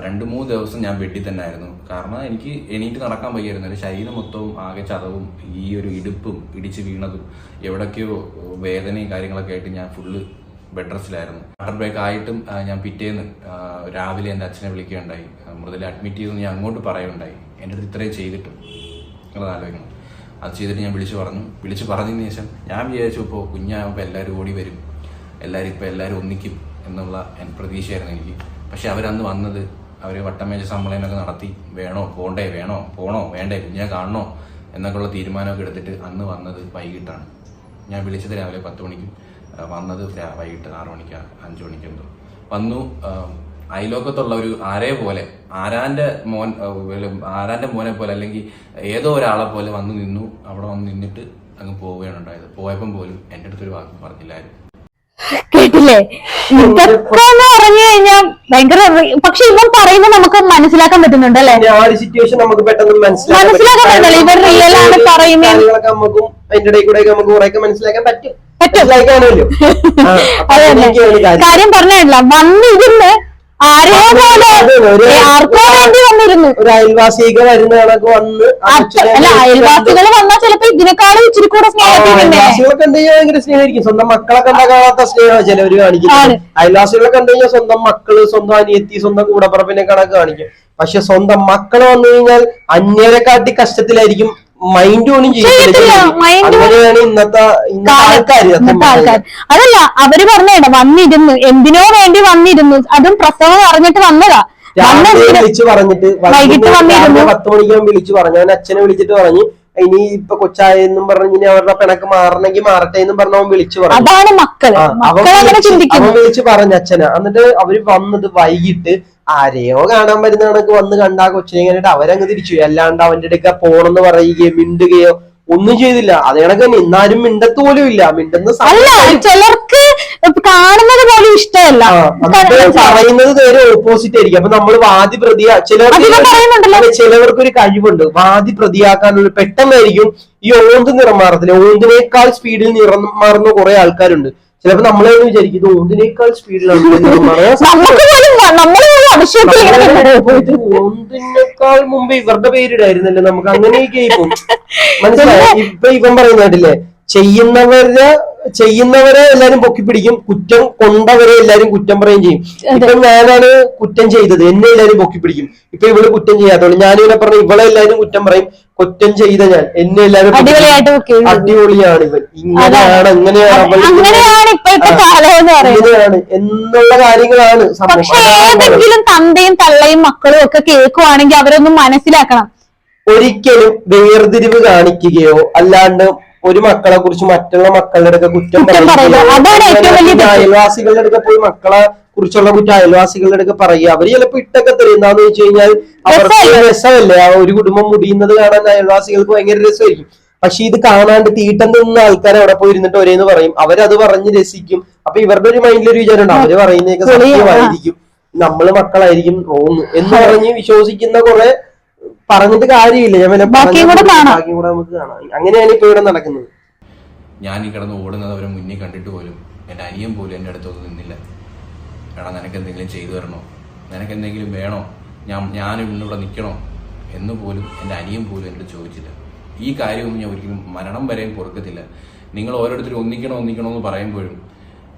A: 2-3 ദിവസം ഞാൻ ബെഡിൽ തന്നെ ആയിരുന്നു. കാരണം എനിക്ക് എണീറ്റ് നടക്കാൻ വയ്യായിരുന്നു. എന്റെ ശരീരം മൊത്തവും ആകെ ചതവും ഈ ഒരു ഇടുപ്പും ഇടിച്ച് വീണതും എവിടൊക്കെയോ വേദനയും കാര്യങ്ങളൊക്കെ ആയിട്ട് ഞാൻ ഫുള്ള് ബെഡ് റെസ്റ്റിലായിരുന്നു. വാട്ടർ ബ്രേക്ക് ആയിട്ടും ഞാൻ പിറ്റേന്ന് രാവിലെ എൻ്റെ അച്ഛനെ വിളിക്കുകയുണ്ടായി. മൃദുല അഡ്മിറ്റ് ചെയ്തെന്ന് ഞാൻ അങ്ങോട്ട് പറയുകയുണ്ടായി. എൻ്റെ അടുത്ത് ഇത്രയും ചെയ്തിട്ടും നിങ്ങളത് ആലോചിക്കണം. അത് ചെയ്തിട്ട് ഞാൻ വിളിച്ചു പറഞ്ഞതിന് ശേഷം ഞാൻ വിചാരിച്ചു ഇപ്പോൾ കുഞ്ഞാകുമ്പോൾ എല്ലാവരും ഓടി വരും, എല്ലാവരും ഒന്നിക്കും എന്നുള്ള പ്രതീക്ഷയായിരുന്നു എനിക്ക്. പക്ഷെ അവരന്ന് വന്നത് വട്ടമേജ സമ്മേളനമൊക്കെ നടത്തി പോണോ വേണ്ടേ കുഞ്ഞെ കാണണോ എന്നൊക്കെയുള്ള തീരുമാനമൊക്കെ എടുത്തിട്ട് അന്ന് വന്നത് വൈകിട്ടാണ്. ഞാൻ വിളിച്ചത് രാവിലെ 10 മണിക്കും, വന്നത് വൈകിട്ട് 6 മണിക്ക് 5 മണിക്ക് എന്തോ വന്നു. അയലോക്കത്തുള്ള ഒരു ആരാന്റെ മോനെ പോലെ അല്ലെങ്കിൽ ഏതോ ഒരാളെ പോലെ വന്നു നിന്നു. അവിടെ വന്ന് നിന്നിട്ട് അങ്ങ് പോവുകയാണ് ഉണ്ടായത്. പോയപ്പം പോലും എൻ്റെ അടുത്തൊരു വാക്ക് പറഞ്ഞില്ലായിരുന്നു.
D: കേട്ടില്ലേ? ഇതൊക്കെ എന്ന് പറഞ്ഞു കഴിഞ്ഞാൽ ഭയങ്കര, പക്ഷെ ഇവൻ പറയുന്നത് നമുക്ക് മനസ്സിലാക്കാൻ പറ്റുന്നുണ്ട് അല്ലെ?
C: ആ ഒരു സിറ്റുവേഷൻ നമുക്ക് പെട്ടെന്ന്
D: മനസ്സിലാക്കാൻ പറ്റില്ല. ഇവർ റിയൽ ആണ് പറയുന്നത്.
C: നമുക്കും അതിന്റെ ഇടയിൽ കൂടെ നമുക്ക് കുറെയൊക്കെ മനസ്സിലാക്കാൻ പറ്റും.
D: കാര്യം പറഞ്ഞില്ല, വന്നിരുന്ന് ആരോ പോലെ ആർക്കോ വേണ്ടി വന്നിരുന്നു.
C: ഒരു അയൽവാസികൾ വരുന്ന കണക്ക് വന്ന്,
D: അല്ല അയൽവാസികൾ വന്നാൽ ചിലപ്പോ ഇതിനേക്കാളും ഇച്ചിരി കൂടെ
C: അയൽവാസികളൊക്കെ എന്ത് ചെയ്യാൻ ഭയങ്കര സ്നേഹമായിരിക്കും. സ്വന്തം മക്കളൊക്കെ ഉണ്ടാകാത്ത സ്നേഹമാണ് ചിലവര് കാണിക്കുന്നത്. അയൽവാസികളൊക്കെ കണ്ടു കഴിഞ്ഞാൽ സ്വന്തം മക്കള്, സ്വന്തം അനിയത്തി, സ്വന്തം കൂടപ്പറപ്പിനെ കണക്ക് കാണിക്കും. പക്ഷെ സ്വന്തം മക്കള് വന്നു കഴിഞ്ഞാൽ അന്യരെ കാട്ടി കഷ്ടത്തിലായിരിക്കും. മൈൻഡ് പോലും ചെയ്യില്ല. അങ്ങനെയാണ് ഇന്നത്തെ ആൾക്കാര്.
D: അതല്ല, അവര് പറഞ്ഞേണ്ട വന്നിരുന്നു, എന്തിനോ വേണ്ടി വന്നിരുന്നു. അതും പ്രസവം അറിഞ്ഞിട്ട് വന്നതാ.
C: വിളിച്ചു പറഞ്ഞിട്ട്
D: വൈകിട്ട് വന്നിരുന്നു.
C: 10 മണിക്കാൻ വിളിച്ചു പറഞ്ഞു. അവൻ അച്ഛനെ വിളിച്ചിട്ട് പറഞ്ഞു ഇനി ഇപ്പൊ കൊച്ചായെന്നും പറഞ്ഞു ഇനി അവരുടെ പിണക്ക് മാറണമെങ്കിൽ മാറട്ടെ എന്നും പറഞ്ഞ അവൻ വിളിച്ചു പറഞ്ഞു.
D: അതാണ് മക്കൾ.
C: അവൻ വിളിച്ചു പറഞ്ഞു അച്ഛനെ. എന്നിട്ട് അവര് വന്നത് വൈകിട്ട് ആരെയോ കാണാൻ വരുന്ന കണക്ക് വന്ന് കണ്ടാ കൊച്ചിനെ കഴിഞ്ഞിട്ട് അവരങ്ങ് തിരിച്ചു. അല്ലാണ്ട് അവന്റെ അടുക്ക പോണെന്ന് പറയുകയോ മിണ്ടുകയോ ഒന്നും ചെയ്തില്ല. അത് കണക്ക് തന്നെ ഇന്നാരും മിണ്ടത്ത് പോലും ഇല്ല. മിണ്ടുന്ന
D: ചിലർക്ക് കാണുന്നത് പോലും ഇഷ്ടമല്ല.
C: പറയുന്നത് നേരെ ഓപ്പോസിറ്റ് ആയിരിക്കും. അപ്പൊ നമ്മള് വാദി പ്രതിയാ. ചിലവർക്കൊരു കഴിവുണ്ട് വാദി പ്രതിയാക്കാനുള്ള. പെട്ടെന്നായിരിക്കും ഈ ഓന്ത് നിറം മാറത്തില്ല. ഓന്തിനേക്കാൾ സ്പീഡിൽ നിറം മാറുന്ന കുറെ ആൾക്കാരുണ്ട്. ചിലപ്പോ നമ്മളെ വിചാരിക്കും ഇത് ഓന്തിനേക്കാൾ സ്പീഡിലാണ് ഓന്തിനേക്കാൾ മുമ്പ് ഇവരുടെ പേരിടായിരുന്നല്ലേ നമുക്ക്. അങ്ങനെയൊക്കെ ഇപ്പൊ മനസ്സിലായി. ഇപ്പൊ ഇവൻ പറയുന്നതായിട്ടില്ലേ, ചെയ്യുന്നവരെ എല്ലാരും പൊക്കിപ്പിടിക്കും, കുറ്റം കൊണ്ടവരെ എല്ലാരും കുറ്റം പറയുകയും ചെയ്യും. ഇപ്പൊ ഞാനാണ് കുറ്റം ചെയ്തത്, എന്നെ എല്ലാരും പൊക്കിപ്പിടിക്കും. ഇപ്പൊ ഇവള് കുറ്റം ചെയ്യാത്തോളൂ. ഞാനിവിടെ പറഞ്ഞ ഇവളെ എല്ലാരും കുറ്റം പറയും. കുറ്റം ചെയ്ത ഞാൻ എന്നെ എല്ലാരും അടിപൊളിയാണ് ഇവൻ, ഇങ്ങനെയാണ് ഇങ്ങനെയാണ് എന്നുള്ള കാര്യങ്ങളാണ്.
D: പക്ഷെ ഏതെങ്കിലും തന്തയും തള്ളയും മക്കളും ഒക്കെ കേൾക്കുവാണെങ്കിൽ അവരൊന്നും മനസ്സിലാക്കണം.
C: ഒരിക്കലും വേർതിരിവ് കാണിക്കുകയോ അല്ലാണ്ട് ഒരു മക്കളെ കുറിച്ച് മറ്റുള്ള മക്കളുടെ അടുക്ക കുറ്റം പറയുക, അയൽവാസികളുടെ അടുക്ക പോയി മക്കളെ കുറിച്ചുള്ള കുറ്റം അയൽവാസികളുടെ അടുക്ക പറയുക. അവര് ചിലപ്പോ ഇട്ടൊക്കെ തരും. എന്താന്ന് വെച്ച് കഴിഞ്ഞാൽ അവർക്ക് രസമല്ലേ ആ ഒരു കുടുംബം മുടിയുന്നത് കാണാൻ. അയൽവാസികൾക്ക് ഭയങ്കര രസമായിരിക്കും. പക്ഷെ ഇത് കാണാണ്ട് തീട്ടം നിന്ന ആൾക്കാർ അവിടെ പോയി ഇരുന്നിട്ട് ഒരേന്ന് പറയും. അവരത് പറഞ്ഞ് രസിക്കും. അപ്പൊ ഇവരുടെ ഒരു മൈൻഡിലൊരു വിചാരമുണ്ട് അവര് പറയുന്നതൊക്കെ സത്യമായിരിക്കും, നമ്മള് മക്കളായിരിക്കും റോങ് എന്ന് പറഞ്ഞ് വിശ്വസിക്കുന്ന കുറെ. പറഞ്ഞിട്ട് കാര്യമില്ല. ഞാൻ ബാക്കിയും കൂടെ നമുക്ക് കാണാം. അങ്ങനെയാണ് ഇപ്പൊ ഇവിടെ നടക്കുന്നത്.
A: ഞാൻ ഈ കിടന്ന് ഓടുന്നത് അവരെ മുന്നിൽ കണ്ടിട്ട് പോലും എൻ്റെ അനിയൻ പോലും എൻ്റെ അടുത്തൊന്നും നിന്നില്ല. എടാ നിനക്ക് എന്തെങ്കിലും ചെയ്തു തരണോ, നിനക്ക് എന്തെങ്കിലും വേണോ, ഞാൻ ഇവിടെ നിൽക്കണോ എന്ന് പോലും എൻ്റെ അനിയൻ പോലും എന്നോട് ചോദിച്ചില്ല. ഈ കാര്യമൊന്നും ഞാൻ ഒരിക്കലും മരണം വരെയും പൊറുക്കത്തില്ല. നിങ്ങൾ ഓരോരുത്തരും ഒന്നിക്കണോ എന്ന് പറയുമ്പോഴും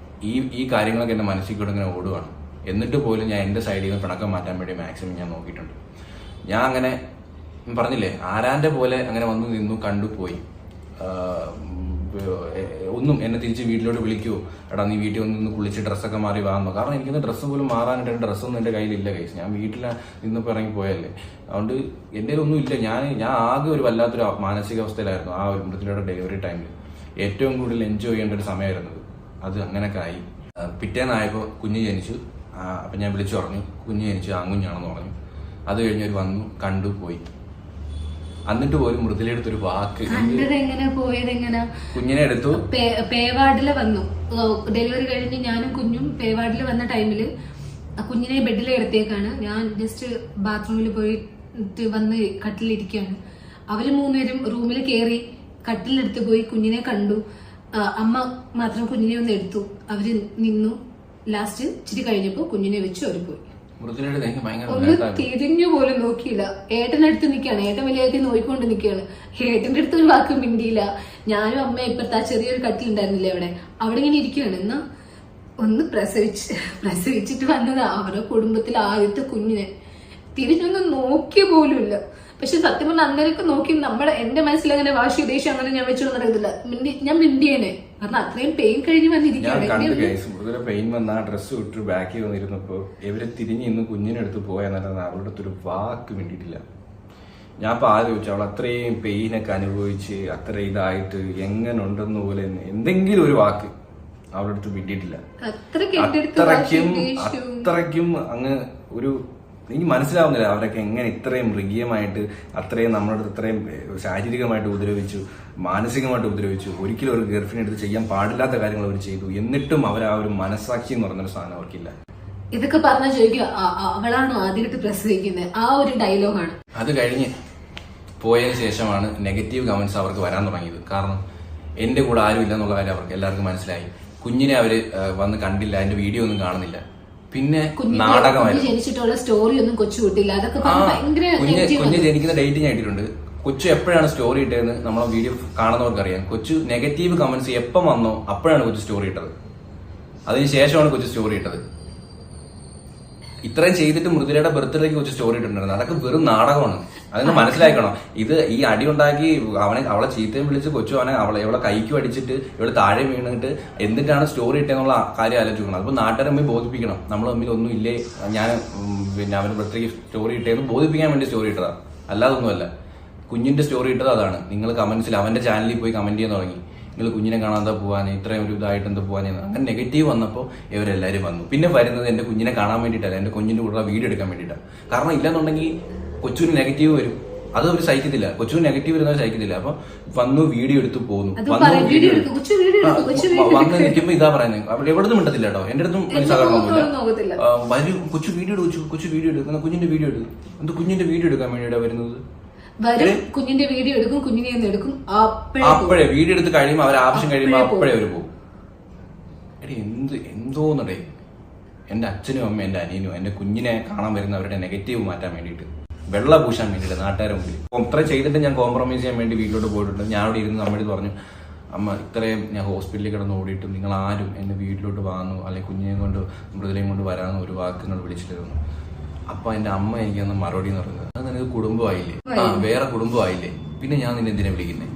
A: ഈ കാര്യങ്ങളൊക്കെ എൻ്റെ മനസ്സിൽ കൂടെ ഇങ്ങനെ ഓടുകയാണ്. എന്നിട്ട് പോലും ഞാൻ എൻ്റെ സൈഡിൽ നിന്ന് പിണക്കം മാറ്റാൻ വേണ്ടി മാക്സിമം ഞാൻ നോക്കിയിട്ടുണ്ട്. ഞാൻ അങ്ങനെ പറഞ്ഞില്ലേ, ആരാന്റെ പോലെ അങ്ങനെ വന്നു നിന്നു കണ്ടു പോയി. ഒന്നും എന്നെ തിരിച്ച് വീട്ടിലോട്ട് വിളിക്കുവോ, എടാ നീ വീട്ടിൽ വന്ന് കുളിച്ച് ഡ്രസ്സൊക്കെ മാറി വാങ്ങുന്നു. കാരണം എനിക്കൊന്ന് ഡ്രസ്സ് പോലും മാറാനായിട്ട് ഡ്രസ്സൊന്നും എൻ്റെ കയ്യിലില്ല കൈസ്. ഞാൻ വീട്ടിൽ നിന്നിപ്പോൾ ഇറങ്ങി പോയല്ലേ. അതുകൊണ്ട് എൻ്റെ ഒന്നും ഇല്ല. ഞാൻ ആകെ ഒരു വല്ലാത്തൊരു മാനസികാവസ്ഥയിലായിരുന്നു ആ ഒരു മൃദുലയുടെ ഡെലിവറി ടൈമിൽ. ഏറ്റവും കൂടുതൽ എൻജോയ് ചെയ്യേണ്ട ഒരു സമയമായിരുന്നത്. അത് അങ്ങനെയൊക്കെ ആയി. പിറ്റേന്നായപ്പോൾ കുഞ്ഞ് ജനിച്ചു. അപ്പം ഞാൻ വിളിച്ചു പറഞ്ഞു കുഞ്ഞ് ജനിച്ചു, ആൺകുഞ്ഞാണെന്ന് പറഞ്ഞു. അത് കഴിഞ്ഞൊരു വന്നു കണ്ടു പോയി. എന്നിട്ട് പോലും മൃദുലയെടുത്തൊരു വാക്ക്. കുഞ്ഞിനെ എടുത്തു
E: പേവാർഡില് വന്നു. ഡെലിവറി കഴിഞ്ഞ് ഞാനും കുഞ്ഞും പേവാർഡിൽ വന്ന ടൈമില് കുഞ്ഞിനെ ബെഡിൽ എടുത്തേക്കാണ്. ഞാൻ ജസ്റ്റ് ബാത്റൂമിൽ പോയിട്ട് വന്ന് കട്ടിലിരിക്കുകയാണ്. അവര് 3 പേരും റൂമിൽ കയറി കട്ടിലെടുത്ത് പോയി കുഞ്ഞിനെ കണ്ടു. അമ്മ മാത്രം കുഞ്ഞിനെ ഒന്ന് എടുത്തു. അവര് നിന്നു. ലാസ്റ്റ് ഇച്ചിരി കഴിഞ്ഞപ്പോ കുഞ്ഞിനെ വെച്ച് അവര് പോയി. ഒന്ന് തിരിഞ്ഞു പോലും നോക്കിയില്ല. ഏട്ടനടുത്ത് നിൽക്കുകയാണ്. ഏട്ടൻ വലിയ നോയിക്കൊണ്ട് നിൽക്കുകയാണ്. ഏട്ടന്റെ അടുത്ത് ഒരു വാക്ക് മിണ്ടിയില്ല. ഞാനും അമ്മ ഇപ്പഴത്തെ ആ ചെറിയൊരു കട്ടിലുണ്ടായിരുന്നില്ലേ അവിടെ ഇങ്ങനെ ഇരിക്കുകയാണ്. എന്നാ ഒന്ന് പ്രസവിച്ചിട്ട് വന്നത് അവരുടെ കുടുംബത്തിലെ ആദ്യത്തെ കുഞ്ഞിനെ തിരിഞ്ഞൊന്നും നോക്കിയ പോലുമില്ല. പക്ഷെ സത്യം പറഞ്ഞാൽ അങ്ങനെയൊക്കെ നോക്കി എന്റെ മനസ്സിലങ്ങനെ വാശി ദേഷ്യം അങ്ങനെ ഞാൻ വെച്ചോണ്ട് നടക്കുന്നില്ല. ഞാൻ മിണ്ടിയേനെ. കാരണം അത്രയും പെയിൻ കഴിഞ്ഞ്
A: വന്നിരിക്കുകയാണ്. പെയിൻ വന്ന ഡ്രസ്സ് വിട്ട് ബാക്കിൽ വന്നിരുന്നപ്പോ ഇവര് തിരിഞ്ഞ് ഇന്ന് കുഞ്ഞിനെടുത്ത് പോയെന്നല്ലാതെ അവളുടെ അടുത്തൊരു വാക്ക് മിണ്ടിയിട്ടില്ല. ഞാൻ ഇപ്പൊ ആലോചിച്ചു അവൾ അത്രയും പെയിനൊക്കെ അനുഭവിച്ച് അത്ര ഇതായിട്ട് എങ്ങനെ ഉണ്ടെന്ന് പോലെ എന്തെങ്കിലും ഒരു വാക്ക് അവളുടെ അടുത്ത് മിണ്ടിയിട്ടില്ല. അത്രയ്ക്കും അങ്ങ് ഒരു എനിക്ക് മനസ്സിലാവുന്നില്ല അവരൊക്കെ എങ്ങനെ ഇത്രയും മൃഗീയമായിട്ട് അത്രയും നമ്മളോട് ഇത്രയും ശാരീരികമായിട്ട് ഉപദ്രവിച്ചു, മാനസികമായിട്ട് ഉപദ്രവിച്ചു. ഒരിക്കലും ഒരു ഗർഭിണി എടുത്ത് ചെയ്യാൻ പാടില്ലാത്ത കാര്യങ്ങൾ അവർ ചെയ്തു. എന്നിട്ടും അവർ ആ ഒരു മനസ്സാക്ഷി എന്ന് പറഞ്ഞൊരു സാധനം അവർക്കില്ല.
E: ഇതൊക്കെ പറഞ്ഞാൽ ചോദിക്കുക അവളാണോ ആദ്യമായിട്ട് പ്രസവിക്കുന്നത്, ആ ഒരു ഡയലോഗാണ്.
A: അത് കഴിഞ്ഞ് പോയതിനു ശേഷമാണ് നെഗറ്റീവ് കമന്റ്സ് അവർക്ക് വരാൻ തുടങ്ങിയത്. കാരണം എന്റെ കൂടെ ആരും ഇല്ല എന്നുള്ള കാര്യം അവർക്ക് എല്ലാവർക്കും മനസ്സിലായി. കുഞ്ഞിനെ അവര് വന്ന് കണ്ടില്ല, അതിന്റെ വീഡിയോ ഒന്നും കാണുന്നില്ല. പിന്നെ നാടകമായിരുന്നു.
E: ജനിച്ചിട്ടുള്ള സ്റ്റോറി ഒന്നും കൊച്ചു വിട്ടില്ല. അതൊക്കെ
A: കുഞ്ഞ് ജനിക്കുന്ന ഡേറ്റ് ഞാൻ ഇട്ടിട്ടുണ്ട്. കൊച്ചു എപ്പോഴാണ് സ്റ്റോറി ഇട്ടതെന്ന് നമ്മളെ വീഡിയോ കാണുന്നവർക്ക് അറിയാം. കൊച്ചു നെഗറ്റീവ് കമന്റ്സ് എപ്പം വന്നോ അപ്പോഴാണ് കൊച്ചു സ്റ്റോറി ഇട്ടത്. അതിനുശേഷമാണ് കൊച്ചു സ്റ്റോറി ഇട്ടത്. ഇത്രയും ചെയ്തിട്ട് മൃദുലയുടെ ബർത്ത്ഡേക്ക് കൊച്ചു സ്റ്റോറി ഇട്ടിട്ടുണ്ടായിരുന്നു. അതൊക്കെ വെറും നാടകമാണ്. അതൊന്ന് മനസ്സിലാക്കണം. ഇത് ഈ അടി ഉണ്ടാക്കി അവളെ ചീത്തയും വിളിച്ച് കൊച്ചു ഇവളെ കൈക്ക് അടിച്ചിട്ട് ഇവള് താഴെ വീണിട്ട് എന്നിട്ടാണ് സ്റ്റോറി ഇട്ടെന്നുള്ള കാര്യം ആലോചിക്കണം. അതിപ്പോ നാട്ടുകാരെ ബോധിപ്പിക്കണം. നമ്മൾ തമ്മിൽ ഒന്നും ഇല്ലേ, ഞാൻ പിന്നെ അവന് ബർത്ത്ഡേക്ക് സ്റ്റോറി ഇട്ടേന്ന് ബോധിപ്പിക്കാൻ വേണ്ടി സ്റ്റോറി ഇട്ടതാ, അല്ലാതൊന്നുമല്ല. കുഞ്ഞിന്റെ സ്റ്റോറി ഇട്ടത് അതാണ്. നിങ്ങൾ കമന്റ്സിൽ അവന്റെ ചാനലിൽ പോയി കമന്റ് ചെയ്യാൻ തുടങ്ങി, നിങ്ങൾ കുഞ്ഞിനെ കാണാതെ പോവാൻ ഇത്രയും ഒരു ഇതായിട്ട് എന്താ പോവാനെന്ന്. അങ്ങനെ നെഗറ്റീവ് വന്നപ്പോൾ ഇവരെല്ലാവരും വന്നു. പിന്നെ വരുന്നത് എന്റെ കുഞ്ഞിനെ കാണാൻ വേണ്ടിയിട്ടല്ല, എന്റെ കുഞ്ഞിന്റെ കൂടെ വീഡിയോ എടുക്കാൻ വേണ്ടിയിട്ടാണ്. കാരണം ഇല്ലെന്നുണ്ടെങ്കിൽ കൊച്ചുവിന് നെഗറ്റീവ് വരും, അത് അവർ സഹിക്കത്തില്ല. കൊച്ചുവിന് നെഗറ്റീവ് വരുന്നത് സഹിക്കത്തില്ല. അപ്പൊ വന്നു വീഡിയോ എടുത്ത് പോകുന്നു. വന്ന് നിൽക്കുമ്പോ ഇതാ പറയുന്നത്. അവിടെ എവിടെ നിന്നും മിണ്ടത്തില്ല കേട്ടോ, എന്റെ അടുത്തും സഹകരണമൊന്നുമില്ല. വരും കൊച്ചു വീഡിയോ എടുത്തു, കൊച്ചു വീഡിയോ എടുക്കുന്ന കുഞ്ഞിന്റെ വീഡിയോ എടുക്കും. എന്ത് കുഞ്ഞിന്റെ വീഡിയോ എടുക്കാൻ വേണ്ടിയിട്ടാണ് വരുന്നത്.
E: കുഞ്ഞിന്റെ വീഡിയോ എടുക്കും, കുഞ്ഞിനെ എടുക്കും,
A: അപ്പോഴേ വീഡിയോ എടുത്ത് കഴിയുമ്പോൾ അവർ ആവശ്യം കഴിയുമ്പോൾ അപ്പോഴേ അവർ പോകും. എടി എന്തോന്നടേ, എന്റെ അച്ഛനും അമ്മയും എന്റെ അനിയനും എന്റെ കുഞ്ഞിനെ കാണാൻ വരുന്നവരുടെ നെഗറ്റീവ് മാറ്റാൻ വേണ്ടിയിട്ട്, വെള്ള പൂശാൻ വേണ്ടിയിട്ട് നാട്ടുകാരെ മുമ്പിൽ. ഇത്ര ചെയ്തിട്ട് ഞാൻ കോംപ്രമൈസ് ചെയ്യാൻ വേണ്ടി വീട്ടിലോട്ട് പോയിട്ടുണ്ട്. ഞാൻ അവിടെ ഇരുന്ന് അമ്മയോട് പറഞ്ഞു, അമ്മ ഇത്രയും ഞാൻ ഹോസ്പിറ്റലിൽ കിടന്ന് ഓടിയിട്ടും നിങ്ങൾ ആരും എന്നെ വീട്ടിലോട്ട് വാങ്ങുന്നു അല്ലെങ്കിൽ കുഞ്ഞിനെ കൊണ്ട് മൃദുലയും കൊണ്ട് വരാമെന്ന് ഒരു വാക്ക് നിങ്ങൾ വിളിച്ചിട്ടിരുന്നു. അപ്പൊ എന്റെ അമ്മ എനിക്കൊന്ന് മറുപടി എന്ന് പറയുന്നത്, അത് നിനക്ക് കുടുംബമായില്ലേ, വേറെ കുടുംബമായില്ലേ, പിന്നെ ഞാൻ നിന്നെ എന്തിനാ വിളിക്കുന്നേ,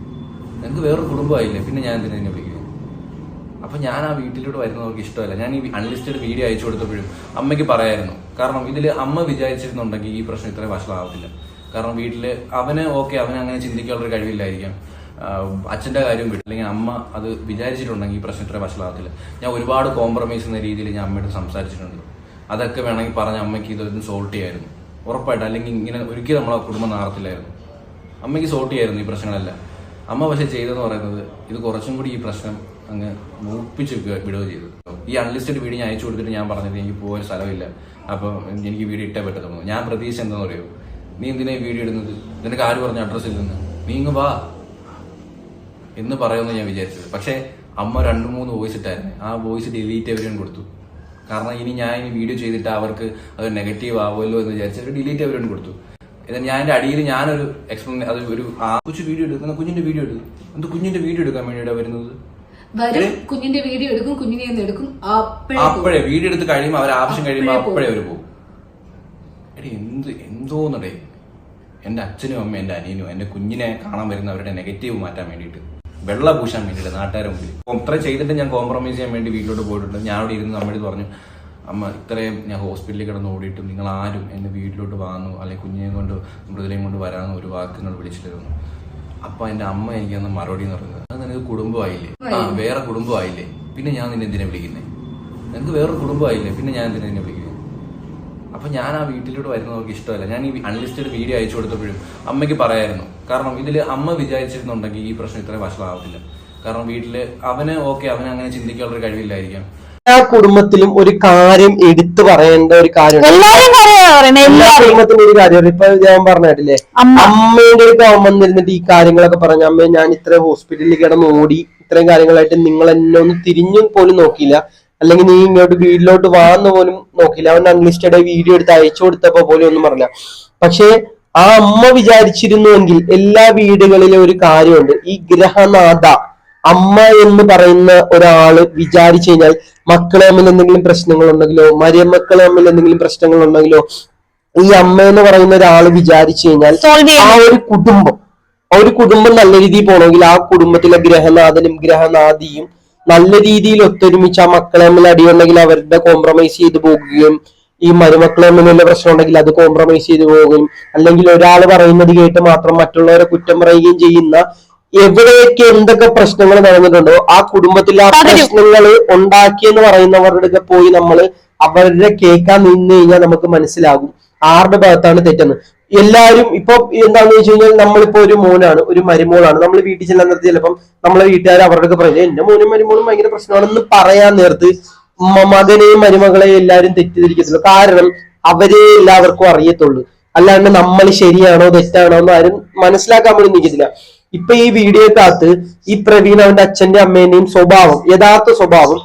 A: നിനക്ക് വേറൊരു കുടുംബമായില്ലേ, പിന്നെ ഞാൻ എന്തിനാ നിന്നെ വിളിക്കുന്നത്. അപ്പൊ ഞാൻ ആ വീട്ടിലോട്ട് വരുന്നവർക്ക് ഇഷ്ടമല്ല. ഞാൻ ഈ അൺലിസ്റ്റഡ് വീഡിയോ അയച്ചു കൊടുത്തപ്പോഴും അമ്മയ്ക്ക് പറയായിരുന്നു. കാരണം ഇതിൽ അമ്മ വിചാരിച്ചിരുന്നുണ്ടെങ്കിൽ ഈ പ്രശ്നം ഇത്രയും വഷളാവത്തില്ല. കാരണം വീട്ടില് അവന് അവന് അങ്ങനെ ചിന്തിക്കാനുള്ളൊരു കഴിവില്ലായിരിക്കാം. അച്ഛന്റെ കാര്യം വിട്ടു, അല്ലെങ്കിൽ അമ്മ അത് വിചാരിച്ചിട്ടുണ്ടെങ്കിൽ ഈ പ്രശ്നം ഇത്രയും വഷളാവത്തില്ല. ഞാൻ ഒരുപാട് കോംപ്രമൈസ് എന്ന രീതിയിൽ ഞാൻ അമ്മയോട് സംസാരിച്ചിട്ടുണ്ട്. അതൊക്കെ വേണമെങ്കിൽ പറഞ്ഞ അമ്മയ്ക്ക് ഇതൊന്നും സോൾട്ട് ചെയ്യായിരുന്നു ഉറപ്പായിട്ട്. അല്ലെങ്കിൽ ഇങ്ങനെ ഒരിക്കലും നമ്മളെ കുടുംബം നാറത്തില്ലായിരുന്നു. അമ്മയ്ക്ക് സോൾട്ട് ചെയ്യായിരുന്നു ഈ പ്രശ്നങ്ങളെല്ലാം. അമ്മ പക്ഷെ ചെയ്തതെന്ന് പറയുന്നത് ഇത് കുറച്ചും കൂടി ഈ പ്രശ്നം അങ്ങ് മൂപ്പിച്ച് വിടുകയോ ചെയ്തു. ഈ അൺലിസ്റ്റഡ് വീഡിയോ ഞാൻ അയച്ചു കൊടുത്തിട്ട് ഞാൻ പറഞ്ഞത് എനിക്ക് പോകാൻ സ്ഥലമില്ല, അപ്പൊ എനിക്ക് വീഡിയോ ഇട്ടേ പറ്റത്തുള്ളൂ. ഞാൻ പ്രതീക്ഷ എന്താണെന്ന് പറയുമോ, നീ എന്തിനാ ഈ വീഡിയോ ഇടുന്നത്, നിനക്ക് ആര് പറഞ്ഞ അഡ്രസ്സിൽ നിന്ന്, നീ ഇങ്ങ് വാ എന്ന് പറയുമെന്ന് ഞാൻ വിചാരിച്ചത്. പക്ഷെ അമ്മ 2-3 വോയിസ് ഇട്ടായിരുന്നു. ആ വോയിസ് ഡിലീറ്റ് എവരിവൺ കൊടുത്തു. കാരണം ഞാൻ വീഡിയോ ചെയ്തിട്ട് അവർക്ക് അത് നെഗറ്റീവ് ആവുമല്ലോ എന്ന് വിചാരിച്ചിട്ട് ഡിലീറ്റ് എവരിവൺ കൊടുത്തു. ഞാൻ എന്റെ അടിയിൽ ഞാനൊരു എക്സ്പ്ലെയിൻ, അത് ഒരു കൊച്ചു വീഡിയോ എടുക്കുന്ന കുഞ്ഞിന്റെ വീഡിയോ എടുക്കും. എന്ത് കുഞ്ഞിന്റെ വീഡിയോ എടുക്കാൻ വേണ്ടിയിട്ടാണ് വരുന്നത്.
E: കുഞ്ഞിന്റെ വീഡിയോ എടുക്കും, കുഞ്ഞിനെ എടുക്കും,
A: അപ്പോഴേ വീഡിയോ എടുത്ത് കഴിയുമ്പോൾ അവർ ആവശ്യം കഴിയുമ്പോൾ അപ്പോഴേ അവർ പോകും. എടി എന്തോന്നടേ, എന്റെ അച്ഛനും അമ്മയും എന്റെ അനിയനും എന്റെ കുഞ്ഞിനെ കാണാൻ വരുന്നവരുടെ നെഗറ്റീവ് മാറ്റാൻ വേണ്ടിയിട്ട്, വെള്ള പൂശാൻ വേണ്ടിയിട്ട് നാട്ടുകാരെ മുമ്പിൽ. ഇത്ര ചെയ്തിട്ട് ഞാൻ കോംപ്രമൈസ് ചെയ്യാൻ വേണ്ടി വീട്ടിലോട്ട് പോയിട്ടുണ്ട്. ഞാൻ അവിടെ ഇരുന്ന് അമ്മയോട് പറഞ്ഞു, അമ്മ ഇത്രയും ഞാൻ ഹോസ്പിറ്റലിൽ കിടന്ന് ഓടിയിട്ടും നിങ്ങൾ ആരും എന്നെ വീട്ടിലോട്ട് വാങ്ങുന്നു അല്ലെങ്കിൽ കുഞ്ഞിനെ കൊണ്ട് മൃദുലയും കൊണ്ട് വരാമെന്ന് ഒരു വാക്ക് നിങ്ങൾ വിളിച്ചിട്ടിരുന്നു. അപ്പൊ എന്റെ അമ്മ എനിക്കൊന്ന് മറുപടി എന്ന് പറയുന്നത്, അത് നിനക്ക് കുടുംബമായില്ലേ, വേറെ കുടുംബമായില്ലേ, പിന്നെ ഞാൻ നിന്നെ എന്തിനാ വിളിക്കുന്നേ, നിനക്ക് വേറൊരു കുടുംബമായില്ലേ, പിന്നെ ഞാൻ എന്തിനാ നിന്നെ വിളിക്കുന്നത്. അപ്പൊ ഞാൻ ആ വീട്ടിലോട്ട് വരുന്നവർക്ക് ഇഷ്ടമല്ല. ഞാൻ ഈ അൺലിസ്റ്റഡ് വീഡിയോ അയച്ചു കൊടുത്തപ്പോഴും അമ്മയ്ക്ക് പറയായിരുന്നു. കാരണം ഇതിൽ അമ്മ വിചാരിച്ചിരുന്നുണ്ടെങ്കിൽ ഈ പ്രശ്നം ഇത്രയും വഷളാവത്തില്ല. കാരണം വീട്ടില് അവന് അവന് അങ്ങനെ ചിന്തിക്കാനുള്ളൊരു കഴിവില്ലായിരിക്കാം.
C: എല്ലാ കുടുംബത്തിലും ഒരു കാര്യം എടുത്തു പറയേണ്ട ഒരു കാര്യമാണ്. എല്ലാ കുടുംബത്തിലും ഒരു കാര്യം. ഇപ്പൊ ഞാൻ പറഞ്ഞിട്ടില്ലേ, അമ്മയുടെ ഒരു വന്നിരുന്നിട്ട് ഈ കാര്യങ്ങളൊക്കെ പറഞ്ഞു, അമ്മ ഞാൻ ഇത്രയും ഹോസ്പിറ്റലിൽ കിടന്ന് ഓടി ഇത്രയും കാര്യങ്ങളായിട്ട് നിങ്ങൾ എന്നെ ഒന്ന് തിരിഞ്ഞു പോലും നോക്കിയില്ല, അല്ലെങ്കിൽ നീ ഇങ്ങോട്ട് വീട്ടിലോട്ട് വാന്ന് പോലും നോക്കില്ല. അവൻ അൺലിസ്റ്റഡ് വീഡിയോ എടുത്ത് അയച്ചു കൊടുത്തപ്പോ പോലും ഒന്നും പറഞ്ഞില്ല. പക്ഷെ ആ അമ്മ വിചാരിച്ചിരുന്നുവെങ്കിൽ എല്ലാ വീടുകളിലും ഒരു കാര്യമുണ്ട്, ഈ ഗ്രഹനാഥ അമ്മ എന്ന് പറയുന്ന ഒരാള് വിചാരിച്ചു കഴിഞ്ഞാൽ മക്കളെ തമ്മിൽ എന്തെങ്കിലും പ്രശ്നങ്ങൾ ഉണ്ടെങ്കിലോ മരുമക്കളെ തമ്മിൽ എന്തെങ്കിലും പ്രശ്നങ്ങൾ ഉണ്ടെങ്കിലോ ഈ അമ്മ എന്ന് പറയുന്ന ഒരാള് വിചാരിച്ചു കഴിഞ്ഞാൽ ആ ഒരു കുടുംബം നല്ല രീതിയിൽ പോകണമെങ്കിൽ ആ കുടുംബത്തിലെ ഗ്രഹനാഥനും ഗ്രഹനാഥിയും നല്ല രീതിയിൽ ഒത്തൊരുമിച്ച് ആ മക്കളെ തമ്മിൽ അടിയുണ്ടെങ്കിൽ അവരുടെ കോംപ്രമൈസ് ചെയ്ത് പോകുകയും, ഈ മരുമക്കളെ തമ്മിലുള്ള പ്രശ്നം ഉണ്ടെങ്കിൽ അത് കോംപ്രമൈസ് ചെയ്ത് പോവുകയും, അല്ലെങ്കിൽ ഒരാൾ പറയുന്നത് കേട്ട് മാത്രം മറ്റുള്ളവരെ കുറ്റം പറയുകയും ചെയ്യുന്ന എവിടെയൊക്കെ എന്തൊക്കെ പ്രശ്നങ്ങൾ നടന്നിട്ടുണ്ടോ ആ കുടുംബത്തിൽ ആ പ്രശ്നങ്ങൾ ഉണ്ടാക്കിയെന്ന് പറയുന്നവരുടെ പോയി നമ്മൾ അവരുടെ കേൾക്കാൻ നിന്ന് കഴിഞ്ഞാൽ നമുക്ക് മനസ്സിലാകും ആരുടെ ഭാഗത്താണ് തെറ്റെന്ന്. എല്ലാവരും ഇപ്പൊ എന്താന്ന് വെച്ച് കഴിഞ്ഞാൽ നമ്മളിപ്പോ ഒരു മോനാണ്, ഒരു മരുമോളാണ്, നമ്മൾ വീട്ടിൽ ചെല്ലാൻ നേരത്ത് ചിലപ്പം നമ്മളെ വീട്ടുകാർ അവരുടെ പറയും എന്റെ മോനും മരുമോളും ഭയങ്കര പ്രശ്നമാണെന്ന് പറയാൻ നേരത്ത് മകനെയും മരുമകളെയും എല്ലാവരും തെറ്റിദ്ധരിക്കത്തില്ല. കാരണം അവരെ എല്ലാവർക്കും അറിയത്തുള്ളൂ, അല്ലാണ്ട് നമ്മൾ ശരിയാണോ തെറ്റാണോ എന്ന് ആരും മനസ്സിലാക്കാൻ പോലും നിൽക്കത്തില്ല. ഇപ്പൊ ഈ വീഡിയോക്കകത്ത് ഈ പ്രവീൺ അവന്റെ അച്ഛന്റെ അമ്മേന്റെയും സ്വഭാവം, യഥാർത്ഥ സ്വഭാവം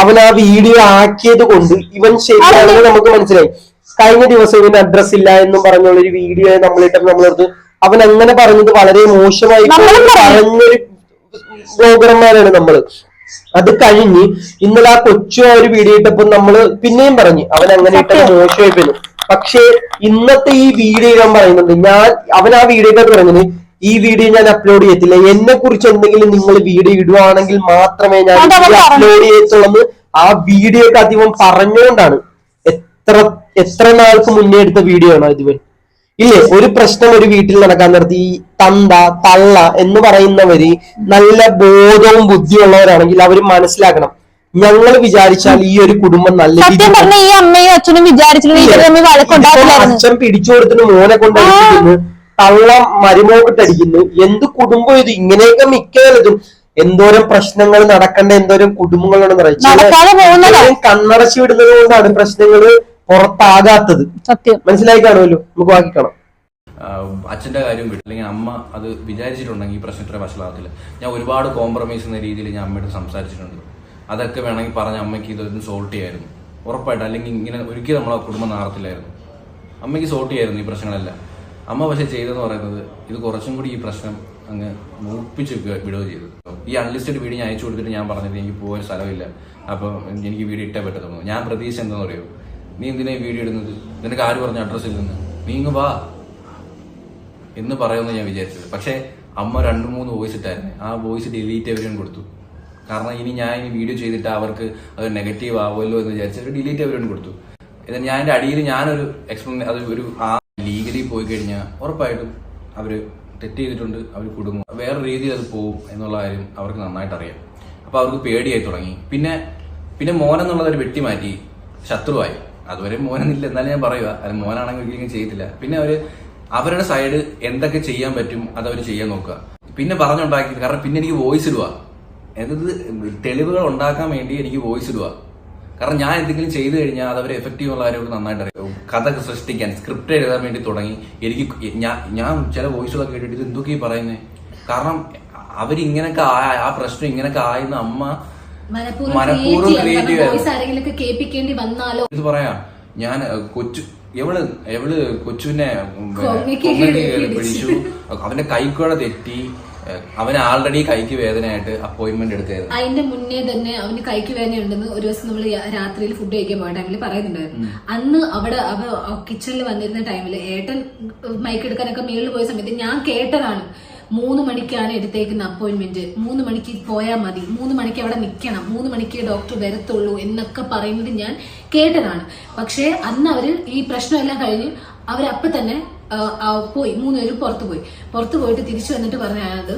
C: അവൻ ആ വീഡിയോ ആക്കിയത് കൊണ്ട് ഇവൻ ശരിയാണെന്ന് നമുക്ക് മനസ്സിലായി. കഴിഞ്ഞ ദിവസം ഇവന് അഡ്രസ് ഇല്ല എന്നും പറഞ്ഞുള്ള ഒരു വീഡിയോ നമ്മളിട്ടപ്പോൾ നമ്മളോർത്ത് അവൻ അങ്ങനെ പറഞ്ഞത് വളരെ മോശമായി പറഞ്ഞൊരു ബ്ലോഗർമാരാണ് നമ്മള്. അത് കഴിഞ്ഞ് ഇന്നലെ ആ കൊച്ചു ആ ഒരു വീഡിയോ ഇട്ടപ്പോ നമ്മള് പിന്നെയും പറഞ്ഞു അവൻ അങ്ങനെ ഇട്ടത് മോശമായി പോയി. പക്ഷേ ഇന്നത്തെ ഈ വീഡിയോ ഞാൻ പറയുന്നുണ്ട്, അവൻ ആ വീഡിയോക്കകത്ത് പറഞ്ഞത് ഈ വീഡിയോ ഞാൻ അപ്ലോഡ് ചെയ്യത്തില്ല, എന്നെ കുറിച്ച് എന്തെങ്കിലും നിങ്ങൾ വീഡിയോ ഇടുവാണെങ്കിൽ മാത്രമേ ഞാൻ അപ്ലോഡ് ചെയ്യത്തുള്ളൂ. ആ വീഡിയോക്കകത്ത് ഇവൻ പറഞ്ഞുകൊണ്ടാണ്. എത്ര നാൾക്ക് മുന്നേ എടുത്ത വീഡിയോ ആണോ ഇതുവൻ? ഇല്ലേ, ഒരു പ്രശ്നം ഒരു വീട്ടിൽ നടക്കാൻ നിർത്തി ഈ തന്ത തള്ള എന്ന് പറയുന്നവര് നല്ല ബോധവും ബുദ്ധിയുള്ളവരാണെങ്കിൽ അവര് മനസ്സിലാക്കണം, ഞങ്ങൾ വിചാരിച്ചാൽ ഈ ഒരു കുടുംബം നല്ല
D: ഈ അമ്മയും അച്ഛനും
C: അച്ഛൻ പിടിച്ചു കൊടുത്തിട്ട് മോനെ കൊണ്ടടിക്കുന്നു, തള്ള മരുമോക്കിട്ടടിക്കുന്നു. എന്ത് കുടുംബം ഇത്? ഇങ്ങനെയൊക്കെ മിക്കതും എന്തോരം പ്രശ്നങ്ങൾ നടക്കേണ്ട എന്തോരം കുടുംബങ്ങളുണ്ടെന്ന് പറയാം. കണ്ണടച്ചു വിടുന്നത് കൊണ്ടാണ് പ്രശ്നങ്ങള് പുറത്താകാത്തത്. സത്യം മനസ്സിലായി കാണുമല്ലോ, നമുക്ക് ബാക്കി കാണാം.
A: അച്ഛന്റെ കാര്യം വിട്ടു, അല്ലെങ്കിൽ അമ്മ അത് വിചാരിച്ചിട്ടുണ്ടെങ്കിൽ ഈ പ്രശ്നം ഇത്ര വഷളാകത്തില്ല. ഞാൻ ഒരുപാട് കോംപ്രമൈസ് എന്ന രീതിയിൽ ഞാൻ അമ്മയോട് സംസാരിച്ചിട്ടുണ്ട്. അതൊക്കെ വേണമെങ്കിൽ പറഞ്ഞ അമ്മയ്ക്ക് ഇതൊന്നും സോൾട്ട് ചെയ്യായിരുന്നു ഉറപ്പായിട്ട്. അല്ലെങ്കിൽ ഇങ്ങനെ ഒരിക്കലും നമ്മളെ കുടുംബം നാറത്തില്ലായിരുന്നു. അമ്മയ്ക്ക് സോൾട്ട് ചെയ്യായിരുന്നു ഈ പ്രശ്നങ്ങളെല്ലാം. അമ്മ പക്ഷെ ചെയ്തതെന്ന് പറയുന്നത് ഇത് കുറച്ചും കൂടി ഈ പ്രശ്നം അങ്ങ് മൂപ്പിച്ച് വിടുകയോ ചെയ്തു. ഈ അൺലിസ്റ്റഡ് വീഡിയോ ഞാൻ അയച്ചു കൊടുത്തിട്ട് ഞാൻ പറഞ്ഞത് എനിക്ക് പോകാൻ സ്ഥലമില്ല, അപ്പം എനിക്ക് വീഡിയോ ഇട്ടേ പറ്റത്തുള്ളൂ. ഞാൻ പ്രതീക്ഷ എന്താണെന്ന് പറയുമോ, നീ എന്തിനാ ഈ വീഡിയോ ഇടുന്നത്, നിനക്ക് ആര് പറഞ്ഞ അഡ്രസ്സിൽ നിന്ന്, നീ ഇങ്ങ് വാ എന്ന് പറയുമെന്ന് ഞാൻ വിചാരിച്ചത്. പക്ഷേ അമ്മ 2-3 വോയിസ് ഇട്ടായിരുന്നു. ആ വോയിസ് ഡിലീറ്റ് എവരെയും കൊടുത്തു. കാരണം ഇനി ഞാൻ വീഡിയോ ചെയ്തിട്ട് അവർക്ക് അത് നെഗറ്റീവ് ആവുമല്ലോ എന്ന് വിചാരിച്ച് ഡിലീറ്റ് എവരെയും കൊടുത്തു. ഇത് ഞാൻ എൻ്റെ അടിയിൽ ഞാനൊരു അത് ഒരു ലീഗലി പോയി കഴിഞ്ഞാൽ ഉറപ്പായിട്ടും അവര് തെറ്റ് ചെയ്തിട്ടുണ്ട്, അവർ കുടുങ്ങും, വേറെ രീതിയിൽ അത് പോവും എന്നുള്ള കാര്യം അവർക്ക് നന്നായിട്ട് അറിയാം. അപ്പൊ അവർക്ക് പേടിയായി തുടങ്ങി. പിന്നെ മോനെന്നുള്ളത് ഒരു വെട്ടി മാറ്റി ശത്രുവായി. അതുവരെ മോനെന്നില്ല, എന്നാലും ഞാൻ പറയുക, അത് മോനാണെങ്കിൽ ഒരിക്കലും ചെയ്യത്തില്ല. പിന്നെ അവരുടെ സൈഡ് എന്തൊക്കെ ചെയ്യാൻ പറ്റും അതവർ ചെയ്യാൻ നോക്കുക. പിന്നെ പറഞ്ഞുണ്ടാക്കി, കാരണം പിന്നെ എനിക്ക് വോയിസ് ഇടുക, അതായത് തെളിവുകൾ ഉണ്ടാക്കാൻ വേണ്ടി എനിക്ക് വോയിസ് ഇടുക. കാരണം ഞാൻ എന്തെങ്കിലും ചെയ്തു കഴിഞ്ഞാൽ അത് അവർ എഫക്റ്റീവ് ഉള്ള കാര്യങ്ങൾ നന്നായിട്ട് അറിയാം. കഥ സൃഷ്ടിക്കാൻ സ്ക്രിപ്റ്റ് എഴുതാൻ വേണ്ടി തുടങ്ങി. ഞാൻ ചില വോയിസുകളൊക്കെ കേട്ടിട്ട് ഇത് എന്തൊക്കെയാ പറയുന്നത്, കാരണം അവരിങ്ങനൊക്കെ ആ പ്രശ്നം ഇങ്ങനൊക്കെ ആയെന്ന് അമ്മ മനഃപൂർവ്വം ക്രിയേറ്റീവ് ആയിരുന്നു. ഇത് പറയാം, ഞാൻ എവള് കൊച്ചുവിനെ പിടിച്ചു, അവന്റെ കൈക്കൂടെ തെറ്റി, അവന് ആൾറെഡി കൈക്ക് വേദനയായിട്ട് അപ്പോയിന്റ്മെന്റ് എടുത്തായിരുന്നു.
E: അതിന്റെ മുന്നേ തന്നെ അവന് കൈക്ക് വേദന ഉണ്ടെന്ന് ഒരു ദിവസം നമ്മൾ രാത്രിയിൽ ഫുഡ് കഴിക്കാൻ പോയ ടൈമിൽ പറയുന്നുണ്ടായിരുന്നു. അന്ന് അവിടെ കിച്ചണിൽ വന്നിരുന്ന ടൈമിൽ ഏട്ടൻ മൈക്ക് എടുക്കാനൊക്കെ മേളിൽ പോയ സമയത്ത് ഞാൻ കേട്ടതാണ് 3 മണിക്കാണ് എടുത്തേക്കുന്ന അപ്പോയിന്റ്മെന്റ്, 3 മണിക്ക് പോയാൽ മതി, 3 മണിക്ക് അവിടെ നിൽക്കണം, 3 മണിക്ക് ഡോക്ടർ വരത്തുള്ളൂ എന്നൊക്കെ പറയുന്നത് ഞാൻ കേട്ടതാണ്. പക്ഷെ അന്ന് അവര് ഈ പ്രശ്നമെല്ലാം കഴിഞ്ഞ് അവരപ്പം തന്നെ പോയി, 3 പേരും പുറത്തു പോയിട്ട് തിരിച്ചു വന്നിട്ട് പറഞ്ഞത്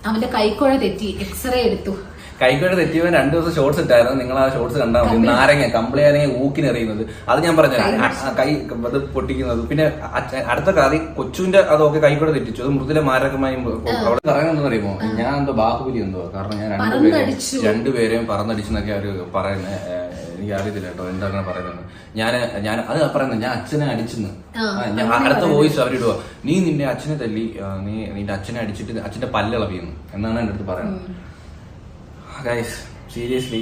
E: അവന്റെ കൈക്കുഴ തെറ്റി, എക്സ്റേ എടുത്തു.
A: കൈക്കോടെ തെറ്റിയവൻ 2 ദിവസം ഷോർട്സ് ഇട്ടായിരുന്നു. നിങ്ങൾ ആ ഷോർട്സ് കണ്ടാൽ മതി. നാരങ്ങ കമ്പിളിയാരങ്ങ ഊക്കിനെറിയുന്നത് അത് ഞാൻ പറഞ്ഞു, കൈ അത് പൊട്ടിക്കുന്നത്. പിന്നെ അടുത്ത കഥ കൊച്ചുവിന്റെ അതൊക്കെ കൈക്കോടെ തെറ്റിച്ചു. അത് മൃദുല മാരകമായി അവിടെ പറയുന്നതെന്ന് അറിയുമോ, ഞാൻ എന്തോ ബാഹുബലി എന്തോ, കാരണം ഞാൻ രണ്ടുപേരെയും പറന്നടിച്ചെന്നൊക്കെ അവര് പറയുന്നത്. എനിക്ക് അറിയത്തില്ല കേട്ടോ എന്താണ് പറയുന്നത്. ഞാൻ അത് പറയുന്നത് ഞാൻ അച്ഛനെ അടിച്ചെന്ന്. അടുത്ത വോയിസ് അവരിടുക, നീ നിന്റെ അച്ഛനെ തല്ലി, നീ നിന്റെ അച്ഛനെ അടിച്ചിട്ട് അച്ഛന്റെ പല്ലിളവിയെന്ന് എന്നാണ് എന്റെ അടുത്ത് പറയുന്നത്. സീരിയസ്ലി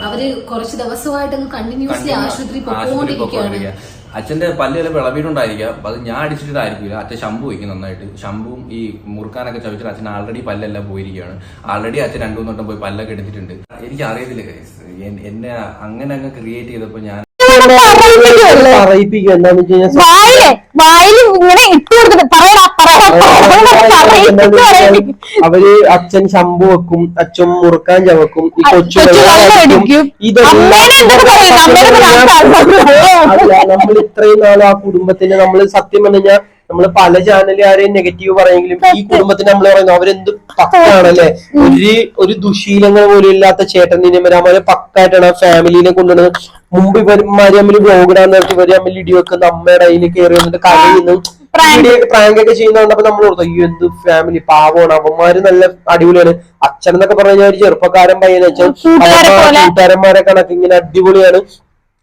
E: അവര് കുറച്ച് ദിവസമായിട്ട് കണ്ടിന്യൂസ്ലി ആശുപത്രി പോയിക്കൊണ്ടിരിക്കുകയാണ്.
A: അച്ഛന്റെ പല്ല് ചിലപ്പോൾ ഇളവിയിട്ടുണ്ടായിരിക്കാം, അത് ഞാൻ അടിച്ചിട്ടായിരിക്കില്ല. അച്ഛൻ ശംഭു വയ്ക്കും നന്നായിട്ട്. ശംഭുവും ഈ മുറുക്കാനൊക്കെ ചവിച്ചാൽ അച്ഛൻ ആൾറെഡി പല്ലെല്ലാം പോയിരിക്കുകയാണ്. ആൾറെഡി അച്ഛൻ 2-3 വട്ടം പോയി പല്ലൊക്കെ എടുത്തിട്ടുണ്ട്. എനിക്ക് അറിയത്തില്ല, എന്നെ അങ്ങനെ അങ്ങ് ക്രിയേറ്റ് ചെയ്തപ്പോ ഞാൻ
C: അവര് അച്ഛൻ ശംഭു വെക്കും, അച്ഛൻ മുറുക്കാൻ ചവക്കും, ഈ കൊച്ചു നമ്മൾ ഇത്രയും നാൾ ആ കുടുംബത്തിന് നമ്മൾ സത്യം പറഞ്ഞു കഴിഞ്ഞാൽ നമ്മള് പല ചാനലുകാരെയും നെഗറ്റീവ് പറയെങ്കിലും ഈ കുടുംബത്തിന് നമ്മൾ പറയുന്നു അവരെന്ത് പക്കാണല്ലേ, ഒരു ദുശീലങ്ങൾ പോലും ഇല്ലാത്ത ചേട്ടൻ നിയമരാമാരെ പക്കായിട്ടാണ് ആ ഫാമിലിനെ കൊണ്ടുവന്നത്. മുമ്പ് ഇവന്മാര് തമ്മിൽ വ്ലോഗിടാൻ നേരത്തെ ഇവര് തമ്മിൽ ഇടി വെക്കുന്ന അമ്മയുടെ അതിൽ കയറി വന്നിട്ട് കരയുന്നു പ്രാങ്ക് ഒക്കെ ചെയ്യുന്നതുകൊണ്ടപ്പോ നമ്മൾ ഓർത്തു അയ്യോ എന്ത് ഫാമിലി പാവമാണ്, അവന്മാര് നല്ല അടിപൊളിയാണ്. അച്ഛൻ എന്നൊക്കെ പറഞ്ഞു കഴിഞ്ഞാൽ ഒരു ചെറുപ്പക്കാരൻ പയ്യനെ വെച്ചാൽ കൂട്ടുകാരന്മാരെ കണക്ക് ഇങ്ങനെ അടിപൊളിയാണ്.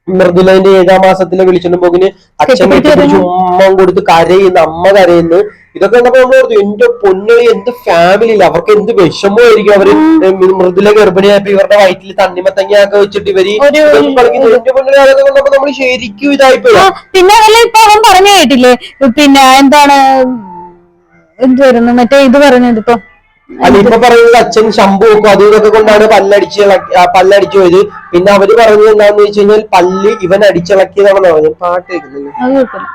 C: മൃദുലന്റെ 7ാം മാസത്തിലെ വിളിച്ചിട്ട് പോകിന് അച്ഛൻ ചുമ്മാ കൊടുത്ത് കരയുന്നു, അമ്മ കരയുന്നു. ഇതൊക്കെ കണ്ടപ്പോ നമ്മൾ ഓർത്തു എന്റെ പൊന്നളി എന്ത് ഫാമിലി ഇല്ല, അവർക്ക് എന്ത് വിഷമമായിരിക്കും. അവര് മൃദുല ഗർഭിണിയായപ്പോ ഇവരുടെ വയറ്റിൽ തണ്ണിമത്തങ്ങയൊക്കെ വെച്ചിട്ട് ഇവര് കളിക്കുന്നു. എന്റെ പൊന്നളി അതൊക്കെ കണ്ടപ്പോ നമ്മൾ ശരിക്കും ഇതായിപ്പോയി.
D: പിന്നെ ഇപ്പൊ അവൻ പറഞ്ഞു കേട്ടില്ലേ, പിന്നെ എന്താണ് എന്തുവായിരുന്നു മറ്റേ ഇത് പറഞ്ഞത് ഇപ്പൊ
C: അല്ല ഇപ്പൊ പറയുന്നത് അച്ഛൻ ശംഭു വെക്കും അതും ഇതൊക്കെ കൊണ്ടാണ് പല്ലടിച്ചു പോയത്. പിന്നെ അവര് പറഞ്ഞത് എന്താന്ന് വെച്ച് കഴിഞ്ഞാൽ പല്ല് ഇവൻ അടിച്ചിളക്കിയതാണെന്ന് പറഞ്ഞു. പാട്ട് കേൾക്കുന്നില്ല.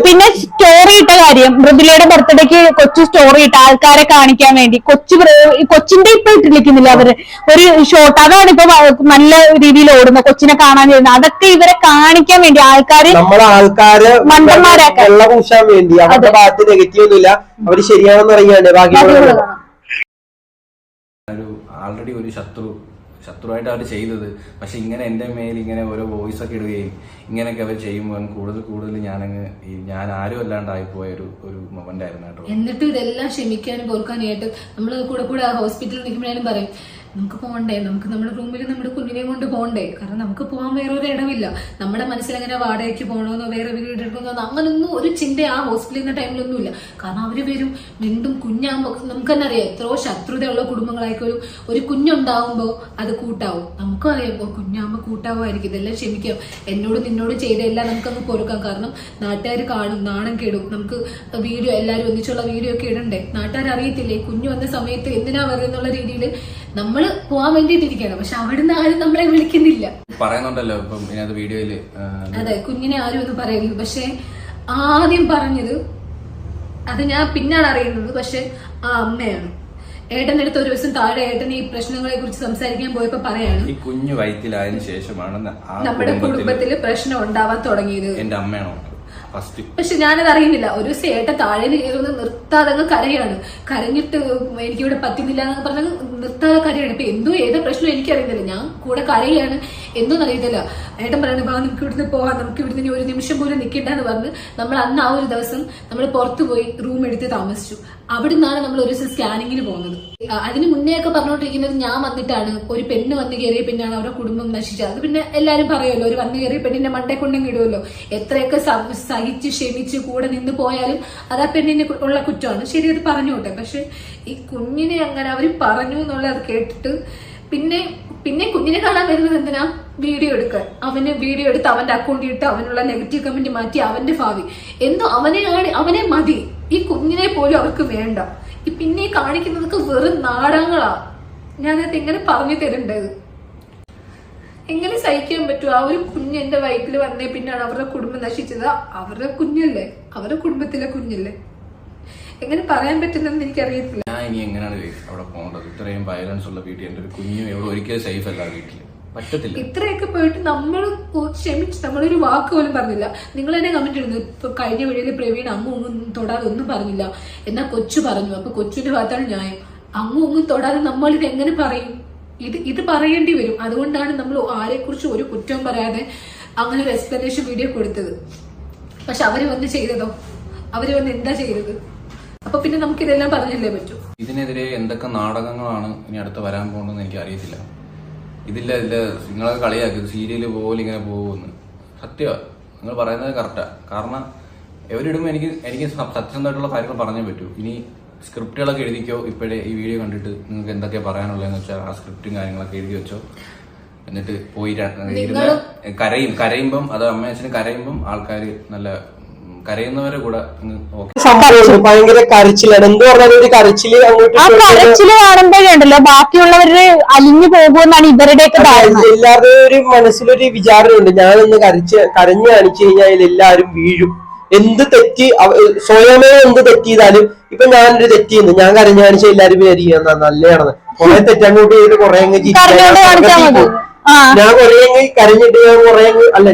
D: പിന്നെ സ്റ്റോറി ഇട്ട കാര്യം, മൃദുലയുടെ ബർത്ത്ഡേക്ക് കൊച്ചു സ്റ്റോറി ഇട്ട ആൾക്കാരെ കാണിക്കാൻ വേണ്ടി കൊച്ചിന്റെ ഇപ്പൊ ഇട്ടിരിക്കുന്നില്ല അവര് ഒരു ഷോട്ട്, അതാണ് ഇപ്പൊ നല്ല രീതിയിൽ ഓടുന്നത് കൊച്ചിനെ കാണാൻ ചെയ്യുന്നത്. അതൊക്കെ ഇവരെ കാണിക്കാൻ വേണ്ടി
C: ആൾക്കാര്
D: മണ്ടന്മാരൊക്കെ
C: വെള്ള പൂശാൻ വേണ്ടി അവരുടെ ഭാഗത്ത് നെഗറ്റീവ് ഒന്നുമില്ല, അവര് ശരിയാണെന്ന് അറിയാണ്ട് ബാക്കി
A: ആൾറെഡി ഒരു ശത്രുവായിട്ട് അവർ ചെയ്തത്. പക്ഷെ ഇങ്ങനെ എൻ്റെ മേൽ ഇങ്ങനെ ഓരോ വോയിസ് ഒക്കെ ഇടുകയും ഇങ്ങനെയൊക്കെ അവർ ചെയ്യുമ്പോൾ കൂടുതൽ ഞാൻ ആരും അല്ലാണ്ടായിപ്പോയ ഒരു മൊമെന്റ് ആയിരുന്നു കേട്ടോ.
E: എന്നിട്ടും ഇതെല്ലാം ക്ഷമിക്കാനും പൊറുക്കാനായിട്ട് നമ്മൾ കൂടെ ഹോസ്പിറ്റലിൽ നിൽക്കുമ്പോഴാലും പറയും നമുക്ക് പോകണ്ടേ, നമുക്ക് നമ്മുടെ റൂമിൽ നമ്മുടെ കുഞ്ഞിനെ കൊണ്ട് പോകണ്ടേ, കാരണം നമുക്ക് പോകാൻ വേറെ ഒരു ഇടമില്ല. നമ്മുടെ മനസ്സിലെങ്ങനെ വാടകയ്ക്ക് പോകണമെന്നോ വേറെ വീട് എടുക്കണമെന്നോ അങ്ങനൊന്നും ഒരു ചിന്ത ആ ഹോസ്പിറ്റലിൽ നിന്ന് ടൈമിലൊന്നുമില്ല. കാരണം അവര് വരും വീണ്ടും കുഞ്ഞാകുമ്പോൾ നമുക്ക് തന്നെ അറിയാം എത്രയോ ശത്രുതയുള്ള കുടുംബങ്ങളായിരിക്കും. ഒരു കുഞ്ഞുണ്ടാവുമ്പോൾ അത് കൂട്ടാവും, നമുക്കും അറിയാം കുഞ്ഞാകുമ്പോൾ കൂട്ടാവുമായിരിക്കും. ഇതെല്ലാം ക്ഷമിക്കാം, എന്നോട് നിന്നോട് ചെയ്തെല്ലാം നമുക്കങ്ങ് പൊറുക്കാം. കാരണം നാട്ടുകാർ കാണും, നാണം കേടും. നമുക്ക് വീഡിയോ എല്ലാവരും ഒന്നിച്ചുള്ള വീഡിയോ ഒക്കെ ഇടണ്ടേ, നാട്ടുകാർ അറിയത്തില്ലേ കുഞ്ഞു വന്ന സമയത്ത് എന്തിനാ പറയുന്നുള്ള രീതിയിൽ നമ്മൾ പോവാൻ വേണ്ടിയിട്ടിരിക്കുകയാണ്. പക്ഷെ അവിടുന്ന് ആരും നമ്മളെ വിളിക്കുന്നില്ല,
A: പറയുന്നുണ്ടല്ലോ ഇപ്പം ഇതിനകത്ത് വീഡിയോയില്.
E: അതെ, കുഞ്ഞിനെ ആരും ഒന്നും പറയുന്നു. പക്ഷെ ആദ്യം പറഞ്ഞത് അത് ഞാൻ പിന്നാണ് അറിയുന്നത്, പക്ഷെ ആ അമ്മയാണ്. ഏട്ടന്റെ അടുത്ത് ഒരു ദിവസം താഴെ ഏട്ടൻ ഈ പ്രശ്നങ്ങളെ കുറിച്ച് സംസാരിക്കാൻ പോയപ്പോ പറയാണ്
A: ഈ കുഞ്ഞു വയറ്റിലായതിനു ശേഷമാണ്
E: നമ്മുടെ കുടുംബത്തില് പ്രശ്നം ഉണ്ടാവാൻ തുടങ്ങിയത്.
A: എന്റെ അമ്മയാണോ ഫസ്റ്റ്?
E: പക്ഷെ ഞാനത് അറിയുന്നില്ല. ഒരു ദിവസം ഏട്ടൻ താഴെ കയറുന്ന നിർത്താതെ കരയാണ്. കരഞ്ഞിട്ട് എനിക്കിവിടെ പറ്റുന്നില്ല എന്ന് പറഞ്ഞത് നിർത്താതെ കരയാണ്. ഇപ്പൊ എന്തോ ഏതോ പ്രശ്നം എനിക്കറിയുന്നില്ല, ഞാൻ കൂടെ കരയാണ്, എന്തോന്ന് അറിയത്തില്ല. ഏട്ടൻ പറയുന്നത് നമുക്ക് ഇവിടുന്ന് പോകാം, നമുക്ക് ഇവിടുന്ന് ഒരു നിമിഷം പോലും നിൽക്കണ്ടെന്ന് പറഞ്ഞ് നമ്മൾ അന്ന് ആ ഒരു ദിവസം നമ്മൾ പുറത്തു പോയി റൂം എടുത്ത് താമസിച്ചു. അവിടുന്നാണ് നമ്മൾ ഒരു ദിവസം സ്കാനിങ്ങിന് പോകുന്നത്. അതിന് മുന്നേ ഒക്കെ പറഞ്ഞുകൊണ്ടിരിക്കുന്നത് ഞാൻ വന്നിട്ടാണ്, ഒരു പെണ്ണ് വന്ന് കയറിയ പിന്നാണ് അവരുടെ കുടുംബം നശിച്ചത്. അത് പിന്നെ എല്ലാരും പറയുമല്ലോ, ഒരു വന്ന് കയറിയ പെണ്ണിന്റെ മണ്ടേ കൊണ്ടെങ്കിൽ ഇടുമല്ലോ. എത്രയൊക്കെ സഹിച്ച് ക്ഷമിച്ച് കൂടെ നിന്ന് പോയാലും അത് ആ പെണ്ണിന് ഉള്ള കുറ്റമാണ്. ശരി, അത് പറഞ്ഞോട്ടെ. പക്ഷെ ഈ കുഞ്ഞിനെ അങ്ങനെ അവര് പറഞ്ഞു എന്നുള്ളത് കേട്ടിട്ട് പിന്നെ കുഞ്ഞിനെ കാണാൻ വരുന്നത് എന്തിനാ? വീഡിയോ എടുക്കാൻ. അവന് വീഡിയോ എടുത്ത് അവന്റെ അക്കൗണ്ടിൽ ഇട്ട് അവനുള്ള നെഗറ്റീവ് കമന്റ് മാറ്റി അവന്റെ ഭാവി എന്തോ അവനെ മതി. ഈ കുഞ്ഞിനെ പോലും അവർക്ക് വേണ്ട. പിന്നെ കാണിക്കുന്നതൊക്കെ വെറും നാടകങ്ങളാ. ഞാനത് എങ്ങനെ പറഞ്ഞു തരേണ്ടത്? എങ്ങനെ സഹിക്കാൻ പറ്റും? ആ ഒരു കുഞ്ഞ് എന്റെ വയറ്റിൽ വന്നേ പിന്നാണ് അവരുടെ കുടുംബം നശിച്ചത്. അവരുടെ കുഞ്ഞല്ലേ, അവരുടെ കുടുംബത്തിലെ കുഞ്ഞല്ലേ, എങ്ങനെ പറയാൻ പറ്റുന്നെന്ന് എനിക്കറിയത്തില്ല.
A: ഞാൻ ഇനി എങ്ങനെയാണ് അവിടെ പോകേണ്ടത്? ഇത്രയും വയലൻസ് ഉള്ള വീട്ടിൽ എന്റെ ഒരു കുഞ്ഞു എവിടെ ഒരിക്കലും സേഫ് അല്ല വീട്ടില്, പറ്റത്തില്ല.
E: ഇത്രയൊക്കെ പോയിട്ട് നമ്മൾ ക്ഷമിച്ച് നമ്മളൊരു വാക്ക് പോലും പറഞ്ഞില്ല. നിങ്ങൾ തന്നെ കമന്റ് ഇടുന്നു, ഇപ്പൊ കഴിഞ്ഞ വീഡിയോയിൽ പ്രവീൺ ഒന്നും തൊടാതെ ഒന്നും പറഞ്ഞില്ല, എന്നാ കൊച്ചു പറഞ്ഞു. അപ്പൊ കൊച്ചിന്റെ ഭാഗത്താണ് ന്യായം. ഒന്നും തൊടാതെ നമ്മൾ ഇത് എങ്ങനെ പറയും? ഇത് പറയേണ്ടി വരും. അതുകൊണ്ടാണ് നമ്മൾ ആരെക്കുറിച്ച് ഒരു കുറ്റവും പറയാതെ അങ്ങനെ ഒരു എക്സ്പ്ലനേഷൻ വീഡിയോ കൊടുത്തത്. പക്ഷെ അവര് വന്ന് ചെയ്തതോ? അവര് വന്ന് എന്താ ചെയ്തത്? അപ്പൊ പിന്നെ നമുക്ക് ഇതെല്ലാം പറഞ്ഞല്ലേ പറ്റൂ.
A: ഇതിനെതിരെ എന്തൊക്കെ നാടകങ്ങളാണ് ഇനി അടുത്ത് വരാൻ പോകുന്നതെന്ന് എനിക്ക് അറിയത്തില്ല. ഇതില്ല നിങ്ങളൊക്കെ കളിയാക്കി സീരിയല് പോലെ ഇങ്ങനെ പോകുമെന്ന്. സത്യമാണ്, നിങ്ങൾ പറയുന്നത് കറക്റ്റാ. കാരണം എവരിടുമ്പോൾ എനിക്ക് സത്യസന്ധമായിട്ടുള്ള കാര്യങ്ങൾ പറഞ്ഞേ പറ്റൂ. ഇനി സ്ക്രിപ്റ്റുകളൊക്കെ എഴുതിക്കോ. ഇപ്പോഴേ ഈ വീഡിയോ കണ്ടിട്ട് നിങ്ങൾക്ക് എന്തൊക്കെയാ പറയാനുള്ളതെന്ന് വെച്ചാൽ ആ സ്ക്രിപ്റ്റും കാര്യങ്ങളൊക്കെ എഴുതി വെച്ചോ. എന്നിട്ട് പോയി കരയുമ്പം അത് അമ്മയച്ഛന് കരയുമ്പം ആൾക്കാർ നല്ല കരയുന്നവരെ കൂടെ
C: ഭയങ്കര കരച്ചിലാണ്. എന്ത് പറഞ്ഞാലും ഒരു കരച്ചില്
D: കരച്ചില് കാണുമ്പോഴുണ്ടല്ലോ ബാക്കിയുള്ളവര് അലിഞ്ഞു പോകുമെന്നാണ് ഇവരുടെയൊക്കെ
C: എല്ലാവരുടെയും ഒരു മനസ്സിലൊരു വിചാരമുണ്ട്, ഞാനൊന്ന് കരഞ്ഞു കാണിച്ചു കഴിഞ്ഞാൽ എല്ലാവരും വീഴും. എന്ത് തെറ്റ് സ്വയമേ എന്ത് തെറ്റിയതാലും ഇപ്പൊ ഞാനൊരു തെറ്റിയെന്ന് ഞാൻ കരഞ്ഞു കാണിച്ചാൽ എല്ലാരും വിചാരിക്കുക നല്ലതാണെന്ന്. കുറെ തെറ്റങ്ങോട്ട് ചെയ്ത് കുറെ അങ്ങ് ഞാൻ കുറെ അങ്ങ് കരഞ്ഞിട്ട്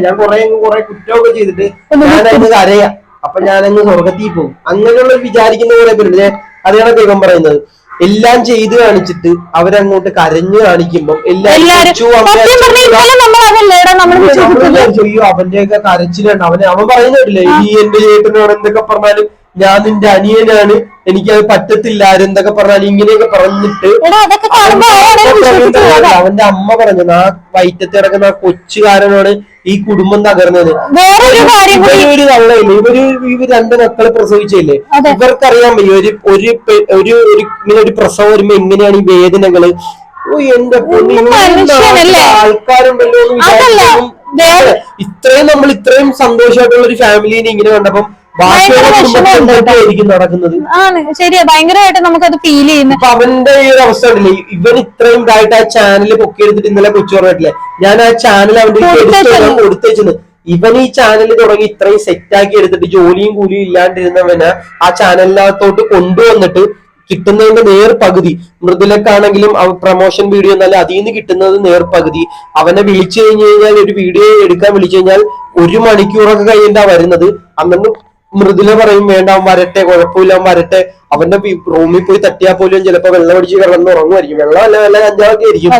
C: ഞാൻ കുറെ കുറ്റമൊക്കെ ചെയ്തിട്ട് ഞാനങ്ങ് കരയാ. അപ്പൊ ഞാനങ്ങ് സ്വർഗത്തിൽ പോകും. അങ്ങനെയുള്ള വിചാരിക്കുന്ന കുറെ പേരുണ്ട്. അതാണ് ദൈവം പറയുന്നത്, എല്ലാം ചെയ്ത് കാണിച്ചിട്ട് അവരങ്ങോട്ട് കരഞ്ഞു കാണിക്കുമ്പോൾ എല്ലാവരും ചോദിക്കും അവന്റെയൊക്കെ കരച്ചിലുണ്ട്. അവൻ പറയുന്നില്ലേ നീ എന്റെ ചേട്ടനോട് എന്തൊക്കെ പറഞ്ഞാലും ഞാൻ നിന്റെ അനിയനാണ്, എനിക്കത് പറ്റത്തില്ല എന്തൊക്കെ പറഞ്ഞാലും ഇങ്ങനെയൊക്കെ പറഞ്ഞിട്ട് അവന്റെ അമ്മ പറഞ്ഞു ആ വയറ്റത്ത് കിടക്കുന്ന ആ കൊച്ചുകാരനോട് ഈ കുടുംബം തകർന്നത്. ഇവരൊരു തള്ളയില്ലേ, ഇവര് രണ്ട് മക്കളെ പ്രസവിച്ചില്ലേ, ഇവർക്കറിയാൻ വയ്യ ഇങ്ങനെ ഒരു പ്രസവം വരുമ്പോ എങ്ങനെയാണ് ഈ വേദനകള്. ഓ എന്റെ ആൾക്കാരുണ്ടല്ലോ എന്ന് വിചാരിക്കും. ഇത്രയും സന്തോഷമായിട്ടുള്ള ഒരു ഫാമിലിനെ ഇങ്ങനെ കണ്ടപ്പം നടക്കുന്നത്
D: ആണ്. ശരിയാ, ഭയങ്കരമായിട്ട് നമുക്കത് ഫീൽ ചെയ്യുന്നു.
C: അപ്പൊ അവന്റെ ഈ ഒരു അവസ്ഥ ഉണ്ടല്ലേ, ഇവൻ ഇത്രയും ഇതായിട്ട് ആ ചാനൽ പൊക്കിയെടുത്തിട്ട് ഇന്നലെ കൊച്ചു പറഞ്ഞിട്ടില്ലേ, ഞാൻ ആ ചാനൽ അവന്റെ കൊടുത്തേച്ചത്. ഇവൻ ഈ ചാനൽ തുടങ്ങി ഇത്രയും സെറ്റാക്കി എടുത്തിട്ട് ജോലിയും കൂലിയും ഇല്ലാണ്ടിരുന്നവന് ആ ചാനലിനകത്തോട്ട് കൊണ്ടുവന്നിട്ട് കിട്ടുന്നതിന്റെ നേർപകുതി, മൃദുലക്കാണെങ്കിലും പ്രൊമോഷൻ വീഡിയോ എന്നല്ല അതിൽ നിന്ന് കിട്ടുന്നത് നേർപകുതി. അവനെ വിളിച്ചു കഴിഞ്ഞു കഴിഞ്ഞാൽ ഒരു വീഡിയോ എടുക്കാൻ വിളിച്ചു കഴിഞ്ഞാൽ 1 മണിക്കൂറൊക്കെ കഴിഞ്ഞിട്ടാ വരുന്നത്. അന്നു മൃദുല പറയും വേണ്ട അവൻ വരട്ടെ, കുഴപ്പമില്ല അവൻ വരട്ടെ. അവന്റെ റൂമിൽ പോയി തട്ടിയാൽ പോലും ചിലപ്പോ വെള്ളം അടിച്ച് കിടന്ന് ഉറങ്ങുമായിരിക്കും, വെള്ളമല്ല വല്ല കഞ്ചാവൊക്കെ ആയിരിക്കും.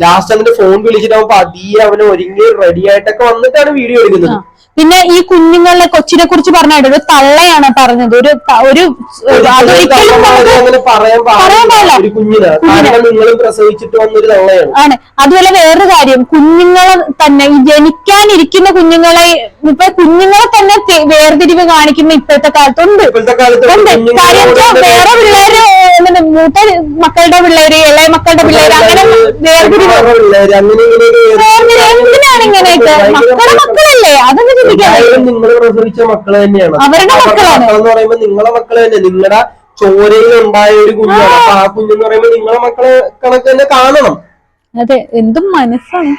C: ലാസ്റ്റ് അവന്റെ ഫോൺ വിളിച്ചിട്ട് അവൻ പതിയെ അവന് ഒരുങ്ങി റെഡി ആയിട്ടൊക്കെ വന്നിട്ടാണ് വീഡിയോ എടുക്കുന്നത്.
D: പിന്നെ ഈ കുഞ്ഞുങ്ങളെ കൊച്ചിനെ കുറിച്ച് പറഞ്ഞായിട്ട് ഒരു തള്ളയാണ് പറഞ്ഞത്.
C: അങ്ങനെ പറയാൻ പാടില്ല ഒരു കുഞ്ഞിന്, കാരണം നിങ്ങളും പ്രസവിച്ചിട്ട് വന്നൊരു തള്ളയാണ്.
D: ആണ്. അതുപോലെ വേറൊരു കാര്യം, കുഞ്ഞുങ്ങളെ തന്നെ ഈ ജനിക്കാനിരിക്കുന്ന കുഞ്ഞുങ്ങളെ തന്നെ വേർതിരിവ് കാണിക്കുന്ന ഇപ്പോഴത്തെ കാലത്തുണ്ട്. വേറെ പിള്ളേര് മൂത്ത മക്കളുടെ പിള്ളേര്, ഇളയ മക്കളുടെ പിള്ളേര്, അങ്ങനെ വേർതിരിവ് എന്തിനാണ് ഇങ്ങനെയൊക്കെ? മക്കളുടെ മക്കളല്ലേ, അതൊക്കെ
C: നിങ്ങൾ പ്രസവിച്ച മക്കള് തന്നെയാണ്
D: അവരുടെ
C: മക്കളെന്ന് പറയുമ്പോ നിങ്ങളെ മക്കള് തന്നെ, നിങ്ങളുടെ ചോരയിൽ ഉണ്ടായ ഒരു കുഞ്ഞാണ്. അപ്പൊ ആ കുഞ്ഞെന്ന് പറയുമ്പോ നിങ്ങളെ മക്കളെ കണക്ക് തന്നെ കാണണം.
D: അതെ, എന്തും മനസ്സാണ്.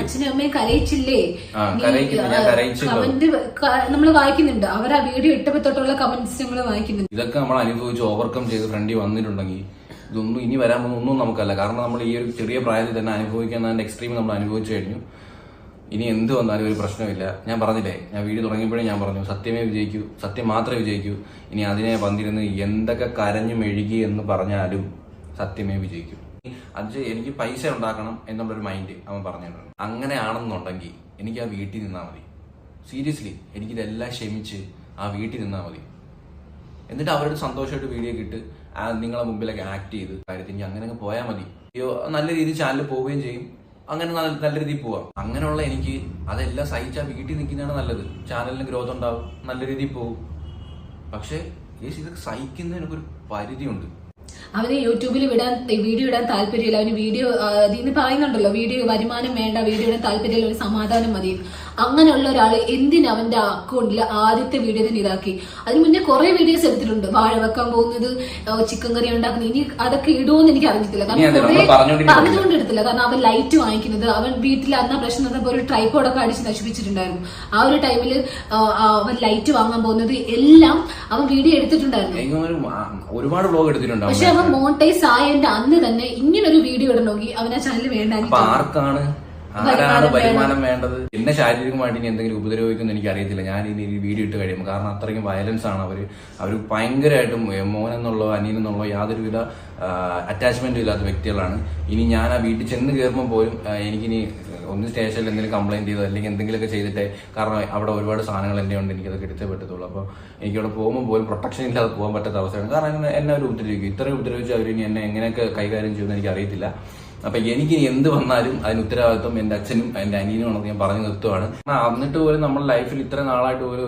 E: അച്ഛനും അമ്മയും കരയിച്ചില്ലേ? കമന്റ് നമ്മൾ വായിക്കുന്നുണ്ട്, അവർ ആ വീഡിയോ ഇട്ടപ്പോ തൊട്ടുള്ള കമന്റ്സ് നമ്മൾ വായിക്കുന്നുണ്ട്.
A: ഇതൊക്കെ നമ്മൾ അനുഭവിച്ച് ഓവർകം ചെയ്ത് ഫ്രണ്ടി വന്നിട്ടുണ്ടെങ്കിൽ ഇതൊന്നും ഇനി വരാൻ പോകുന്ന ഒന്നും നമുക്കല്ല. കാരണം നമ്മൾ ഈ ഒരു ചെറിയ പ്രായത്തിൽ തന്നെ അനുഭവിക്കുന്നതിന്റെ എക്സ്ട്രീം നമ്മൾ അനുഭവിച്ചു കഴിഞ്ഞു. ഇനി എന്ത് വന്നാലും ഒരു പ്രശ്നമില്ല. ഞാൻ പറഞ്ഞില്ലേ, ഞാൻ വീഡിയോ തുടങ്ങിയപ്പോഴേ ഞാൻ പറഞ്ഞു സത്യമേ വിജയിക്കൂ, സത്യം മാത്രമേ വിജയിക്കൂ. ഇനി അതിനെ വന്നിരുന്ന് എന്തൊക്കെ കരഞ്ഞു മെഴുകി എന്ന് പറഞ്ഞാലും സത്യമേ വിജയിക്കൂ. അത് എനിക്ക് പൈസ ഉണ്ടാക്കണം എന്നുള്ളൊരു മൈൻഡ് അവൻ പറഞ്ഞിട്ടുണ്ട്. അങ്ങനെയാണെന്നുണ്ടെങ്കിൽ എനിക്ക് ആ വീട്ടിൽ നിന്നാൽ മതി. സീരിയസ്ലി എനിക്കിതെല്ലാം ക്ഷമിച്ച് ആ വീട്ടിൽ നിന്നാൽ മതി. എന്നിട്ട് അവരുടെ സന്തോഷമായിട്ട് വീഡിയോ ഇട്ട് നിങ്ങളെ മുമ്പിലൊക്കെ ആക്ട് ചെയ്ത് കാര്യത്തിൽ എനിക്ക് അങ്ങനെ പോയാൽ മതി. നല്ല രീതിയിൽ ചാനൽ പോവുകയും ചെയ്യും, അങ്ങനെ നല്ല രീതിയിൽ പോവാം. അങ്ങനെയുള്ള എനിക്ക് അതെല്ലാം സഹിച്ചാൽ വീട്ടിൽ നിൽക്കുന്നതാണ് നല്ലത്. ചാനലിന് ഗ്രോത്ത് ഉണ്ടാവും, നല്ല രീതിയിൽ പോകും. പക്ഷെ ഇതൊക്കെ സഹിക്കുന്നതിനൊരു പരിധിയുണ്ട്.
E: അവന് യൂട്യൂബിൽ വീഡിയോ ഇടാൻ താല്പര്യമില്ല. അവന് വീഡിയോ ഇതിന് പറയുന്നുണ്ടല്ലോ, വീഡിയോ വരുമാനം വേണ്ട, വീഡിയോ ഇടാൻ താല്പര്യമില്ല, ഒരു സമാധാനം മതി. അങ്ങനെയുള്ള ഒരാൾ എന്തിന് അവന്റെ അക്കൗണ്ടിൽ ആദ്യത്തെ വീഡിയോ തന്നെ ഇതാക്കി? അതിന് മുന്നേ കുറെ വീഡിയോസ് എടുത്തിട്ടുണ്ട്, വാഴ വെക്കാൻ പോകുന്നത്, ചിക്കൻ കറി ഉണ്ടാക്കുന്നത്. ഇനി അതൊക്കെ ഇടുമെന്ന് എനിക്ക് അറിഞ്ഞിട്ടില്ല, കാരണം പറഞ്ഞുകൊണ്ട് എടുത്തില്ല. കാരണം അവൻ ലൈറ്റ് വാങ്ങിക്കുന്നത്, അവൻ വീട്ടിൽ അന്ന പ്രശ്നം വന്നപ്പോൾ ഒരു ട്രൈപോഡൊക്കെ അടിച്ച് നശിപ്പിച്ചിട്ടുണ്ടായിരുന്നു. ആ ഒരു ടൈമിൽ അവൻ ലൈറ്റ് വാങ്ങാൻ പോകുന്നത് എല്ലാം അവൻ വീഡിയോ എടുത്തിട്ടുണ്ടായിരുന്നു.
A: ഒരുപാട് വ്ലോഗ് എടുത്തിട്ടുണ്ട്.
E: പക്ഷെ അവൻ മോണിറ്റൈസ് ആയതിന്റെ അന്ന് തന്നെ ഇങ്ങനൊരു വീഡിയോ ഇടണമെങ്കിൽ അവൻ ആ ചാനൽ വേണ്ട.
A: ആരാണ് വരുമാനം വേണ്ടത്? എന്നെ ശാരീരികമായിട്ട് ഇനി എന്തെങ്കിലും ഉപദ്രവിക്കുമെന്ന് എനിക്ക് അറിയത്തില്ല ഞാൻ ഇനി വീഡിയോ ഇട്ട് കഴിയുമ്പോൾ. കാരണം അത്രയ്ക്കും വയലൻസ് ആണ് അവർ ഭയങ്കരമായിട്ടും മോനെന്നുള്ളോ അനിയനെന്നുള്ളോ യാതൊരുവിധ അറ്റാച്ച്മെന്റും ഇല്ലാത്ത വ്യക്തികളാണ്. ഇനി ഞാൻ ആ വീട്ടിൽ ചെന്ന് കയറുമ്പോൾ പോലും എനിക്കിനി ഒന്ന് സ്റ്റേഷനിൽ എന്തെങ്കിലും കംപ്ലൈന്റ് ചെയ്തോ അല്ലെങ്കിൽ എന്തെങ്കിലുമൊക്കെ ചെയ്തിട്ടേ, കാരണം അവിടെ ഒരുപാട് സാധനങ്ങൾ എൻ്റെ ഉണ്ട്, എനിക്കതൊക്കെ എടുത്തേ പറ്റത്തുള്ളൂ. അപ്പോൾ എനിക്കവിടെ പോകുമ്പോൾ പോലും പ്രൊട്ടക്ഷൻ ഇല്ലാതെ പോകാൻ പറ്റാത്ത അവസ്ഥയാണ്. കാരണം എന്നെ അവർ ഉപദ്രവിക്കും. ഇത്രയും ഉപദ്രവിച്ച് അവർ ഇനി എന്നെ എങ്ങനെയൊക്കെ കൈകാര്യം ചെയ്യുമെന്ന് എനിക്ക് അറിയത്തില്ല. അപ്പൊ എനിക്ക് എന്ത് വന്നാലും അതിന് ഉത്തരവാദിത്വം എന്റെ അച്ഛനും എന്റെ അനിയനുമാണെന്ന് ഞാൻ പറഞ്ഞു നിർത്തുവാണ്. എന്നിട്ട് പോലും നമ്മുടെ ലൈഫിൽ ഇത്ര നാളായിട്ട് പോലും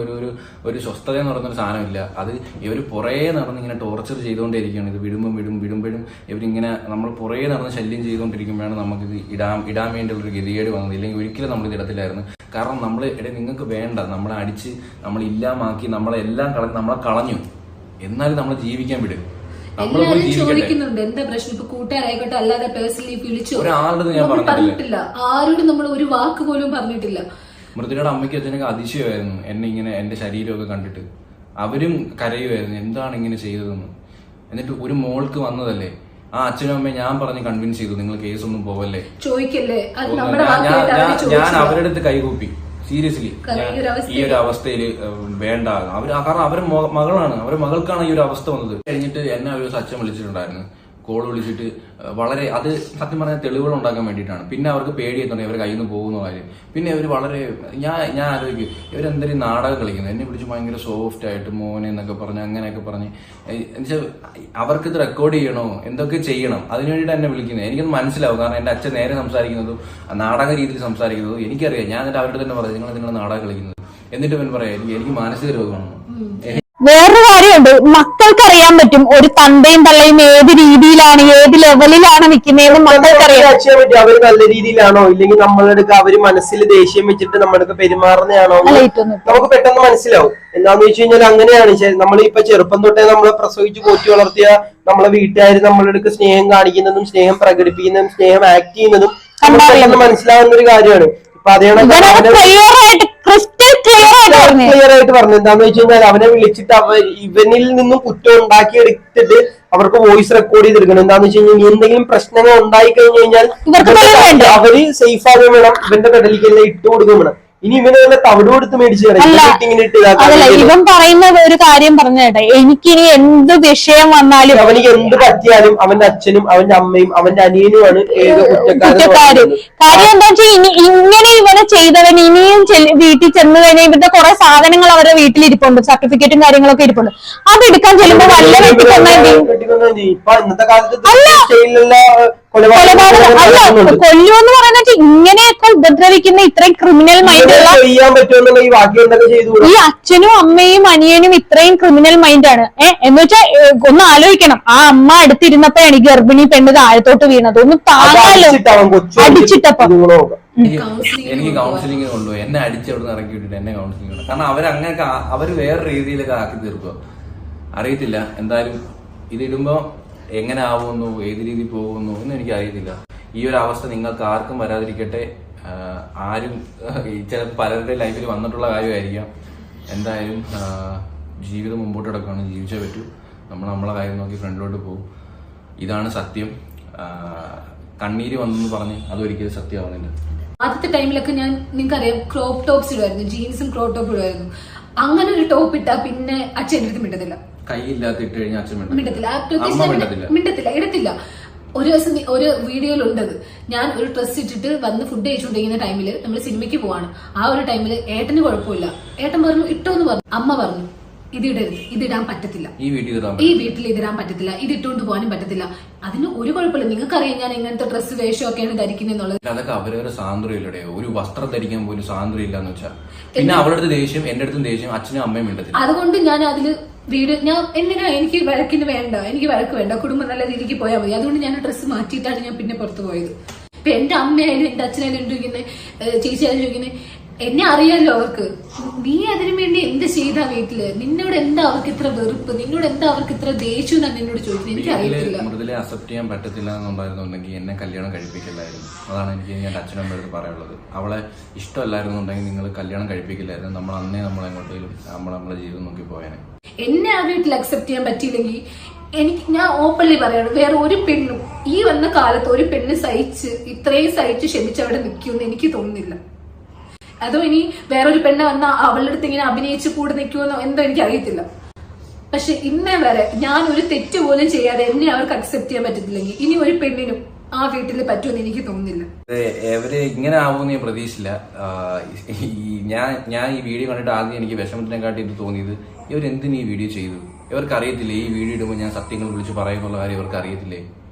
A: ഒരു സ്വസ്ഥത എന്ന് പറയുന്നൊരു സാധനമില്ല. അത് ഇവർ പുറകെ നടന്ന് ഇങ്ങനെ ടോർച്ചർ ചെയ്തുകൊണ്ടേയിരിക്കുകയാണ്. ഇത് വിടുമ്പോഴും ഇവരിങ്ങനെ നമ്മൾ പുറകെ നടന്ന് ശല്യം ചെയ്തുകൊണ്ടിരിക്കുമ്പോഴാണ് നമുക്കിത് ഇടാൻ വേണ്ടിയുള്ളൊരു ഗതികേട് വന്നത്. ഇല്ലെങ്കിൽ ഒരിക്കലും നമ്മളിത് ഇടത്തില്ലായിരുന്നു. കാരണം നിങ്ങൾക്ക് വേണ്ട, നമ്മളെ അടിച്ച് നമ്മളില്ലാമാക്കി നമ്മളെല്ലാം നമ്മളെ കളഞ്ഞു, എന്നാലും നമ്മളെ ജീവിക്കാൻ വിടും.
E: എല്ലാരും ചോദിക്കുന്നുണ്ട് എന്താ പ്രശ്നം. ഇപ്പൊ കൂട്ടുകാരായിക്കോട്ടെ, അല്ലാതെ പേഴ്സണലി വിളിച്ചു പറഞ്ഞിട്ടില്ല, ആരോടും നമ്മൾ ഒരു വാക്ക് പോലും പറഞ്ഞിട്ടില്ല.
A: മൃദുലയുടെ അമ്മയ്ക്കും അച്ഛനൊക്കെ അതിശയമായിരുന്നു എന്നെ ഇങ്ങനെ എന്റെ ശരീരമൊക്കെ കണ്ടിട്ട്. അവരും കരയുമായിരുന്നു എന്താണ് ഇങ്ങനെ ചെയ്തതെന്ന്. എന്നിട്ട് ഒരു മോൾക്ക് വന്നതല്ലേ, ആ അച്ഛനും അമ്മയും ഞാൻ പറഞ്ഞ് കൺവിൻസ് ചെയ്തു നിങ്ങൾ കേസൊന്നും പോവല്ലേ,
E: ചോദിക്കല്ലേ.
A: ഞാൻ അവരുടെ അടുത്ത് കൈകൂപ്പി. സീരിയസ്ലി ഈ ഒരു അവസ്ഥയിൽ വേണ്ട. കാരണം അവരുടെ മകളാണ്, അവരുടെ മകൾക്കാണ് ഈ ഒരു അവസ്ഥ വന്നത്. കഴിഞ്ഞിട്ട് എന്നെ ഒരു അച്ഛൻ വിളിച്ചിട്ടുണ്ടായിരുന്നു. കോൾ വിളിച്ചിട്ട് വളരെ അത് സത്യം പറഞ്ഞാൽ തെളിവുകൾ ഉണ്ടാക്കാൻ വേണ്ടിയിട്ടാണ്. പിന്നെ അവർക്ക് പേടിയെത്തുണ്ട് ഇവർ കയ്യിൽ നിന്ന് പോകുന്ന കാര്യം. പിന്നെ ഇവർ വളരെ ഞാൻ ആലോചിക്കും ഇവരെന്തൊരു നാടകം കളിക്കുന്നത്. എന്നെ വിളിച്ച് ഭയങ്കര സോഫ്റ്റ് ആയിട്ട് മോനെ എന്നൊക്കെ പറഞ്ഞ് അങ്ങനെയൊക്കെ പറഞ്ഞ് എന്നുവെച്ചാൽ അവർക്കിത് റെക്കോർഡ് ചെയ്യണോ എന്തൊക്കെ ചെയ്യണം അതിനു വേണ്ടിയിട്ട് എന്നെ വിളിക്കുന്നത്. എനിക്കൊന്ന് മനസ്സിലാവും. കാരണം എൻ്റെ അച്ഛൻ നേരെ സംസാരിക്കുന്നതും നാടക രീതിയിൽ സംസാരിക്കുന്നതും എനിക്കറിയാം. ഞാൻ എന്നിട്ട് അവരുടെ തന്നെ പറഞ്ഞു നിങ്ങൾ നാടകം കളിക്കുന്നത്. എന്നിട്ട് ഇവൻ പറയാം എനിക്ക് മാനസിക രോഗമാണ്.
D: വേറൊരു കാര്യമുണ്ട്, മക്കൾക്ക് അറിയാൻ പറ്റും ഒരു തന്തയും തള്ളയും ഏത് രീതിയിലാണ് ഏത് ലെവലിലാണ് നിൽക്കുന്നതെന്ന് മക്കൾക്കറിയാം.
C: അവര് നല്ല രീതിയിലാണോ ഇല്ലെങ്കിൽ നമ്മളുടെ അവര് മനസ്സിൽ ദേഷ്യം വെച്ചിട്ട് നമ്മൾക്ക് പെരുമാറുന്നതാണോ നമുക്ക് പെട്ടെന്ന് മനസ്സിലാവും. എന്താന്ന് വെച്ച് കഴിഞ്ഞാൽ അങ്ങനെയാണ് നമ്മളിപ്പോ ചെറുപ്പം തൊട്ടേ നമ്മളെ പ്രസവിച്ച് പോറ്റി വളർത്തിയ നമ്മളെ വീട്ടുകാർ നമ്മളുടെ സ്നേഹം കാണിക്കുന്നതും സ്നേഹം പ്രകടിപ്പിക്കുന്നതും സ്നേഹം ആക്ട് ചെയ്യുന്നതും പെട്ടെന്ന് മനസ്സിലാവുന്ന ഒരു കാര്യമാണ്. ഇപ്പൊ അതേ ക്ലിയർ ആയിട്ട് പറഞ്ഞു. എന്താന്ന് വെച്ച് കഴിഞ്ഞാൽ അവനെ വിളിച്ചിട്ട് ഇവനിൽ നിന്നും കുറ്റം ഉണ്ടാക്കിയെടുത്തിട്ട് അവർക്ക് വോയിസ് റെക്കോർഡ് ചെയ്തെടുക്കണം. എന്താന്ന് വെച്ച് കഴിഞ്ഞാൽ എന്തെങ്കിലും പ്രശ്നങ്ങൾ ഉണ്ടായി കഴിഞ്ഞു കഴിഞ്ഞാൽ അവര് സേഫ് ആകും വേണം. ഇവന്റെ പെടലിക്കെല്ലാം ഇട്ട് കൊടുക്കും വേണം. ഇനി ഇവനെ തവിട് കൊടുത്ത് മേടിച്ചു
D: അതല്ല, ഇവൻ പറയുന്ന ഒരു കാര്യം പറഞ്ഞേട്ടെ, എനിക്കിനി എന്ത് വിഷയം വന്നാലും
C: അവനിക്ക് എന്ത് പറ്റിയാലും അവന്റെ അച്ഛനും അവന്റെ അമ്മയും അവന്റെ അനിയനുമാണ്
D: കുറ്റക്കാര്. കാര്യം എന്താ വെച്ചാൽ ഇങ്ങനെ ഇവനെ ചെയ്തവൻ ഇനിയും വീട്ടിൽ ചെന്ന് കഴിഞ്ഞാൽ ഇവരുടെ കുറെ സാധനങ്ങൾ അവരുടെ വീട്ടിലിരിപ്പുണ്ട്, സർട്ടിഫിക്കറ്റും കാര്യങ്ങളൊക്കെ ഇരിപ്പുണ്ട്. അതെടുക്കാൻ ചെല്ലുമ്പോ വല്ല വെട്ടിക്കൊന്നാ
C: ഇപ്പൊ ഇന്നത്തെ കാലത്ത്
D: കൊല്ലുമെന്ന് പറയുന്നത് ഇങ്ങനെയൊക്കെ ഉപദ്രവിക്കുന്ന ഇത്രയും ക്രിമിനൽ മൈൻഡുള്ള ഈ അച്ഛനും അമ്മയും അനിയനും ഇത്രയും ക്രിമിനൽ മൈൻഡാണ്. എന്ന് വെച്ചാൽ ഒന്ന് ആലോചിക്കണം, ആ അമ്മ അടുത്തിരുന്നപ്പോഴാണ് ഈ ഗർഭിണി പെണ്ണ് താഴത്തോട്ട് വീണത്. ഒന്ന് താങ്ങാലോ അടിച്ചിട്ടപ്പം.
A: എനിക്ക് കൗൺസിലിംഗ് കൊണ്ടുപോയി എന്നെ അടിച്ചവിടെ നിന്ന് ഇറക്കി വിട്ടിട്ട് എന്നെ കൗൺസിലിംഗ് ഉണ്ട്. കാരണം അവര് വേറെ രീതിയിലൊക്കെ ആക്കി തീർക്കുക അറിയത്തില്ല. എന്തായാലും ഇതിടുമ്പോ എങ്ങനെ ആവുന്നു ഏത് രീതിയിൽ പോകുന്നു എന്ന് എനിക്ക് അറിയത്തില്ല. ഈ ഒരു അവസ്ഥ നിങ്ങൾക്ക് ആർക്കും വരാതിരിക്കട്ടെ. ആരും ചിലപ്പോൾ പലരുടെ ലൈഫിൽ വന്നിട്ടുള്ള കാര്യമായിരിക്കാം. എന്തായാലും ജീവിതം മുമ്പോട്ട് കിടക്കുകയാണ്, ജീവിച്ചേ പറ്റൂ. നമ്മളെ കാര്യം നോക്കി ഫ്രണ്ടിലോട്ട് പോകും. ഇതാണ് സത്യം. കണ്ണീര് വന്നെന്ന് പറഞ്ഞ് അതൊരിക്കലും സത്യമാവുന്നില്ല.
E: ആദ്യത്തെ ടൈമിലൊക്കെ ഞാൻ നിങ്ങൾക്കറിയാം ക്രോപ്പ് ടോപ്സ് ഇടുമായിരുന്നു, ജീൻസും ക്രോപ്പ് ടോപ്പ് ഇടുമായിരുന്നു. അങ്ങനെ ഒരു ടോപ്പ് ഇട്ടാ പിന്നെ അച്ഛൻ എൻ്റെ അടുത്ത് മിണ്ടത്തില്ല.
A: കൈയില്ലാത്ത ഇട്ട് കഴിഞ്ഞാൽ അച്ഛൻ
E: മിണ്ടത്തില്ല, ഇടത്തില്ല. ഒരു ദിവസം ഒരു വീഡിയോയിലുണ്ടത്, ഞാൻ ഒരു ഡ്രസ് ഇട്ടിട്ട് വന്ന് ഫുഡ് കഴിച്ചുകൊണ്ടിരിക്കുന്ന ടൈമില് നമ്മൾ സിനിമയ്ക്ക് പോവാണ്. ആ ഒരു ടൈമില് ഏട്ടന് കുഴപ്പമില്ല, ഏട്ടൻ പറഞ്ഞു ഇട്ടോന്ന് പറഞ്ഞു. അമ്മ പറഞ്ഞു ഇതിടരുത്, ഇതിടാൻ പറ്റത്തില്ല, ഈ വീട്ടിൽ ഇതിടാൻ പറ്റത്തില്ല, ഇത് ഇട്ടുകൊണ്ട് പോകാനും പറ്റത്തില്ല. അതിന് ഒരു കുഴപ്പമില്ല, നിങ്ങൾക്കറിയാം ഞാൻ എങ്ങനത്തെ ഡ്രസ്സ് വേഷമൊക്കെയാണ് ധരിക്കുന്നുള്ളത്.
A: അതൊക്കെ അവരവരെ സ്വാതന്ത്ര്യമില്ലടെ. ഒരു വസ്ത്രം ധരിക്കാൻ പോലും സ്വാതന്ത്ര്യം ഇല്ലാന്ന് വെച്ചാൽ പിന്നെ അവരുടെ അടുത്ത് ദേഷ്യം, എന്റെ അടുത്തും ദേഷ്യം, അച്ഛനും അമ്മയും മിണ്ടത്തില്ല.
E: അതുകൊണ്ട് ഞാൻ അതില് വീഡിയോ എന്തിനാ എനിക്ക് വഴക്കിന് വേണ്ട, എനിക്ക് വഴക്ക് വേണ്ട, കുടുംബം നല്ല രീതിക്ക് പോയാൽ മതി. അതുകൊണ്ട് ഞാൻ ഡ്രസ്സ് മാറ്റിയിട്ടാണ് ഞാൻ പിന്നെ പുറത്തു പോയത്. ഇപ്പൊ എന്റെ അമ്മയായാലും എന്റെ അച്ഛനായാലും ചോദിക്കുന്നത്, ചേച്ചിയായാലും ചോദിക്കുന്നത്, എന്നെ അറിയാലോ അവർക്ക്, നീ അതിനു വേണ്ടി എന്ത് ചെയ്താ വീട്ടില്, നിന്നോട് എന്താ അവർക്ക് ഇത്ര വെറുപ്പ്, നിന്നോട് എന്താ അവർക്ക് ഇത്ര ദേഷ്യം എന്നാണ് എന്നോട് ചോദിക്കുന്നത്. എനിക്ക് അറിയത്തില്ല.
A: മൃദുലെ അക്സെപ്റ്റ് ചെയ്യാൻ പറ്റത്തില്ല എന്നുണ്ടായിരുന്നുണ്ടെങ്കിൽ എന്നെ കല്യാണം കഴിപ്പിക്കില്ലായിരുന്നു. അതാണ് എനിക്ക് എന്റെ അച്ഛനമ്മയുടെ അടുത്ത് പറയാനുള്ളത്. അവളെ ഇഷ്ടമല്ലായിരുന്നുണ്ടെങ്കിൽ നിങ്ങൾ കല്യാണം കഴിപ്പിക്കില്ലായിരുന്നു. നമ്മൾ അന്നേ നമ്മളെങ്ങോട്ടേലും നമ്മളെ ജീവിതം നോക്കി പോയാനെ.
E: എന്നെ ആ വീട്ടിൽ അക്സെപ്റ്റ് ചെയ്യാൻ പറ്റിയില്ലെങ്കിൽ ഞാൻ ഓപ്പൺലി പറയാണ്, വേറെ ഒരു പെണ്ണും ഈ വന്ന കാലത്ത് ഒരു പെണ്ണ് ഇത്രയും സഹിച്ച് ക്ഷമിച്ചവിടെ നിൽക്കുമെന്ന് എനിക്ക് തോന്നുന്നില്ല. അതോ ഇനി വേറൊരു പെണ്ണ് വന്ന അവളുടെ അടുത്ത് ഇങ്ങനെ അഭിനയിച്ച് കൂടെ നിൽക്കുമെന്നോ എന്തോ എനിക്ക് അറിയത്തില്ല. പക്ഷെ ഇന്നേ വരെ ഞാൻ ഒരു തെറ്റ് പോലും ചെയ്യാതെ എന്നെ അവർക്ക് അക്സെപ്റ്റ് ചെയ്യാൻ പറ്റത്തില്ലെങ്കിൽ ഇനി ഒരു പെണ്ണിനും ആ വീട്ടിൽ പറ്റുമെന്ന് എനിക്ക് തോന്നുന്നില്ല.
A: ഇവര് ഇങ്ങനെ ആവുമെന്ന് ഞാൻ പ്രതീക്ഷിച്ചില്ല. ഞാൻ ഈ വീഡിയോ കണ്ടിട്ട് ആദ്യം എനിക്ക് വിഷമത്തിനെക്കാട്ടി ഇത് തോന്നിയത്, ഇവരെന്തിനു ഈ വീഡിയോ ചെയ്തു? ഇവർക്ക് അറിയത്തില്ലേ ഈ വീഡിയോ ഇടുമ്പോൾ ഞാൻ സത്യങ്ങൾ വിളിച്ച് പറയുന്നുള്ള കാര്യം ഇവർക്ക് അറിയത്തില്ലേ?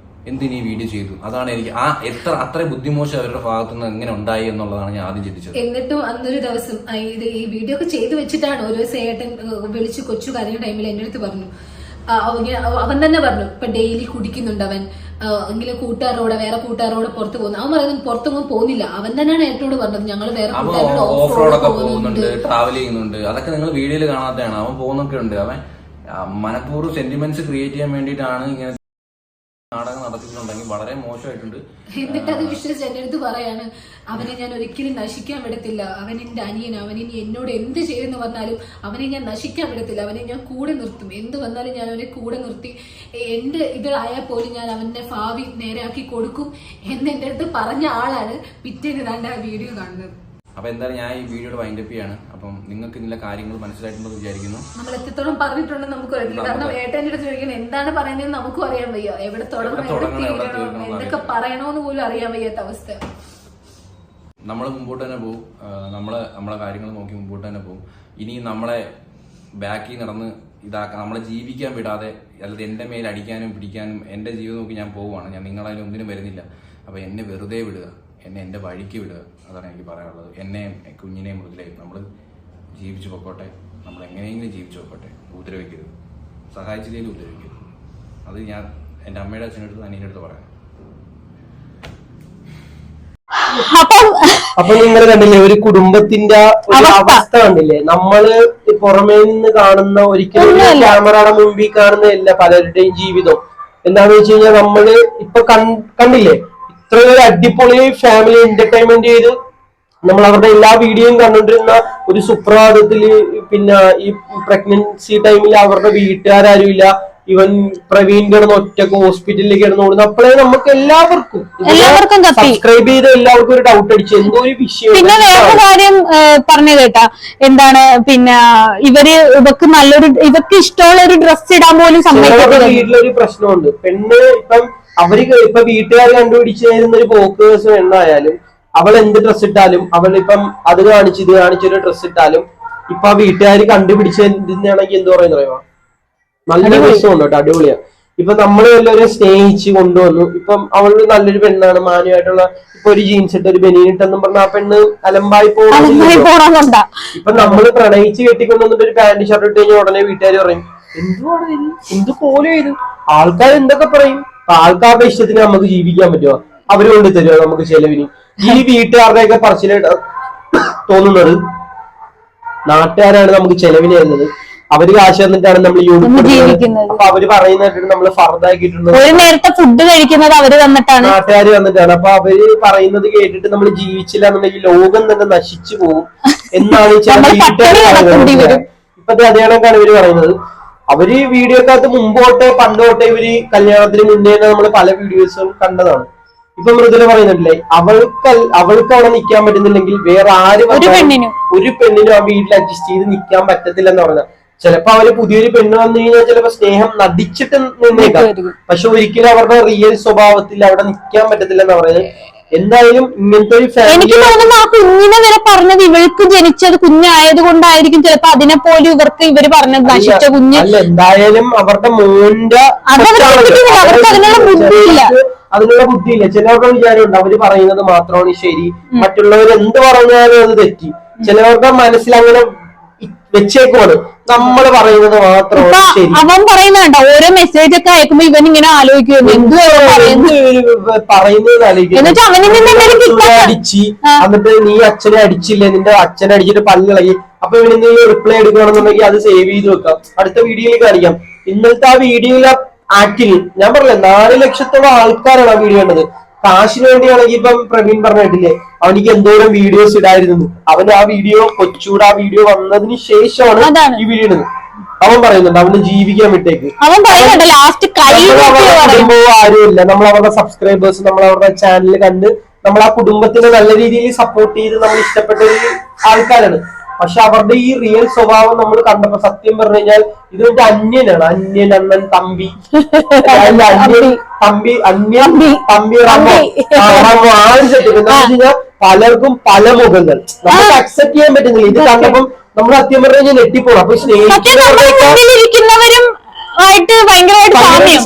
A: എന്തിനു ഈ വീഡിയോ ചെയ്തു? അതാണ് എനിക്ക് അത്ര ബുദ്ധിമോശം അവരുടെ ഭാഗത്തുനിന്ന് എങ്ങനെ ഉണ്ടായി എന്നുള്ളതാണ് ഞാൻ ആദ്യം ചിന്തിച്ചത്.
E: എന്നിട്ടും അന്നൊരു ദിവസം ഈ വീഡിയോ ഒക്കെ ചെയ്തു വെച്ചിട്ടാണ് ഒരു ദിവസം ഏട്ടൻ വിളിച്ച് കൊച്ചു കരഞ്ഞ ടൈമിൽ എന്റെ അടുത്ത് പറഞ്ഞു, അവൻ തന്നെ പറഞ്ഞു ഇപ്പൊ ഡെയിലി കുടിക്കുന്നുണ്ട് അവൻ, എങ്കിലും വേറെ കൂട്ടുകാരോടെ പുറത്തു പോകുന്നു. അവൻ പറയുന്നത് പുറത്തൊന്നും പോകുന്നില്ല. അവൻ തന്നെയാണ് ഏട്ടനോട് പറഞ്ഞത് ഞങ്ങൾ വേറെ
A: ഓഫ് റോഡൊക്കെ പോകുന്നുണ്ട്, ട്രാവൽ ചെയ്യുന്നുണ്ട്. അതൊക്കെ നിങ്ങൾ വീഡിയോയിൽ കാണാത്തതാണ്. അവൻ പോകുന്നൊക്കെ ഉണ്ട്. അവൻ മനഃപൂർവ്വം സെന്റിമെന്റ്സ് ക്രിയേറ്റ് ചെയ്യാൻ വേണ്ടിയിട്ടാണ് ഇങ്ങനെ നാടകം നടത്തിയിട്ടുണ്ടെങ്കിൽ വളരെ മോശമായിട്ടുണ്ട്.
E: എന്നിട്ട് അത് വിശ്വസിച്ച് എന്റെ അടുത്ത് പറയാണ്, അവനെ ഞാൻ ഒരിക്കലും നശിക്കാൻ വിടത്തില്ല, അവൻ എന്റെ അനിയൻ, അവനിനി എന്നോട് എന്ത് ചെയ്യുമെന്ന് പറഞ്ഞാലും അവനെ ഞാൻ നശിക്കാൻ വിടത്തില്ല, അവനെ ഞാൻ കൂടെ നിർത്തും, എന്ത് വന്നാലും ഞാൻ അവനെ കൂടെ നിർത്തി എന്റെ ഇതായാൽ പോലും ഞാൻ അവന്റെ ഭാവി നേരെയാക്കി കൊടുക്കും എന്ന് എന്റെ അടുത്ത് പറഞ്ഞ ആളാണ് പിറ്റേന്ന് താണ്ട് ആ വീഡിയോ കാണുന്നത്.
A: അപ്പൊ എന്തായാലും ഞാൻ ഈ വീഡിയോയുടെ വൈൻഡപ്പ് ചെയ്യാണ്. അപ്പം നിങ്ങൾക്ക് ഇതിലെ കാര്യങ്ങൾ മനസ്സിലായിട്ടുണ്ടെന്ന് വിചാരിക്കുന്നു.
E: നമ്മൾ എത്രത്തോളം പറഞ്ഞിട്ടുണ്ടെന്ന് നമുക്കും അറിയില്ല. കാരണം ഏട്ടൻ്റെ അടുത്ത് ചോദിക്കണം എന്താണ് പറയുന്നതെന്ന് നമുക്കും അറിയാൻ വയ്യ. എവിടെ തുടങ്ങണം, എവിടെ തീരണം, എന്തൊക്കെ പറയണോന്ന് പോലും അറിയാൻ വയ്യാത്ത അവസ്ഥ.
A: നമ്മൾ മുമ്പോട്ട് തന്നെ പോകും. നമ്മളെ കാര്യങ്ങൾ നോക്കി മുമ്പോട്ട് തന്നെ പോകും. ഇനി നമ്മളെ ബാക്കിൽ നടന്ന് ഇതാക്കാൻ, നമ്മളെ ജീവിക്കാൻ വിടാതെ, അല്ലാതെ എൻ്റെ മേൽ അടിക്കാനും പിടിക്കാനും എൻ്റെ ജീവിതം നോക്കി ഞാൻ പോവുകയാണ്. ഞാൻ നിങ്ങളതിൽ ഒന്നിനും വരുന്നില്ല. അപ്പോൾ എന്നെ വെറുതെ വിടുക, എന്നെ എൻ്റെ വഴിക്ക് വിടുക, അതാണ് എനിക്ക് പറയാനുള്ളത്. എന്നെയും കുഞ്ഞിനെയും മൃദുലയും നമ്മൾ ജീവിച്ചു പൊക്കോട്ടെ, നമ്മൾ എങ്ങനെയെങ്കിലും ജീവിച്ചു പൊക്കോട്ടെ, ഉപദ്രവിക്കരുത്, സഹായിച്ചില്ലെങ്കിൽ ഉപദ്രവിക്കരുത്. അത് ഞാൻ എൻ്റെ അമ്മയുടെ അച്ഛനടുത്ത് അനിയൻ്റെ അടുത്ത് പറയാം.
C: അപ്പൊ നിങ്ങൾ കണ്ടില്ലേ ഒരു കുടുംബത്തിന്റെ ഒരു അവസ്ഥ കണ്ടില്ലേ? നമ്മള് പുറമേ നിന്ന് കാണുന്ന ഒരിക്കലും ക്യാമറയുടെ മുമ്പിൽ കാണുന്നതല്ല പലരുടെയും ജീവിതം. എന്താണെന്ന് വെച്ച് കഴിഞ്ഞാൽ നമ്മള് ഇപ്പൊ കണ്ടില്ലേ ഇത്രയൊരു അടിപൊളി ഫാമിലി എന്റർടൈൻമെന്റ് ചെയ്ത് നമ്മൾ അവരുടെ എല്ലാ വീഡിയോയും കണ്ടുകൊണ്ടിരുന്ന ഒരു സുപ്രഭാതത്തില് പിന്നെ ഈ പ്രഗ്നൻസി ടൈമിൽ അവരുടെ വീട്ടുകാരും ഇല്ല, ഇവൻ പ്രവീൺ കിടന്ന് ഒറ്റക്ക് ഹോസ്പിറ്റലിൽ കിടന്ന് ഓടുന്നു. അപ്പോഴേ നമുക്ക് എല്ലാവർക്കും സബ്സ്ക്രൈബ് ചെയ്ത് എല്ലാവർക്കും ഒരു ഡൗട്ട് അടിച്ചു എന്തോ ഒരു വിഷയം.
D: പിന്നെ വേറൊരു കാര്യം പറഞ്ഞു കേട്ടാ, എന്താണ് പിന്നെ ഇവർക്ക് ഇഷ്ടമുള്ള ഒരു ഡ്രസ് ഇടാൻ പോലും സമ്മതിക്കില്ല.
C: വീട്ടിലൊരു പ്രശ്നമുണ്ട്. പെണ്ണ് ഇപ്പൊ വീട്ടുകാർ കണ്ടുപിടിച്ചു തരുന്ന ഒരു പോക്ക് പെണ്ണായാലും അവൾ എന്ത് ഡ്രസ് ഇട്ടാലും, അവളിപ്പം അത് കാണിച്ചൊരു ഡ്രസ് ഇട്ടാലും ഇപ്പൊ ആ വീട്ടുകാർ കണ്ടുപിടിച്ചതിനാണെങ്കിൽ എന്ത് പറയുന്ന പറയുക നല്ല രസമുണ്ട് കേട്ടോ, അടിപൊളിയാ. ഇപ്പൊ നമ്മള് എല്ലാവരും സ്നേഹിച്ച് കൊണ്ടുവന്നു. ഇപ്പം അവള് നല്ലൊരു പെണ്ണാണ്, മാന്യമായിട്ടുള്ള. ഇപ്പൊ ഒരു ജീൻസ് ഇട്ട് ഒരു ബനിയൻ ഇട്ടെന്നും പറഞ്ഞ ആ പെണ്ണ് അലമ്പായി പോകുന്നുണ്ട്. ഇപ്പൊ നമ്മള് പ്രണയിച്ച് കെട്ടിക്കൊണ്ടുവന്നിട്ട് ഒരു പാന്റ് ഷർട്ട് ഇട്ട് കഴിഞ്ഞാൽ ഉടനെ വീട്ടുകാർ പറയും എന്തുവാണ് എന്ത് പോലെ ചെയ്തു. ആൾക്കാർ എന്തൊക്കെ പറയും. ആൾക്കാരുടെ ഇഷ്ടത്തിന് നമുക്ക് ജീവിക്കാൻ പറ്റുമോ? അവര് കൊണ്ട് തരുമോ നമുക്ക് ചെലവിന്? ഈ വീട്ടുകാരുടെയൊക്കെ പറച്ചിലായിട്ട് തോന്നുന്നത് നാട്ടുകാരാണ് നമുക്ക് ചെലവിന് തരുന്നത്. അവര് കാശ് തന്നിട്ടാണ് നമ്മൾ ജീവിക്കുന്നത്. അപ്പൊ അവര് പറയുന്നത് നമ്മൾ ഫർദാക്കിയിട്ടുണ്ട്.
D: ഒരു നേരത്തെ ഫുഡ് കഴിക്കുന്നത് അവര് തന്നിട്ടാണ്,
C: നാട്ടുകാര് വന്നിട്ടാണ്. അപ്പൊ അവര് പറയുന്നത് കേട്ടിട്ട് നമ്മൾ ജീവിച്ചില്ല എന്നുണ്ടെങ്കിൽ ലോകം തന്നെ നശിച്ചു പോകും എന്നാണ് ചില വീട്ടുകാർ. ഇപ്പത്തെ അതേ കണക്കാണ് ഇവര് പറയുന്നത്. അവര് വീഡിയോക്കകത്ത് മുമ്പ് തൊട്ടേ പണ്ട് തൊട്ടേ ഇവര് കല്യാണത്തിന് മുന്നേ നമ്മൾ പല വീഡിയോസും കണ്ടതാണ്. ഇപ്പൊ മൃദുല പറയുന്നുണ്ടല്ലേ, അവൾക്ക് അവിടെ നിൽക്കാൻ പറ്റുന്നില്ലെങ്കിൽ വേറെ ആരും ഒരു പെണ്ണിനും ആ വീട്ടിൽ അഡ്ജസ്റ്റ് ചെയ്ത് നിൽക്കാൻ പറ്റത്തില്ലെന്ന് പറഞ്ഞ. ചിലപ്പോ അവര് പുതിയൊരു പെണ്ണ് വന്നു കഴിഞ്ഞാൽ ചിലപ്പോ സ്നേഹം നടിച്ചിട്ട് നിന്നേക്കാം, പക്ഷെ ഒരിക്കലും അവരുടെ റിയൽ സ്വഭാവത്തിൽ അവിടെ നിൽക്കാൻ പറ്റത്തില്ലെന്ന് പറയുന്നത്. എന്തായാലും ഇങ്ങനത്തെ ഒരു
D: എനിക്ക് തോന്നുന്നു ആ കുഞ്ഞിനെ വരെ പറഞ്ഞത് ഇവൾക്ക് ജനിച്ചത് കുഞ്ഞായത് കൊണ്ടായിരിക്കും ചിലപ്പോ അതിനെ പോലും ഇവർക്ക് ഇവര് പറഞ്ഞത് നശിച്ച കുഞ്ഞ്.
C: അല്ല എന്തായാലും അവരുടെ മോന്റെ
D: അവർക്ക് അതിനുള്ള ബുദ്ധിയില്ല.
C: അതിനുള്ള ബുദ്ധിയില്ല. ചിലവരുടെ വിചാരമുണ്ട് അവര് പറയുന്നത് മാത്രമാണ് ശരി, മറ്റുള്ളവർ എന്ത് പറഞ്ഞാലും അത് തെറ്റി. ചിലവരുടെ മനസ്സിൽ അങ്ങനെ വെച്ചേക്കുവാണ് നമ്മൾ പറയുന്നത് മാത്രമാണ് ശരി.
D: അവൻ പറയുന്നുണ്ടോ ഓരോ മെസ്സേജ് ഒക്കെ അയക്കുമ്പോ ഇവൻ ഇങ്ങനെ ആലോചിക്കുന്നു
C: പറയുന്നത് അടിച്ച് എന്നിട്ട് നീ അച്ഛനെ അടിച്ചില്ലേ, നിന്റെ അച്ഛനെ അടിച്ചിട്ട് പല്ലിളകി. അപ്പൊ ഇവന് നീ റിപ്ലൈ എടുക്കണമെന്നുണ്ടെങ്കിൽ അത് സേവ് ചെയ്ത് വെക്കാം, അടുത്ത വീഡിയോയിൽ കാണിക്കാം. ഇന്നലത്തെ ആ വീഡിയോയിലെ ആക്ടിങ് ഞാൻ പറഞ്ഞില്ലേ 4 ലക്ഷത്തോളം ആൾക്കാരാണ് ആ വീഡിയോ കണ്ടത്. കാശിന് വേണ്ടിയാണെങ്കിൽ ഇപ്പം പ്രവീൺ പറഞ്ഞിട്ടില്ലേ അവനിക്ക് എന്തോരം വീഡിയോസ് ഇടായിരുന്നു. അവൻ ആ വീഡിയോ കൊച്ചൂടെ ആ വീഡിയോ വന്നതിന് ശേഷമാണ് ഈ വീഡിയോ ഇടുന്നത്. അവൻ പറയുന്നുണ്ട് അവന് ജീവിക്കാൻ വിട്ടേക്ക്. കുടുംബവും ആരുമില്ല, നമ്മൾ അവരുടെ സബ്സ്ക്രൈബേഴ്സ് നമ്മൾ അവരുടെ ചാനൽ കണ്ട് നമ്മൾ ആ കുടുംബത്തിനെ നല്ല രീതിയിൽ സപ്പോർട്ട് ചെയ്ത് നമ്മൾ ഇഷ്ടപ്പെട്ട ഒരു ആൾക്കാരാണ്. പക്ഷെ അവരുടെ ഈ റിയൽ സ്വഭാവം നമ്മൾ കണ്ടപ്പോ സത്യം പറഞ്ഞു കഴിഞ്ഞാൽ ഇതൊരു അന്യനാണ്. അന്യൻ, അണ്ണൻ, തമ്പി, പലർക്കും പല മുഖങ്ങൾ നമുക്ക് അക്സെപ്റ്റ് ചെയ്യാൻ പറ്റുന്നില്ല. ഇത് കണ്ടപ്പം നമ്മൾ സത്യം പറഞ്ഞു കഴിഞ്ഞാൽ ഞെട്ടിപ്പോണം. അപ്പൊ
D: സ്നേഹിക്കുന്നവരും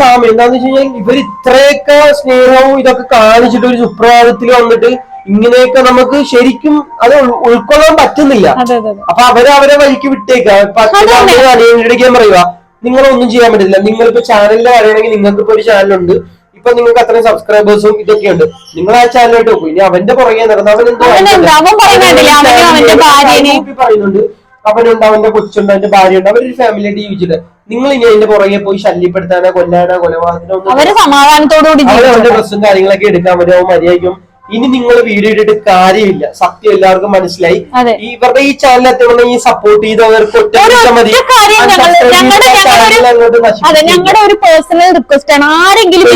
C: സാമ്യം എന്താന്ന് വെച്ച് കഴിഞ്ഞാൽ ഇവർ ഇത്രയൊക്കെ സ്നേഹവും ഇതൊക്കെ കാണിച്ചിട്ട് ഒരു സുപ്രഭാതത്തിൽ വന്നിട്ട് ഇങ്ങനെയൊക്കെ നമുക്ക് ശരിക്കും അത് ഉൾക്കൊള്ളാൻ പറ്റുന്നില്ല. അപ്പൊ അവരെ വഴിക്ക് വിട്ടേക്കാൻ പറയുക നിങ്ങളൊന്നും ചെയ്യാൻ പറ്റില്ല. നിങ്ങളിപ്പോ ചാനലിൽ അറിയണമെങ്കിൽ നിങ്ങൾക്ക് ഇപ്പൊ ഒരു ചാനലുണ്ട്, ഇപ്പൊ നിങ്ങൾക്ക് അത്രയും സബ്സ്ക്രൈബേഴ്സും ഇതൊക്കെ ഉണ്ട്, നിങ്ങൾ ആ ചാനലായിട്ട് നോക്കും. ഇനി അവന്റെ പുറകെ നടന്ന് അവനെന്തോ പറയുന്നുണ്ട്, അവനുണ്ട്, അവന്റെ കൊച്ചുണ്ട്, അവന്റെ ഭാര്യയുണ്ട്, അവരൊരു ഫാമിലിയായിട്ട് ജീവിച്ചിട്ട് നിങ്ങൾ ഇനി അതിന്റെ പുറകെ പോയി ശല്യപ്പെടുത്താനോ കൊല്ലാനോ കൊലപാതകത്തിനോ അവന്റെ ഡ്രസ്സും കാര്യങ്ങളൊക്കെ എടുക്കാൻ പറ്റുമോ മര്യാദയ്ക്കും. ഇനി നിങ്ങൾ വീഡിയോ ഇട്ടിട്ട് കാര്യമില്ല, സത്യം എല്ലാവർക്കും മനസ്സിലായി. ഇവരുടെ ഈ ചാനൽ എത്തണമെങ്കിൽ സപ്പോർട്ട് ചെയ്തവർക്ക് ഒറ്റ മതി.
D: ഞങ്ങളുടെ ഒരു പേഴ്സണൽ റിക്വസ്റ്റ് ആണ്, ആരെങ്കിലും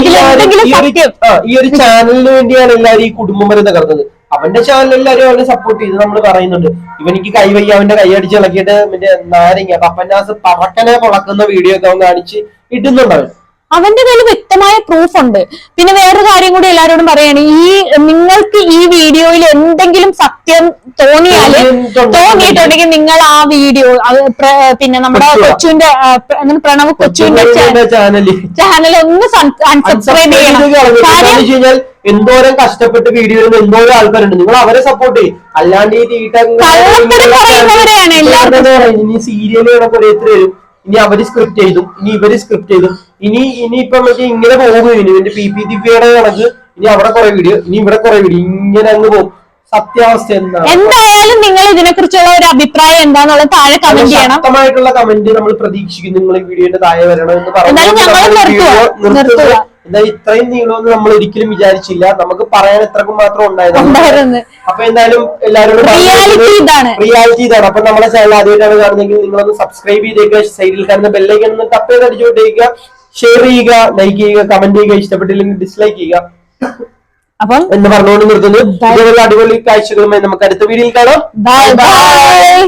C: ഈ ഒരു ചാനലിന് വേണ്ടിയാണ് എല്ലാവരും ഈ കുടുംബം വരെ തകർന്നത്. അവന്റെ ചാനൽ എല്ലാവരും അവനെ സപ്പോർട്ട് ചെയ്ത് നമ്മൾ പറയുന്നുണ്ട്. ഇവനിക്ക് കൈവയ്യ അവന്റെ കൈയടിച്ച് ഇളക്കിയിട്ട് മറ്റേ നാരങ്ങ പപ്പന്നാസ് പറക്കനെ പൊളക്കുന്ന വീഡിയോ ഒക്കെ അവൻ കാണിച്ച് ഇടുന്നുണ്ട് അവൻ.
D: അവന്റെ കയ്യിൽ വ്യക്തമായ പ്രൂഫ് ഉണ്ട്. പിന്നെ വേറൊരു കാര്യം കൂടി എല്ലാവരോടും പറയാണ്, നിങ്ങൾക്ക് ഈ വീഡിയോയിൽ എന്തെങ്കിലും സത്യം തോന്നിയിട്ടുണ്ടെങ്കിൽ നിങ്ങൾ ആ വീഡിയോ പിന്നെ നമ്മുടെ കൊച്ചുവിന്റെ പ്രണവ് കൊച്ചുവിന്റെ ചാനൽ ഒന്ന് അൺസബ്സ്ക്രൈബ് ചെയ്യണം. കാര്യം
C: എന്തോരം കഷ്ടപ്പെട്ട് വീഡിയോ എന്തോരം ആൾക്കാരുണ്ട്, നിങ്ങൾ അവരെ സപ്പോർട്ട് ചെയ്യും. അല്ലാണ്ട് ഈ ഇനി സീരിയല് ഓരോരുത്തർ വരും, ഇനി അവര് സ്ക്രിപ്റ്റ് ചെയ്തു, ഇനി ഇവര് സ്ക്രിപ്റ്റ് ചെയ്തു, ഇനിയിപ്പൊ മറ്റേ ഇങ്ങനെ പോകും. ഇവന്റെ PP ദിവ്യയുടെ കണക്ക് ഇനി അവിടെ കുറെ വീഡിയോ, ഇനി ഇവിടെ കുറെ വീഡിയോ, ഇങ്ങനെ അങ്ങ് പോകും. സത്യാവസ്ഥ
D: എന്തായാലും നിങ്ങൾ ഇതിനെ കുറിച്ചുള്ള ഒരു അഭിപ്രായം എന്താണെന്നുള്ളത് താഴെ കമന്റ് ചെയ്യണം.
C: ശക്തമായിട്ടുള്ള കമന്റ് നമ്മൾ പ്രതീക്ഷിക്കുന്നു. നിങ്ങൾ ഈ വീഡിയോന്റെ താഴെ വരണം എന്ന് പറഞ്ഞു. എന്താ ഇത്രയും നീളമെന്ന് നമ്മൾ ഒരിക്കലും വിചാരിച്ചില്ല. നമുക്ക് പറയാൻ എത്രക്കും മാത്രം ഉണ്ടായിരുന്നു. അപ്പൊ എന്തായാലും എല്ലാവരും റിയാലിറ്റി ഇതാണ്. അപ്പൊ നമ്മളെ ചാനൽ ആദ്യമായിട്ടാണ് കാണുന്നെങ്കിൽ നിങ്ങളൊന്ന് സബ്സ്ക്രൈബ് ചെയ്തേക്കുക, സൈഡിൽ കാണുന്ന ബെല്ലൈക്കൺ ഒന്ന് ടപ്പ് ചെയ്ത് അടിച്ചുകൊണ്ടേക്കുക, ഷെയർ ചെയ്യുക, ലൈക്ക് ചെയ്യുക, കമന്റ് ചെയ്യുക, ഇഷ്ടപ്പെട്ടില്ലെങ്കിൽ ഡിസ്ലൈക്ക് ചെയ്യുക എന്ന് പറഞ്ഞുകൊണ്ട് നിർത്തുന്നു. ഇതുപോലുള്ള അടിപൊളി കാഴ്ചകളുമായി നമുക്ക് അടുത്ത വീഡിയോയിൽ കാണാം.
D: ബൈ.